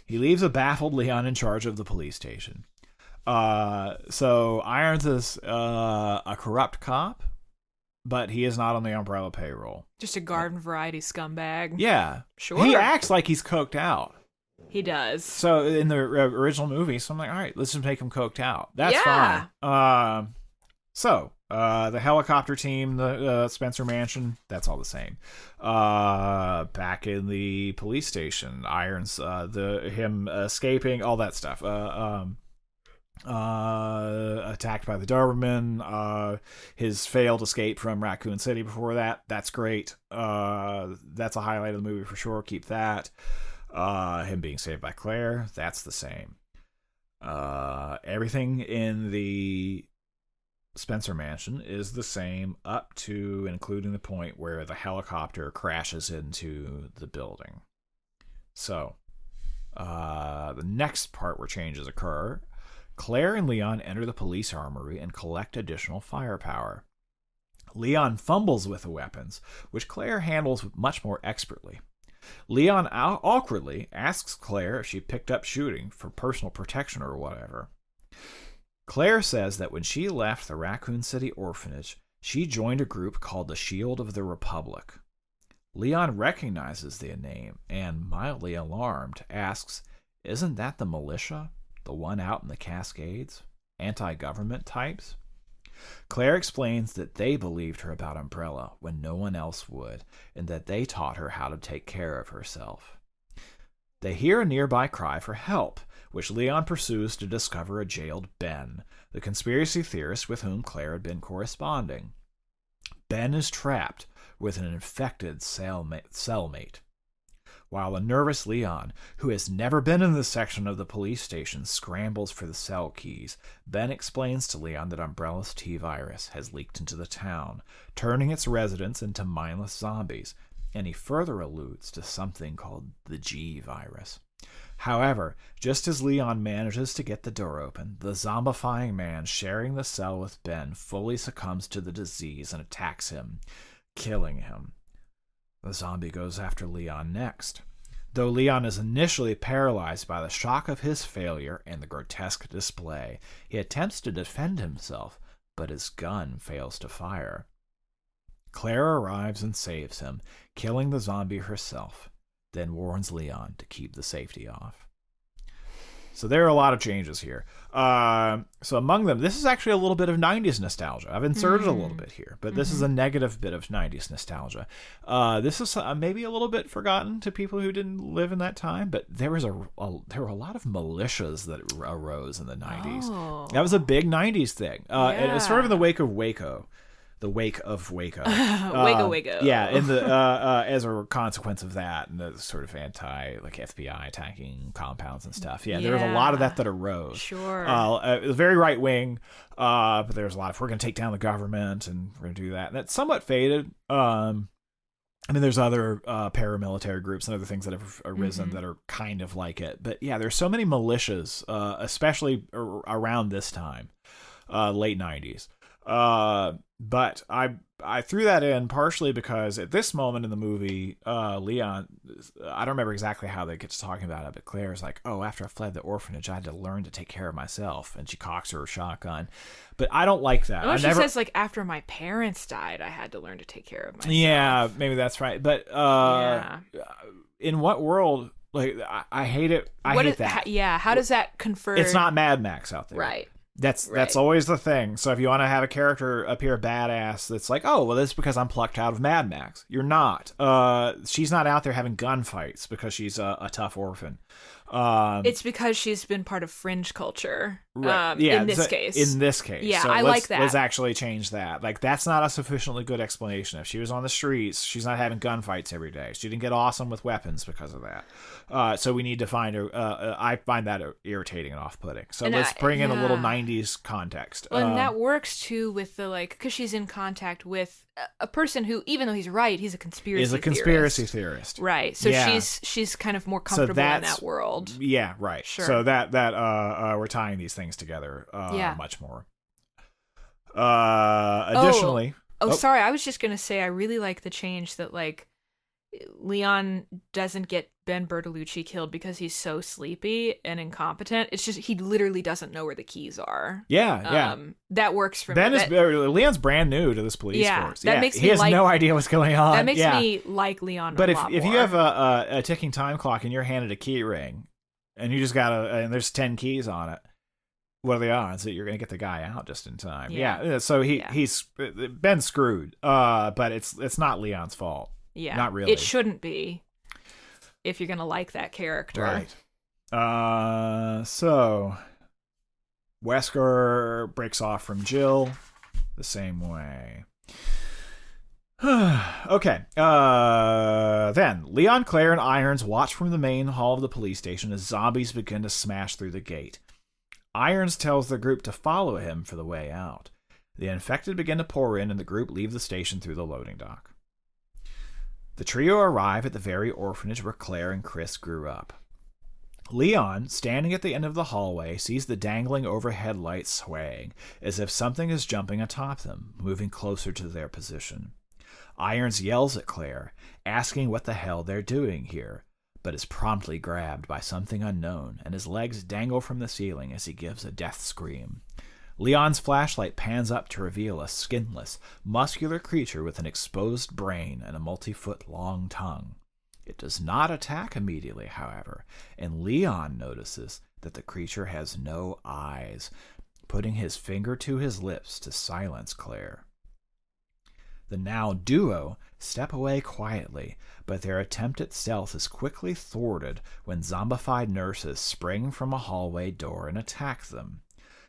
He leaves a baffled Leon in charge of the police station. So Irons is a corrupt cop, but he is not on the Umbrella payroll. Just a garden variety scumbag. Yeah. Sure. He acts like he's coked out. He does. So in the original movie, so I'm like, all right, let's just make him coked out. That's fine. So the helicopter team, the Spencer mansion, that's all the same. Back in the police station, Irons, him escaping, all that stuff. Attacked by the Doberman, his failed escape from Raccoon City before that. That's great. That's a highlight of the movie for sure. Keep that. Him being saved by Claire, that's the same. Everything in the Spencer Mansion is the same up to including the point where the helicopter crashes into the building. So, the next part where changes occur, Claire and Leon enter the police armory and collect additional firepower. Leon fumbles with the weapons, which Claire handles much more expertly. Leon awkwardly asks Claire if she picked up shooting for personal protection or whatever. Claire says that when she left the Raccoon City orphanage, she joined a group called the Shield of the Republic. Leon recognizes the name and, mildly alarmed, asks, "Isn't that the militia? The one out in the Cascades? Anti-government types?" Claire explains that they believed her about Umbrella when no one else would, and that they taught her how to take care of herself. They hear a nearby cry for help, which Leon pursues to discover a jailed Ben, the conspiracy theorist with whom Claire had been corresponding. Ben is trapped with an infected cellmate. While a nervous Leon, who has never been in this section of the police station, scrambles for the cell keys, Ben explains to Leon that Umbrella's T-virus has leaked into the town, turning its residents into mindless zombies, and he further alludes to something called the G-virus. However, just as Leon manages to get the door open, the zombifying man sharing the cell with Ben fully succumbs to the disease and attacks him, killing him. The zombie goes after Leon next. Though Leon is initially paralyzed by the shock of his failure and the grotesque display, he attempts to defend himself, but his gun fails to fire. Claire arrives and saves him, killing the zombie herself, then warns Leon to keep the safety off. So there are a lot of changes here. So among them, this is actually a little bit of 90s nostalgia. I've inserted a little bit here, but this is a negative bit of 90s nostalgia. This is maybe a little bit forgotten to people who didn't live in that time, but there were a lot of militias that arose in the 90s. Oh. That was a big 90s thing. And it's sort of in the wake of Waco. The wake of Waco. Waco. Yeah, and the as a consequence of that, and the sort of FBI attacking compounds and stuff. Yeah, there was a lot of that arose. Sure. It was very right wing, but there was a lot of, we're going to take down the government and we're going to do that. And that somewhat faded. There's other paramilitary groups and other things that have arisen that are kind of like it. But yeah, there's so many militias, especially around this time, late 90s. But I threw that in partially because at this moment in the movie, Leon, I don't remember exactly how they get to talking about it, but Claire's like, "Oh, after I fled the orphanage, I had to learn to take care of myself," and she cocks her shotgun. But I don't like that. She says, after my parents died, I had to learn to take care of myself. Yeah, maybe that's right. But in what world? I hate it. I hate that. How does that confer? It's not Mad Max out there. Right. That's always the thing. So if you want to have a character appear badass, that's like, oh, well, that's because I'm plucked out of Mad Max. You're not. She's not out there having gunfights because she's a tough orphan. It's because she's been part of fringe culture. Right. In this case. In this case. Yeah, so I like that. Let's actually change that. That's not a sufficiently good explanation. If she was on the streets, she's not having gunfights every day. She didn't get awesome with weapons because of that. So we need to find her. I find that irritating and off-putting. So let's bring in a little 90s context. Well, and that works too with the because she's in contact with a person who, even though he's right, he's a conspiracy theorist. Right. So she's kind of more comfortable in that world. Yeah, right. Sure. So that we're tying these things together much more. Additionally... Sorry, I was just going to say I really like the change that, Leon doesn't get Ben Bertolucci killed because he's so sleepy and incompetent. It's just he literally doesn't know where the keys are. Yeah. That works for me. Leon's brand new to this police force. That makes he has no idea what's going on. That makes me like Leon. But a lot if more. you have a ticking time clock and you're handed a key ring, and you just and there's 10 keys on it, what are the odds that you're going to get the guy out just in time? Yeah. So he's Ben's screwed. But it's not Leon's fault. Yeah, not really. It shouldn't be if you're going to like that character. Right. So Wesker breaks off from Jill the same way. Okay. Then Leon, Claire, and Irons watch from the main hall of the police station as zombies begin to smash through the gate. Irons tells the group to follow him for the way out. The infected begin to pour in, and the group leave the station through the loading dock. The trio arrive at the very orphanage where Claire and Chris grew up. Leon, standing at the end of the hallway, sees the dangling overhead lights swaying, as if something is jumping atop them, moving closer to their position. Irons yells at Claire, asking what the hell they're doing here, but is promptly grabbed by something unknown, and his legs dangle from the ceiling as he gives a death scream. Leon's flashlight pans up to reveal a skinless, muscular creature with an exposed brain and a multi-foot-long tongue. It does not attack immediately, however, and Leon notices that the creature has no eyes, putting his finger to his lips to silence Claire. The now duo step away quietly, but their attempt at stealth is quickly thwarted when zombified nurses spring from a hallway door and attack them.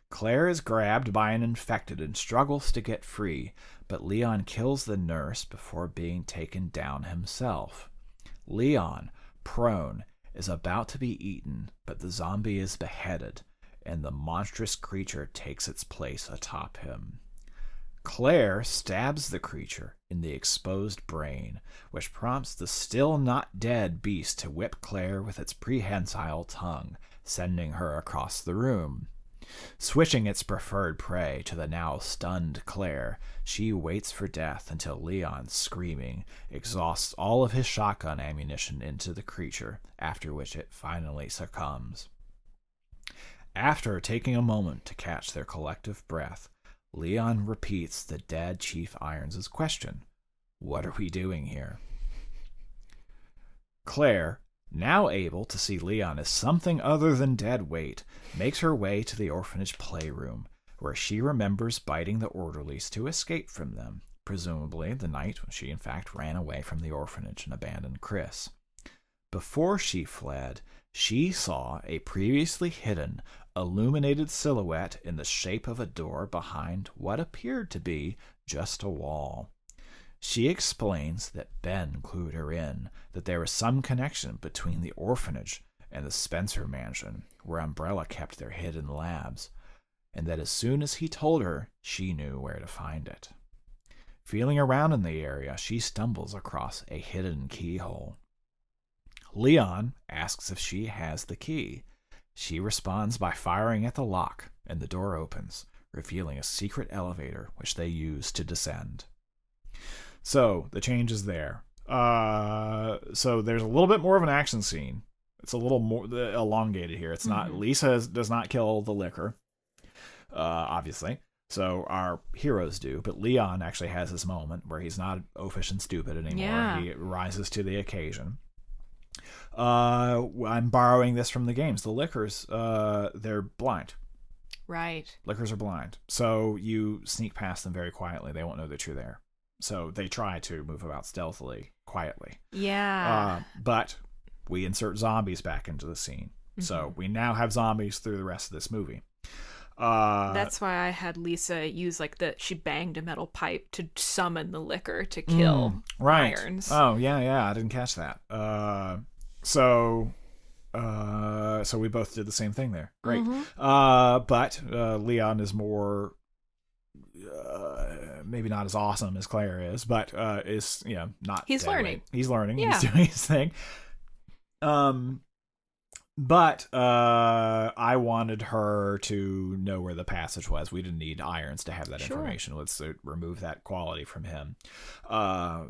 Claire is grabbed by an infected and struggles to get free, but Leon kills the nurse before being taken down himself. Leon, prone, is about to be eaten, but the zombie is beheaded, and the monstrous creature takes its place atop him. Claire stabs the creature in the exposed brain, which prompts the still not dead beast to whip Claire with its prehensile tongue, sending her across the room. Switching its preferred prey to the now stunned Claire, she waits for death until Leon, screaming, exhausts all of his shotgun ammunition into the creature, after which it finally succumbs. After taking a moment to catch their collective breath, Leon repeats the dead Chief Irons' question, "What are we doing here?" Claire, now able to see Leon as something other than dead weight, makes her way to the orphanage playroom, where she remembers biting the orderlies to escape from them, presumably the night when she in fact ran away from the orphanage and abandoned Chris. Before she fled, she saw a previously hidden, illuminated silhouette in the shape of a door behind what appeared to be just a wall. She explains that Ben clued her in, that there was some connection between the orphanage and the Spencer mansion, where Umbrella kept their hidden labs, and that as soon as he told her, she knew where to find it. Feeling around in the area, she stumbles across a hidden keyhole. Leon asks if she has the key. She responds by firing at the lock, and the door opens, revealing a secret elevator which they use to descend. So, the change is there. So there's a little bit more of an action scene. It's a little more elongated here. It's not, Lisa does not kill the liquor, obviously. So our heroes do, but Leon actually has this moment where he's not oafish and stupid anymore. Yeah. He rises to the occasion. I'm borrowing this from the games. The liquors, they're blind. Right. Liquors are blind. So you sneak past them very quietly. They won't know that you're there. So they try to move about stealthily, quietly. Yeah. But we insert zombies back into the scene. Mm-hmm. So we now have zombies through the rest of this movie. That's why I had Lisa use she banged a metal pipe to summon the liquor to kill Irons. Oh, yeah, I didn't catch that. So we both did the same thing there. Great. Mm-hmm. But Leon is more, maybe not as awesome as Claire is, but is, not. He's learning. Weight. He's learning. Yeah. He's doing his thing. But I wanted her to know where the passage was. We didn't need Irons to have that information. Let's remove that quality from him. I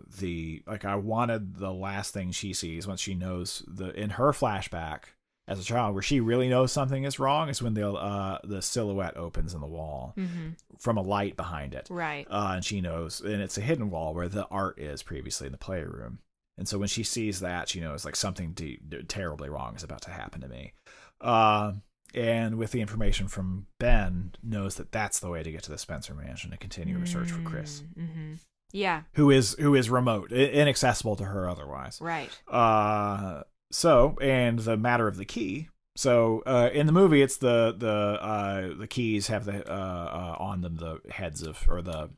wanted the last thing she sees once she knows in her flashback as a child, where she really knows something is wrong, is when the silhouette opens in the wall from a light behind it. Right. And she knows, and it's a hidden wall where the art is previously in the playroom. And so when she sees that, she knows something terribly wrong is about to happen to me. And with the information from Ben, knows that that's the way to get to the Spencer mansion and continue her search for Chris. Mm-hmm. Yeah. Who is remote, inaccessible to her otherwise. Right. And the matter of the key. So in the movie, it's the keys have on them the heads of, or the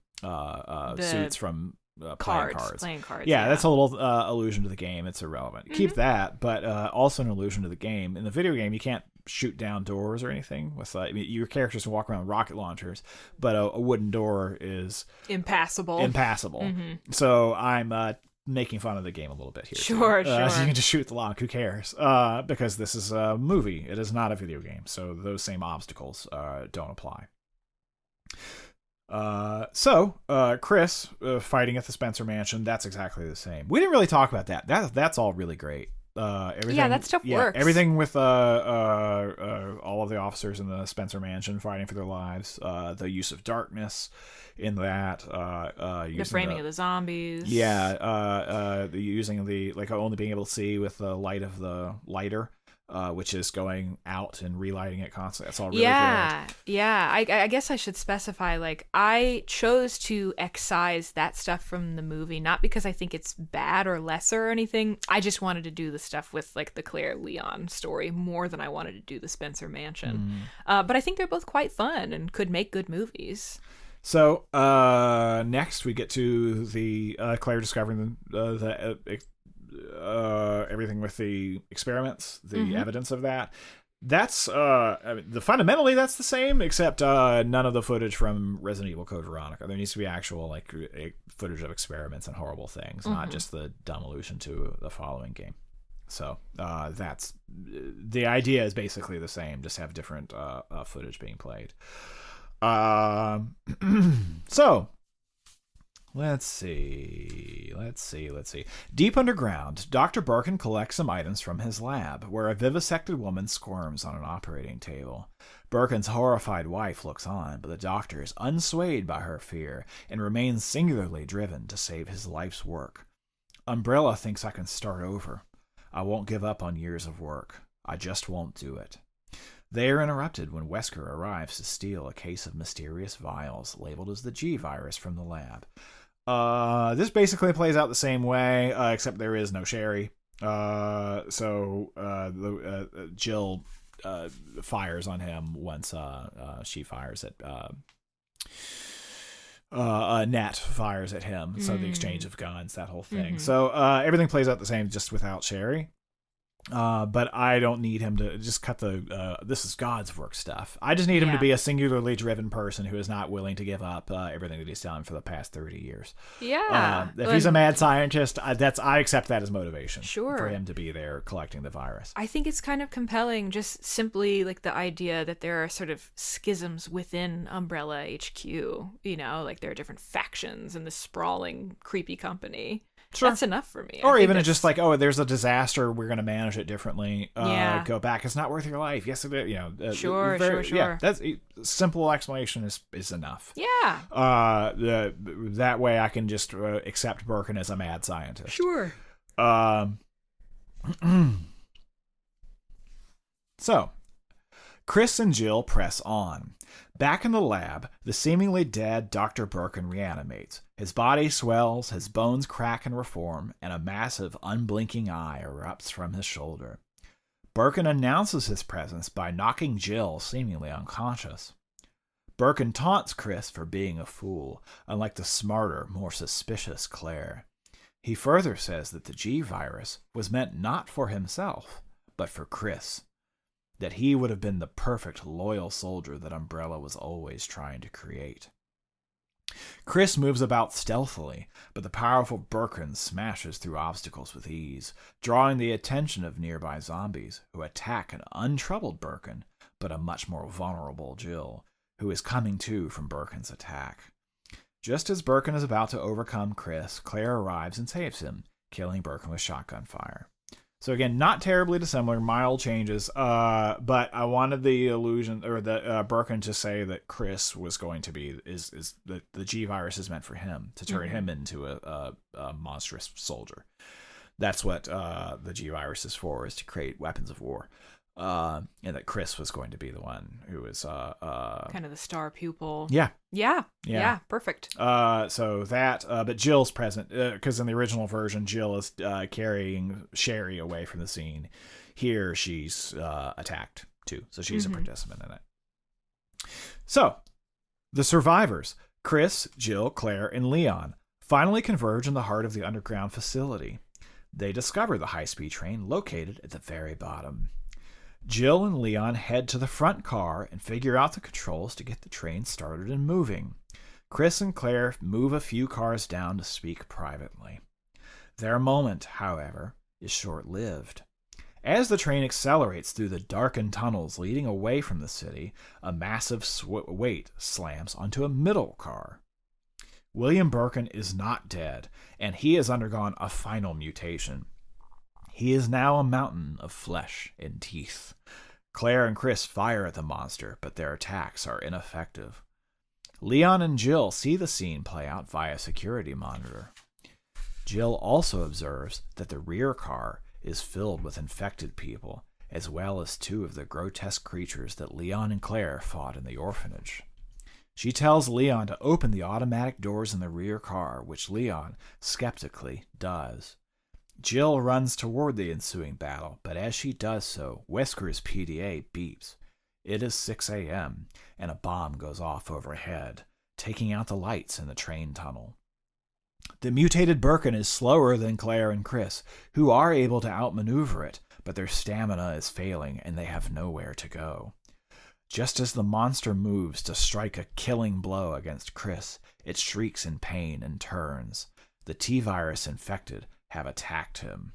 suits from playing cards. Yeah, that's a little allusion to the game. It's irrelevant. Mm-hmm. Keep that, but also an allusion to the game. In the video game, you can't shoot down doors or anything. With I mean, your characters can walk around with rocket launchers, but a wooden door is impassable. Mm-hmm. So I'm making fun of the game a little bit here. Sure. So you can just shoot the lock. Who cares? Because this is a movie. It is not a video game. So those same obstacles don't apply. Chris fighting at the Spencer Mansion, that's exactly the same. We didn't really talk about that. That's all really great. Everything, that stuff works. Everything with all of the officers in the Spencer Mansion fighting for their lives. The use of darkness in that. The framing of the zombies. Using the only being able to see with the light of the lighter. Which is going out and relighting it constantly. That's all really good. Yeah. I guess I should specify, I chose to excise that stuff from the movie, not because I think it's bad or lesser or anything. I just wanted to do the stuff with, the Claire Leon story more than I wanted to do the Spencer Mansion. But I think they're both quite fun and could make good movies. So, next we get to the Claire discovering the everything with the experiments, the evidence of that. That's fundamentally that's the same, except none of the footage from Resident Evil Code Veronica. There needs to be actual footage of experiments and horrible things, not just the dumb allusion to the following game. So that's the idea is basically the same, just have different footage being played. So Let's see. Deep underground, Dr. Birkin collects some items from his lab, where a vivisected woman squirms on an operating table. Birkin's horrified wife looks on, but the doctor is unswayed by her fear and remains singularly driven to save his life's work. Umbrella thinks I can start over. I won't give up on years of work. I just won't do it. They are interrupted when Wesker arrives to steal a case of mysterious vials labeled as the G virus from the lab. This basically plays out the same way, except there is no Sherry. Jill fires on him once she fires at Nat fires at him. So the exchange of guns, that whole thing. So everything plays out the same, just without Sherry. But I don't need him to just cut the this is God's work stuff. I just need him to be a singularly driven person who is not willing to give up everything that he's done for the past 30 years. Yeah. If he's a mad scientist, I accept that as motivation. Sure. For him to be there collecting the virus. I think it's kind of compelling, just simply the idea that there are sort of schisms within Umbrella HQ. There are different factions in this sprawling, creepy company. Sure. That's enough for me. Or even just there's a disaster, we're going to manage it differently. Go back. It's not worth your life. Yes, sure. Yeah, that's simple explanation is enough. Yeah. That way I can just accept Birkin as a mad scientist. Sure. So, Chris and Jill press on. Back in the lab, the seemingly dead Dr. Birkin reanimates. His body swells, his bones crack and reform, and a massive, unblinking eye erupts from his shoulder. Birkin announces his presence by knocking Jill seemingly unconscious. Birkin taunts Chris for being a fool, unlike the smarter, more suspicious Claire. He further says that the G virus was meant not for himself, but for Chris. That he would have been the perfect, loyal soldier that Umbrella was always trying to create. Chris moves about stealthily, but the powerful Birkin smashes through obstacles with ease, drawing the attention of nearby zombies, who attack an untroubled Birkin, but a much more vulnerable Jill, who is coming to from Birkin's attack. Just as Birkin is about to overcome Chris, Claire arrives and saves him, killing Birkin with shotgun fire. So again, not terribly dissimilar, mild changes, but I wanted the illusion, or the Birkin to say that Chris was going to be, is the G virus is meant for him, to turn him into a monstrous soldier. That's what the G virus is for, is to create weapons of war. And that Chris was going to be the one who was kind of the star pupil. Yeah. Perfect. So that, but Jill's present, because in the original version, Jill is carrying Sherry away from the scene. Here, she's attacked too, so she's a participant in it. So, the survivors, Chris, Jill, Claire, and Leon, finally converge in the heart of the underground facility. They discover the high-speed train located at the very bottom. Jill and Leon head to the front car and figure out the controls to get the train started and moving. Chris and Claire move a few cars down to speak privately. Their moment, however, is short-lived. As the train accelerates through the darkened tunnels leading away from the city, a massive weight slams onto a middle car. William Birkin is not dead, and he has undergone a final mutation. He is now a mountain of flesh and teeth. Claire and Chris fire at the monster, but their attacks are ineffective. Leon and Jill see the scene play out via a security monitor. Jill also observes that the rear car is filled with infected people, as well as two of the grotesque creatures that Leon and Claire fought in the orphanage. She tells Leon to open the automatic doors in the rear car, which Leon skeptically does. Jill runs toward the ensuing battle, but as she does so, Wesker's PDA beeps. It is 6 a.m., and a bomb goes off overhead, taking out the lights in the train tunnel. The mutated Birkin is slower than Claire and Chris, who are able to outmaneuver it, but their stamina is failing and they have nowhere to go. Just as the monster moves to strike a killing blow against Chris, it shrieks in pain and turns. The T-virus infected have attacked him.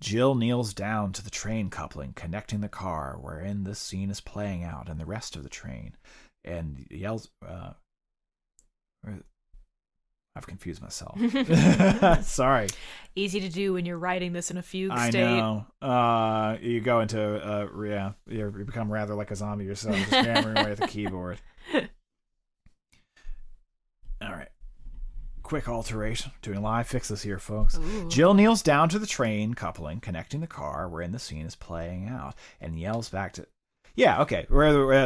Jill kneels down to the train coupling connecting the car wherein this scene is playing out and the rest of the train, and yells, I've confused myself. Sorry. Easy to do when you're writing this in a fugue state. I know. You go into, you become rather like a zombie yourself, just hammering away at the keyboard. All right. Quick alteration. Doing live fixes here, folks. Ooh. Jill kneels down to the train coupling connecting the car wherein the scene is playing out and yells back to... Yeah, okay.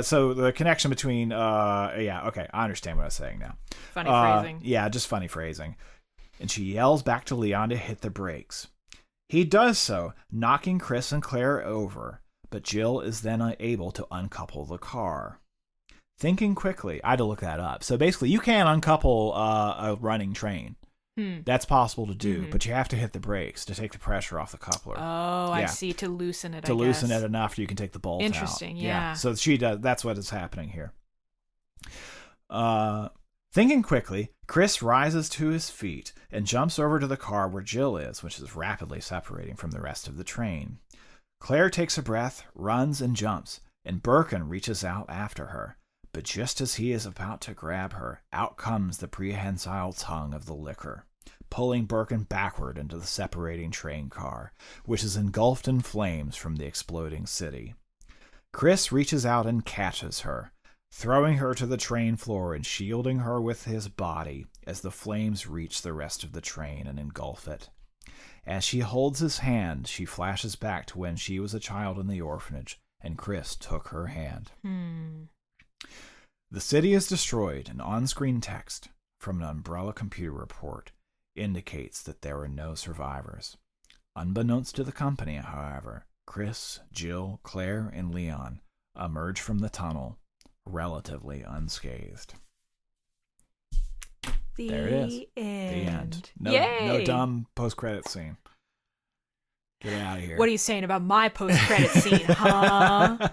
So the connection between... okay. I understand what I was saying now. Funny phrasing. Yeah, just funny phrasing. And she yells back to Leon to hit the brakes. He does so, knocking Chris and Claire over, but Jill is then unable to uncouple the car. Thinking quickly, I had to look that up. So basically, you can uncouple a running train. That's possible to do, but you have to hit the brakes to take the pressure off the coupler. Oh, yeah. I see. To loosen it, To loosen it enough you can take the bolt out. Interesting, yeah. So she does. That's what is happening here. Thinking quickly, Chris rises to his feet and jumps over to the car where Jill is, which is rapidly separating from the rest of the train. Claire takes a breath, runs, and jumps, and Birkin reaches out after her. But just as he is about to grab her, out comes the prehensile tongue of the liquor, pulling Birkin backward into the separating train car, which is engulfed in flames from the exploding city. Chris reaches out and catches her, throwing her to the train floor and shielding her with his body as the flames reach the rest of the train and engulf it. As she holds his hand, she flashes back to when she was a child in the orphanage, and Chris took her hand. The city is destroyed, and on-screen text from an Umbrella computer report indicates that there were no survivors. Unbeknownst to the company, however, Chris, Jill, Claire, and Leon emerge from the tunnel relatively unscathed. There it is. The end. No dumb post-credit scene. Get out of here. What are you saying about my post-credit scene, huh?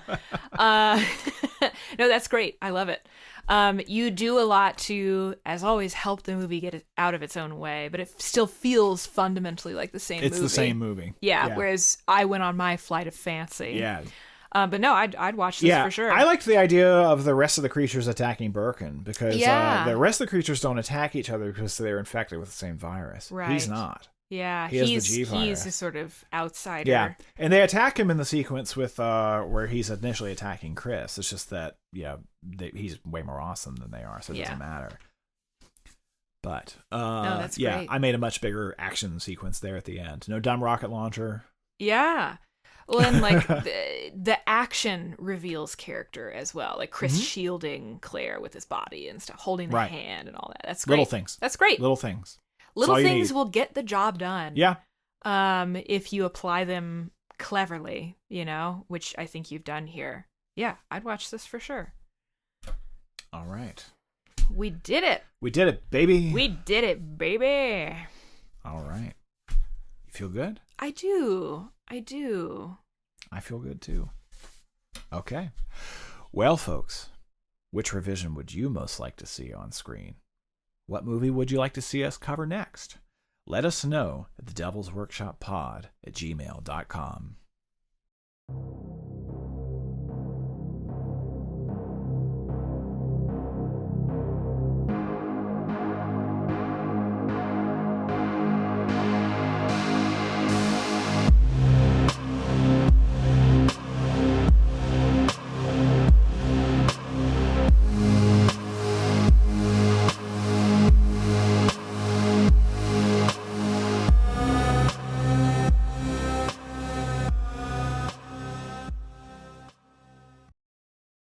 No, that's great. I love it. You do a lot to, as always, help the movie get it out of its own way, but it still feels fundamentally like the same movie. It's the same movie. Yeah, whereas I went on my flight of fancy. Yeah. But no, I'd watch this for sure. I liked the idea of the rest of the creatures attacking Birkin because the rest of the creatures don't attack each other because they're infected with the same virus. Right. He's not. Yeah, he has the G virus. He's a sort of outsider. Yeah, and they attack him in the sequence with where he's initially attacking Chris. It's just that he's way more awesome than they are, so it doesn't matter. But no, that's great. I made a much bigger action sequence there at the end. No dumb rocket launcher. Yeah. Well, and like the action reveals character as well, like Chris shielding Claire with his body and stuff, holding the hand and all that. That's great. Little things. That's great. Little things. Little things will get the job done. Yeah. If you apply them cleverly, which I think you've done here. Yeah, I'd watch this for sure. All right. We did it. We did it, baby. We did it, baby. All right. You feel good? I do. I feel good too. Okay. Well, folks, which revision would you most like to see on screen? What movie would you like to see us cover next? Let us know at thedevilsworkshoppod@gmail.com.